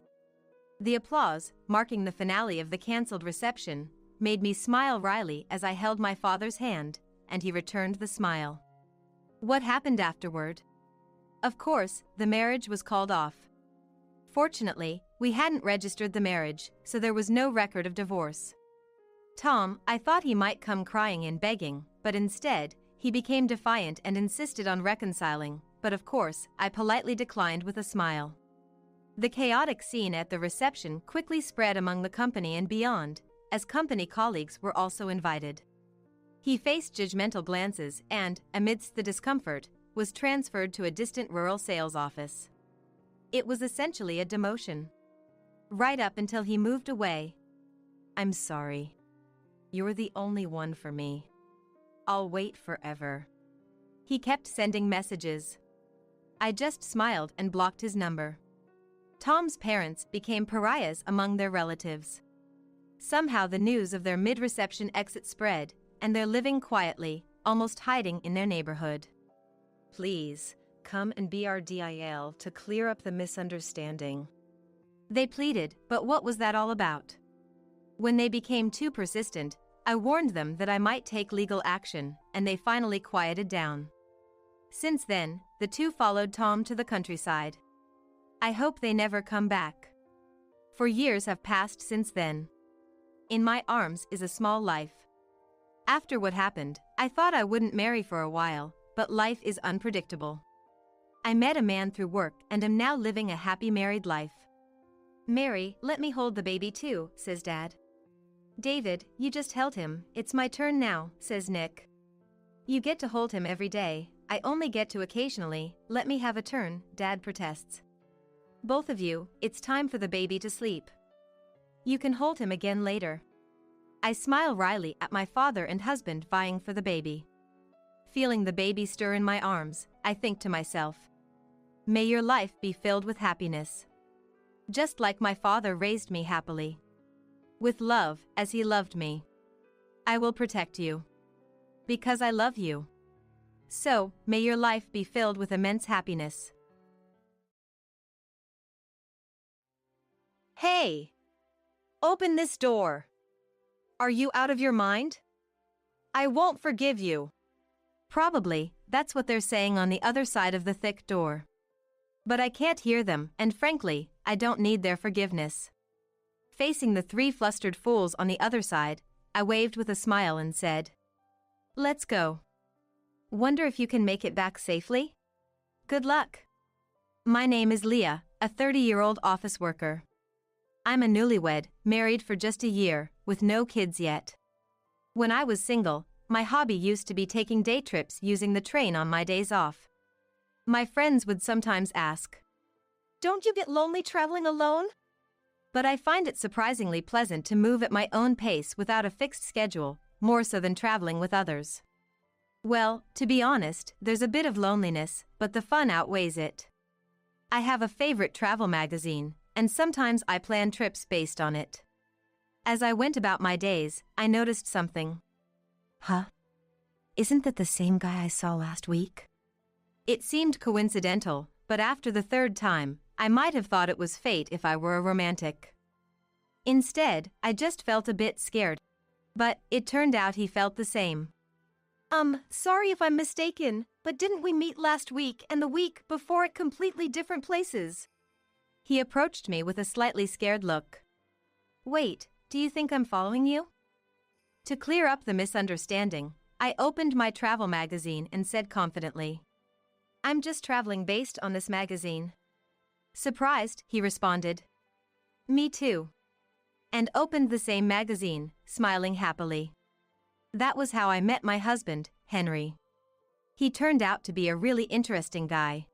The applause, marking the finale of the cancelled reception, made me smile wryly as I held my father's hand, and he returned the smile. What happened afterward? Of course, the marriage was called off. Fortunately, we hadn't registered the marriage, so there was no record of divorce. Tom, I thought he might come crying and begging, but instead, he became defiant and insisted on reconciling, but of course, I politely declined with a smile. The chaotic scene at the reception quickly spread among the company and beyond, as company colleagues were also invited. He faced judgmental glances and, amidst the discomfort, was transferred to a distant rural sales office. It was essentially a demotion. Right up until he moved away. "I'm sorry. You're the only one for me. I'll wait forever." He kept sending messages. I just smiled and blocked his number. Tom's parents became pariahs among their relatives. Somehow the news of their mid-reception exit spread, and they're living quietly, almost hiding in their neighborhood. "Please, come and be our DIL to clear up the misunderstanding," they pleaded, but what was that all about? When they became too persistent, I warned them that I might take legal action, and they finally quieted down. Since then, the two followed Tom to the countryside. I hope they never come back. For years have passed since then. In my arms is a small life. After what happened, I thought I wouldn't marry for a while, but life is unpredictable. I met a man through work and am now living a happy married life. "Mary, let me hold the baby too," says Dad. "David, you just held him, it's my turn now," says Nick. "You get to hold him every day, I only get to occasionally, let me have a turn," Dad protests. "Both of you, it's time for the baby to sleep. You can hold him again later." I smile wryly at my father and husband vying for the baby. Feeling the baby stir in my arms, I think to myself, may your life be filled with happiness. Just like my father raised me happily. With love, as he loved me. I will protect you. Because I love you. So, may your life be filled with immense happiness. "Hey! Open this door! Are you out of your mind? I won't forgive you." Probably, that's what they're saying on the other side of the thick door. But I can't hear them, and frankly, I don't need their forgiveness. Facing the three flustered fools on the other side, I waved with a smile and said, "Let's go. Wonder if you can make it back safely? Good luck." My name is Leah, a 30-year-old office worker. I'm a newlywed, married for just a year, with no kids yet. When I was single, my hobby used to be taking day trips using the train on my days off. My friends would sometimes ask, "Don't you get lonely traveling alone?" but I find it surprisingly pleasant to move at my own pace without a fixed schedule, more so than traveling with others. Well, to be honest, there's a bit of loneliness, but the fun outweighs it. I have a favorite travel magazine, and sometimes I plan trips based on it. As I went about my days, I noticed something. Huh? Isn't that the same guy I saw last week? It seemed coincidental, but after the third time, I might have thought it was fate if I were a romantic. Instead, I just felt a bit scared. But it turned out he felt the same. Sorry if I'm mistaken, but didn't we meet last week and the week before at completely different places? He approached me with a slightly scared look. Wait, do you think I'm following you? To clear up the misunderstanding, I opened my travel magazine and said confidently, I'm just traveling based on this magazine. Surprised, he responded. Me too. And opened the same magazine, smiling happily. That was how I met my husband, Henry. He turned out to be a really interesting guy.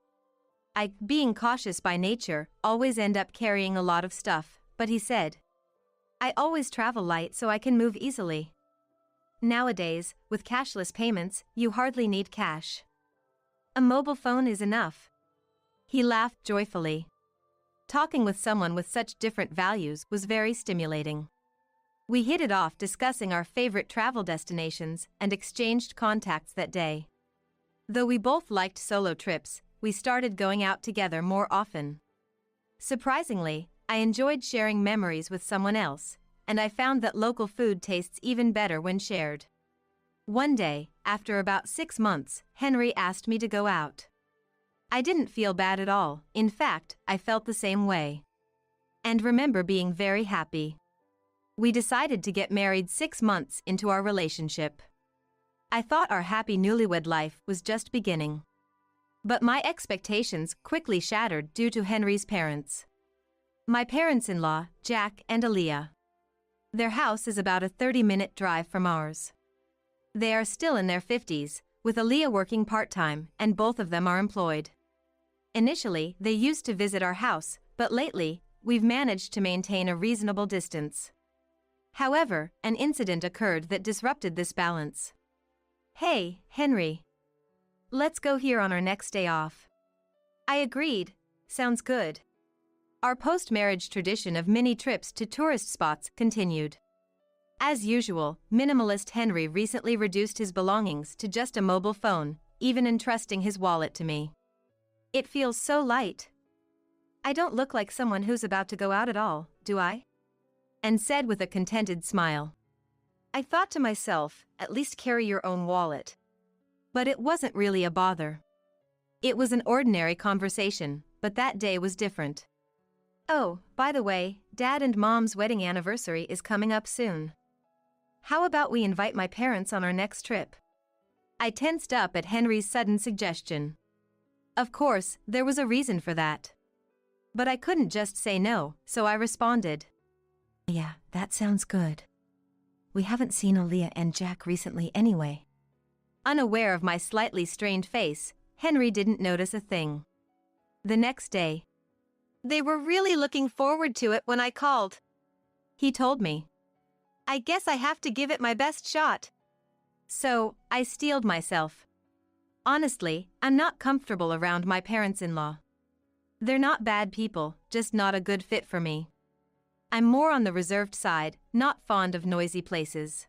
I, being cautious by nature, always end up carrying a lot of stuff, but he said, I always travel light so I can move easily. Nowadays, with cashless payments, you hardly need cash. A mobile phone is enough. He laughed joyfully. Talking with someone with such different values was very stimulating. We hit it off discussing our favorite travel destinations and exchanged contacts that day. Though we both liked solo trips, we started going out together more often. Surprisingly, I enjoyed sharing memories with someone else, and I found that local food tastes even better when shared. One day, after about 6 months, Henry asked me to go out. I didn't feel bad at all, in fact, I felt the same way. And remember being very happy. We decided to get married 6 months into our relationship. I thought our happy newlywed life was just beginning. But my expectations quickly shattered due to Henry's parents. My parents-in-law, Jack and Aaliyah. Their house is about a 30-minute drive from ours. They are still in their 50s, with Aaliyah working part-time, and both of them are employed. Initially, they used to visit our house, but lately, we've managed to maintain a reasonable distance. However, an incident occurred that disrupted this balance. Hey, Henry. Let's go here on our next day off. I agreed. Sounds good. Our post-marriage tradition of mini trips to tourist spots continued. As usual, minimalist Henry recently reduced his belongings to just a mobile phone, even entrusting his wallet to me. It feels so light. I don't look like someone who's about to go out at all, do I? And said with a contented smile. I thought to myself, at least carry your own wallet. But it wasn't really a bother. It was an ordinary conversation, but that day was different. Oh, by the way, Dad and Mom's wedding anniversary is coming up soon. How about we invite my parents on our next trip? I tensed up at Henry's sudden suggestion. Of course, there was a reason for that. But I couldn't just say no, so I responded. Yeah, that sounds good. We haven't seen Aaliyah and Jack recently anyway. Unaware of my slightly strained face, Henry didn't notice a thing. The next day, They were really looking forward to it when I called. he told me. I guess I have to give it my best shot. So, I steeled myself. Honestly, I'm not comfortable around my parents-in-law. They're not bad people, just not a good fit for me. I'm more on the reserved side, not fond of noisy places.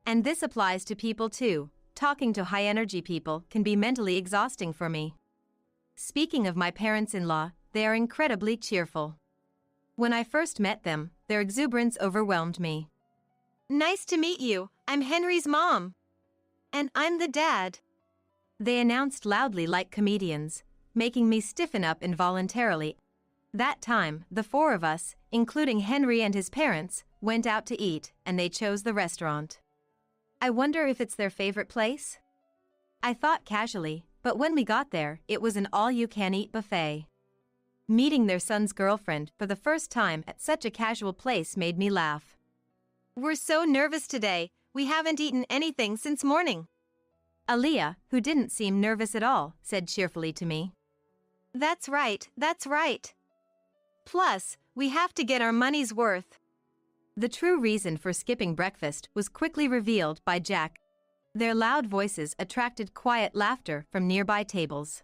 And this applies to people too. Talking to high-energy people can be mentally exhausting for me. Speaking of my parents-in-law, they are incredibly cheerful. When I first met them, their exuberance overwhelmed me. Nice to meet you. I'm Henry's mom. And I'm the dad. They announced loudly like comedians, making me stiffen up involuntarily. That time, the 4 of us, including Henry and his parents, went out to eat, and they chose the restaurant. I wonder if it's their favorite place? I thought casually, but when we got there, it was an all-you-can-eat buffet. Meeting their son's girlfriend for the first time at such a casual place made me laugh. We're so nervous today. we haven't eaten anything since morning. Aaliyah, who didn't seem nervous at all, said cheerfully to me. That's right, that's right. Plus, we have to get our money's worth. The true reason for skipping breakfast was quickly revealed by Jack. Their loud voices attracted quiet laughter from nearby tables.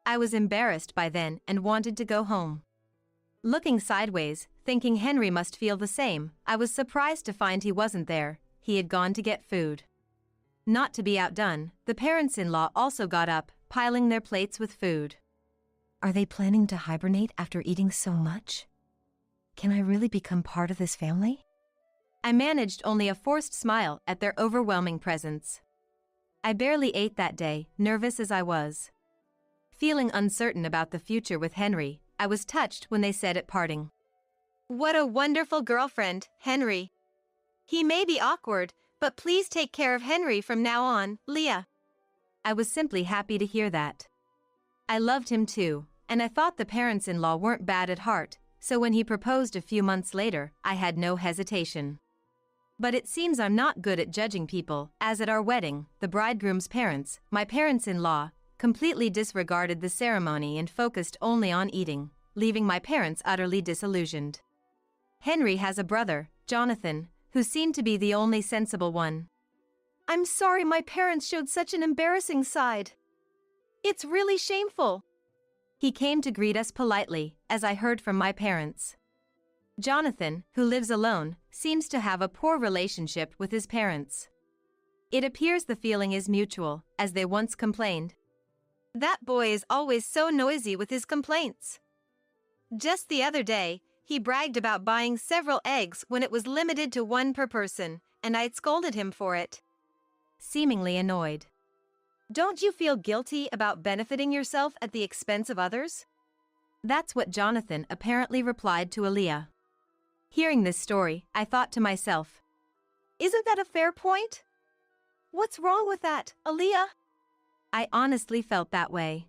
I was embarrassed by then and wanted to go home. Looking sideways, thinking Henry must feel the same, I was surprised to find he wasn't there. He had gone to get food. Not to be outdone, the parents-in-law also got up, piling their plates with food. Are they planning to hibernate after eating so much? Can I really become part of this family? I managed only a forced smile at their overwhelming presence. I barely ate that day, nervous as I was. Feeling uncertain about the future with Henry, I was touched when they said at parting. What a wonderful girlfriend, Henry. He may be awkward, but please take care of Henry from now on, Leah. I was simply happy to hear that. I loved him too, and I thought the parents-in-law weren't bad at heart, so when he proposed a few months later, I had no hesitation. But it seems I'm not good at judging people, as at our wedding, the bridegroom's parents, my parents-in-law, completely disregarded the ceremony and focused only on eating, leaving my parents utterly disillusioned. Henry has a brother, Jonathan, who seemed to be the only sensible one. I'm sorry my parents showed such an embarrassing side. It's really shameful. He came to greet us politely, as I heard from my parents. Jonathan, who lives alone, seems to have a poor relationship with his parents. It appears the feeling is mutual, as they once complained. That boy is always so noisy with his complaints. Just the other day, he bragged about buying several eggs when it was limited to one per person, and I'd scolded him for it. Seemingly annoyed. Don't you feel guilty about benefiting yourself at the expense of others? That's what Jonathan apparently replied to Aaliyah. Hearing this story, I thought to myself, isn't that a fair point? What's wrong with that, Aaliyah? I honestly felt that way.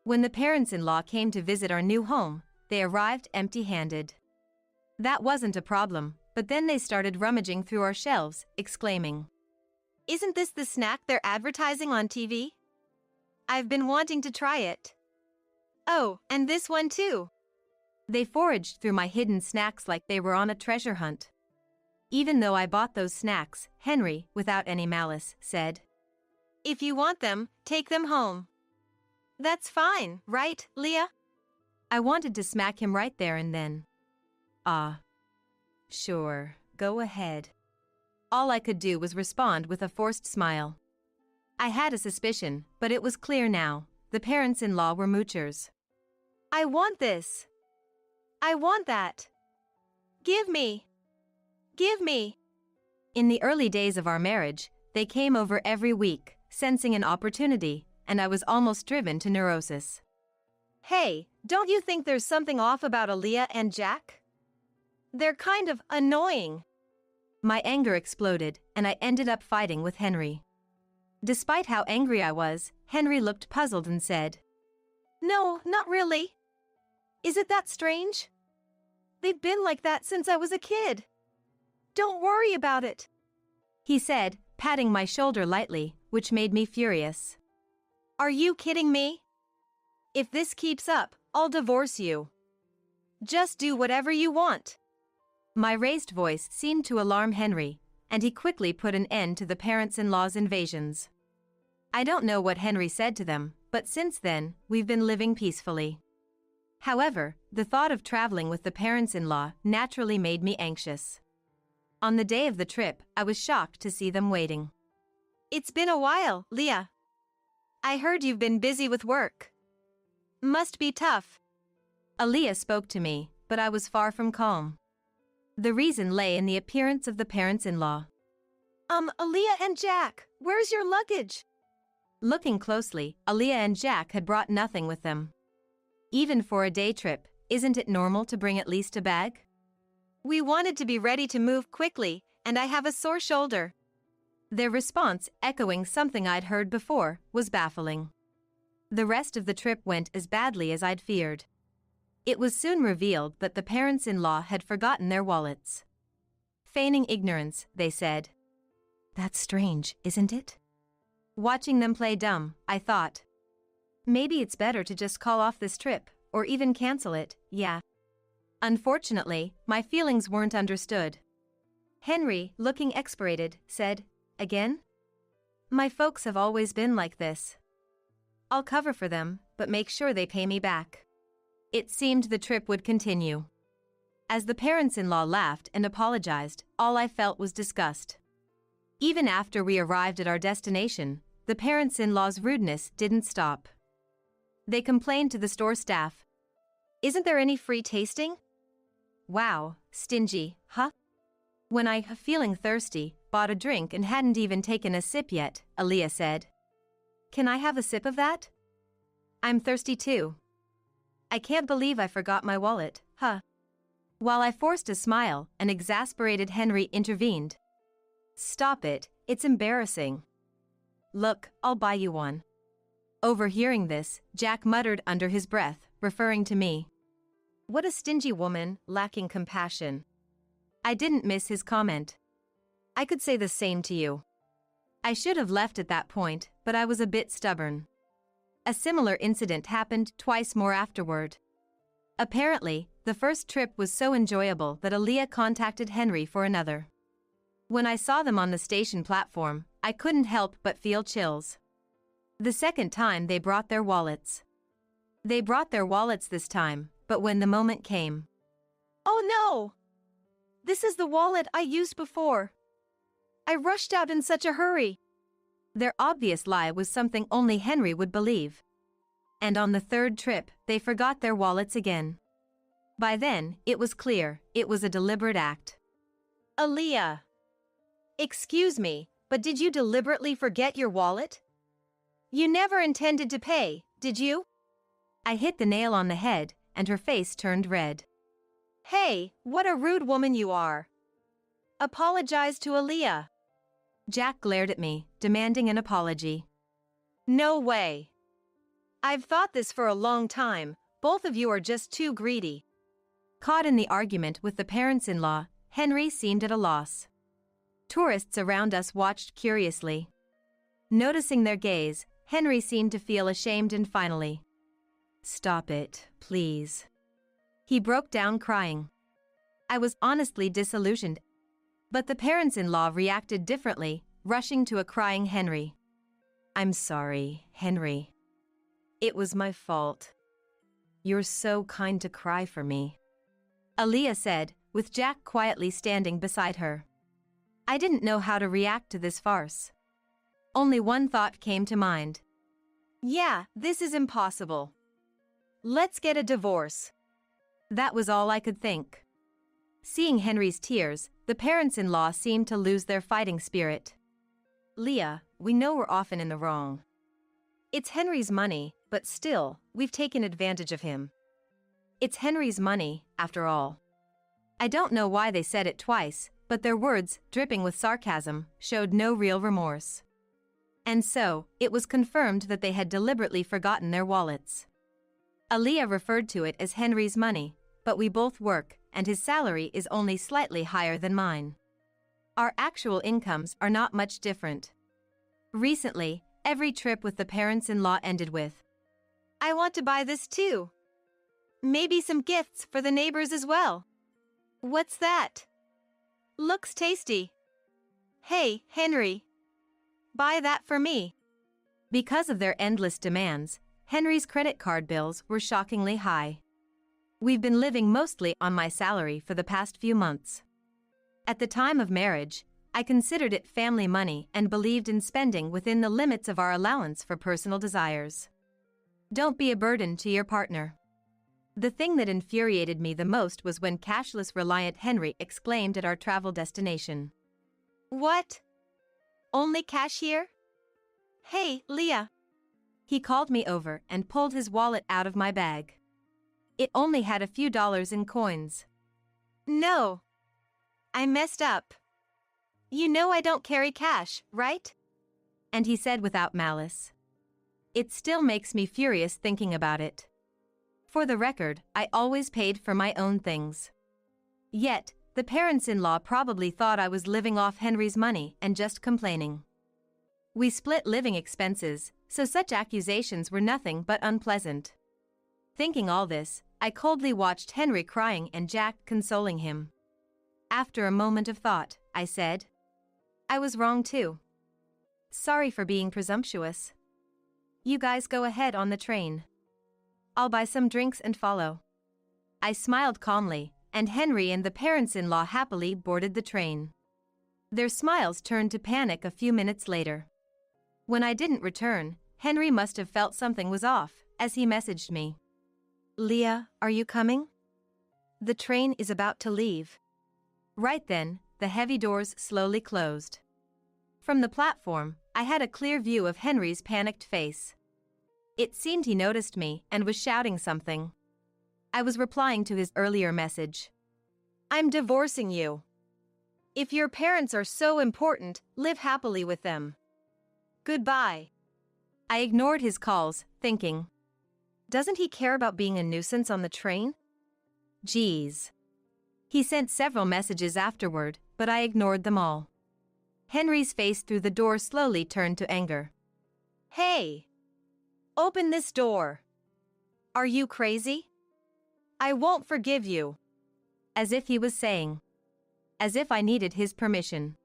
When the parents-in-law came to visit our new home, they arrived empty-handed. That wasn't a problem, but then they started rummaging through our shelves, exclaiming, Isn't this the snack they're advertising on TV? I've been wanting to try it. Oh, and this one too. They foraged through my hidden snacks like they were on a treasure hunt. Even though I bought those snacks, Henry, without any malice, said, If you want them, take them home. That's fine, right, Leah? I wanted to smack him right there and then. Sure, go ahead. All I could do was respond with a forced smile. I had a suspicion, but it was clear now. The parents-in-law were moochers. I want this. I want that. Give me. Give me. In the early days of our marriage, they came over every week, sensing an opportunity, and I was almost driven to neurosis. Hey, don't you think there's something off about Aaliyah and Jack? They're kind of annoying. My anger exploded, and I ended up fighting with Henry. Despite how angry I was, Henry looked puzzled and said, No, not really. Is it that strange? They've been like that since I was a kid. Don't worry about it, he said, patting my shoulder lightly, which made me furious. Are you kidding me? If this keeps up, I'll divorce you. Just do whatever you want. My raised voice seemed to alarm Henry, and he quickly put an end to the parents-in-law's invasions. I don't know what Henry said to them, but since then, we've been living peacefully. However, the thought of traveling with the parents-in-law naturally made me anxious. On the day of the trip, I was shocked to see them waiting. It's been a while, Leah. I heard you've been busy with work. Must be tough. Aaliyah spoke to me, but I was far from calm. The reason lay in the appearance of the parents-in-law. Aaliyah and Jack, where's your luggage? Looking closely, Aaliyah and Jack had brought nothing with them. Even for a day trip, isn't it normal to bring at least a bag? We wanted to be ready to move quickly, and I have a sore shoulder. Their response, echoing something I'd heard before, was baffling. The rest of the trip went as badly as I'd feared. It was soon revealed that the parents-in-law had forgotten their wallets. Feigning ignorance, they said. That's strange, isn't it? Watching them play dumb, I thought. Maybe it's better to just call off this trip, or even cancel it, yeah. Unfortunately, my feelings weren't understood. Henry, looking exasperated, said, "Again? My folks have always been like this. I'll cover for them, but make sure they pay me back." It seemed the trip would continue. As the parents-in-law laughed and apologized, all I felt was disgust. Even after we arrived at our destination, the parents-in-law's rudeness didn't stop. They complained to the store staff. "Isn't there any free tasting?" "Wow, stingy, huh?" When I, feeling thirsty, bought a drink and hadn't even taken a sip yet, Aaliyah said, "Can I have a sip of that? I'm thirsty too. I can't believe I forgot my wallet, huh?" While I forced a smile, an exasperated Henry intervened. "Stop it, it's embarrassing. Look, I'll buy you one." Overhearing this, Jack muttered under his breath, referring to me. "What a stingy woman, lacking compassion." I didn't miss his comment. "I could say the same to you." I should have left at that point, but I was a bit stubborn. A similar incident happened twice more afterward. Apparently, the first trip was so enjoyable that Aaliyah contacted Henry for another. When I saw them on the station platform, I couldn't help but feel chills. The second time they brought their wallets. They brought their wallets this time, but when the moment came. "Oh no! This is the wallet I used before. I rushed out in such a hurry." Their obvious lie was something only Henry would believe. And on the third trip, they forgot their wallets again. By then, it was clear, it was a deliberate act. "Aaliyah. Excuse me, but did you deliberately forget your wallet? You never intended to pay, did you?" I hit the nail on the head, and her face turned red. "Hey, what a rude woman you are. Apologize to Aaliyah." Jack glared at me, demanding an apology. "No way. I've thought this for a long time, both of you are just too greedy." Caught in the argument with the parents-in-law, Henry seemed at a loss. Tourists around us watched curiously. Noticing their gaze, Henry seemed to feel ashamed and finally, "Stop it, please." He broke down crying. I was honestly disillusioned, but the parents-in-law reacted differently, rushing to a crying Henry. "I'm sorry, Henry. It was my fault. You're so kind to cry for me," Aaliyah said, with Jack quietly standing beside her. I didn't know how to react to this farce. Only one thought came to mind. "Yeah, this is impossible. Let's get a divorce." That was all I could think. Seeing Henry's tears, the parents-in-law seemed to lose their fighting spirit. "Leah, we know we're often in the wrong. It's Henry's money, but still, we've taken advantage of him. It's Henry's money, after all." I don't know why they said it twice, but their words, dripping with sarcasm, showed no real remorse. And so, it was confirmed that they had deliberately forgotten their wallets. Aaliyah referred to it as Henry's money, but we both work, and his salary is only slightly higher than mine. Our actual incomes are not much different. Recently, every trip with the parents-in-law ended with, "I want to buy this too. Maybe some gifts for the neighbors as well. What's that? Looks tasty. Hey, Henry. Buy that for me." Because of their endless demands, Henry's credit card bills were shockingly high. We've been living mostly on my salary for the past few months. At the time of marriage, I considered it family money and believed in spending within the limits of our allowance for personal desires. Don't be a burden to your partner. The thing that infuriated me the most was when cashless-reliant Henry exclaimed at our travel destination, "What? Only cash here? Hey, Leah." He called me over and pulled his wallet out of my bag. It only had a few dollars in coins. "No. I messed up. You know I don't carry cash, right?" And he said without malice. It still makes me furious thinking about it. For the record, I always paid for my own things. Yet, the parents-in-law probably thought I was living off Henry's money and just complaining. We split living expenses, so such accusations were nothing but unpleasant. Thinking all this, I coldly watched Henry crying and Jack consoling him. After a moment of thought, I said, I was wrong too. Sorry for being presumptuous. You guys go ahead on the train. I'll buy some drinks and follow. I smiled calmly, and Henry and the parents-in-law happily boarded the train. Their smiles turned to panic a few minutes later. When I didn't return, Henry must have felt something was off, as he messaged me. Leah, are you coming? The train is about to leave. Right then, the heavy doors slowly closed. From the platform, I had a clear view of Henry's panicked face. It seemed he noticed me and was shouting something. I was replying to his earlier message. I'm divorcing you. If your parents are so important, live happily with them. Goodbye. I ignored his calls, thinking, doesn't he care about being a nuisance on the train? Geez. He sent several messages afterward, but I ignored them all. Henry's face through the door slowly turned to anger. Hey! Open this door. Are you crazy? I won't forgive you. As if he was saying. As if I needed his permission.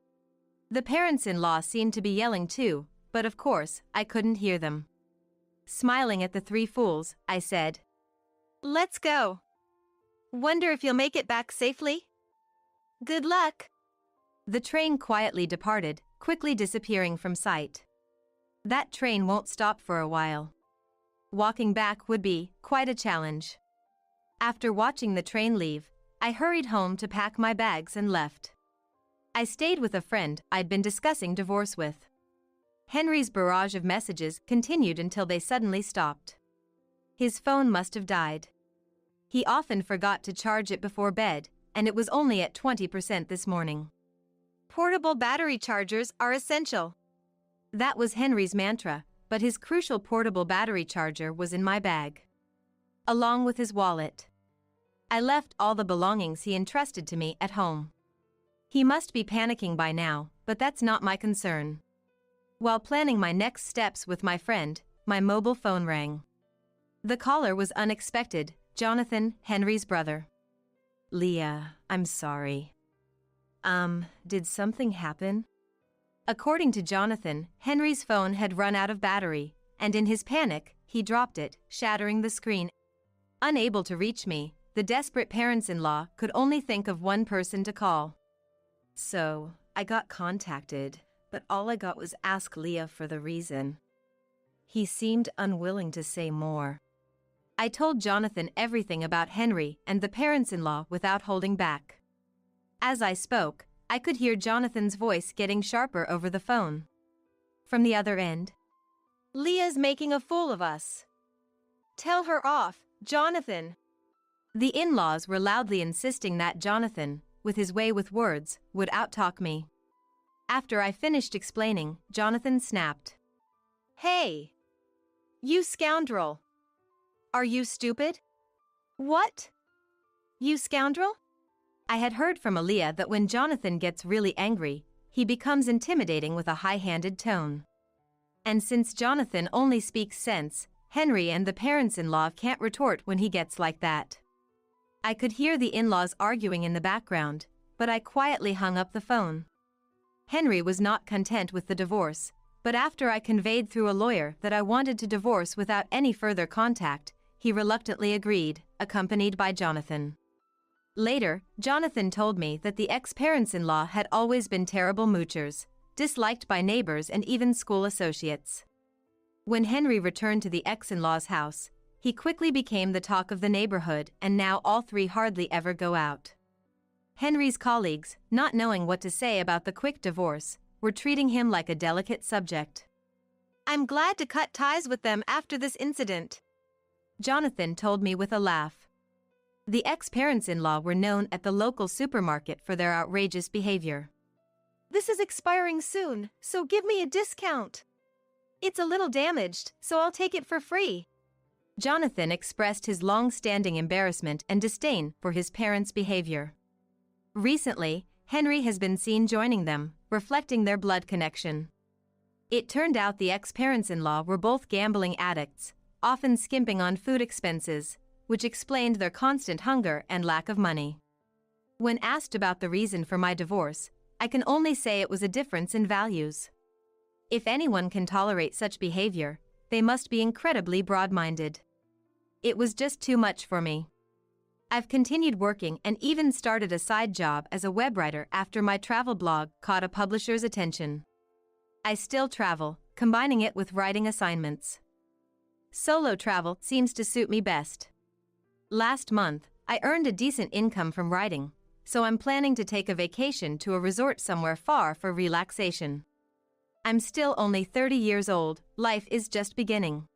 The parents-in-law seemed to be yelling too, but of course, I couldn't hear them. Smiling at the three fools, I said, let's go. Wonder if you'll make it back safely? Good luck. The train quietly departed, quickly disappearing from sight. That train won't stop for a while. Walking back would be quite a challenge. After watching the train leave, I hurried home to pack my bags and left. I stayed with a friend I'd been discussing divorce with. Henry's barrage of messages continued until they suddenly stopped. His phone must have died. He often forgot to charge it before bed, and it was only at 20% this morning. Portable battery chargers are essential. That was Henry's mantra, but his crucial portable battery charger was in my bag. Along with his wallet. I left all the belongings he entrusted to me at home. He must be panicking by now, but that's not my concern. While planning my next steps with my friend, my mobile phone rang. The caller was unexpected, Jonathan, Henry's brother. Leah, I'm sorry. Did something happen? According to Jonathan, Henry's phone had run out of battery, and in his panic, he dropped it, shattering the screen. Unable to reach me, the desperate parents-in-law could only think of one person to call. So, I got contacted, but all I got was ask Leah for the reason. He seemed unwilling to say more. I told Jonathan everything about Henry and the parents-in-law without holding back. As I spoke, I could hear Jonathan's voice getting sharper over the phone. From the other end, Leah's making a fool of us. Tell her off, Jonathan. The in-laws were loudly insisting that Jonathan, with his way with words, would outtalk me. After I finished explaining, Jonathan snapped. Hey! You scoundrel! Are you stupid? What? You scoundrel? I had heard from Aaliyah that when Jonathan gets really angry, he becomes intimidating with a high-handed tone. And since Jonathan only speaks sense, Henry and the parents-in-law can't retort when he gets like that. I could hear the in-laws arguing in the background, but I quietly hung up the phone. Henry was not content with the divorce, but after I conveyed through a lawyer that I wanted to divorce without any further contact, he reluctantly agreed, accompanied by Jonathan. Later, Jonathan told me that the ex-parents-in-law had always been terrible moochers, disliked by neighbors and even school associates. When Henry returned to the ex-in-law's house, he quickly became the talk of the neighborhood, and now all three hardly ever go out. Henry's colleagues, not knowing what to say about the quick divorce, were treating him like a delicate subject. I'm glad to cut ties with them after this incident, Jonathan told me with a laugh. The ex-parents-in-law were known at the local supermarket for their outrageous behavior. This is expiring soon, so give me a discount. It's a little damaged, so I'll take it for free. Jonathan expressed his long-standing embarrassment and disdain for his parents' behavior. Recently, Henry has been seen joining them, reflecting their blood connection. It turned out the ex-parents-in-law were both gambling addicts, often skimping on food expenses, which explained their constant hunger and lack of money. When asked about the reason for my divorce, I can only say it was a difference in values. If anyone can tolerate such behavior, they must be incredibly broad-minded. It was just too much for me. I've continued working and even started a side job as a web writer after my travel blog caught a publisher's attention. I still travel, combining it with writing assignments. Solo travel seems to suit me best. Last month, I earned a decent income from writing, so I'm planning to take a vacation to a resort somewhere far for relaxation. I'm still only 30 years old, life is just beginning.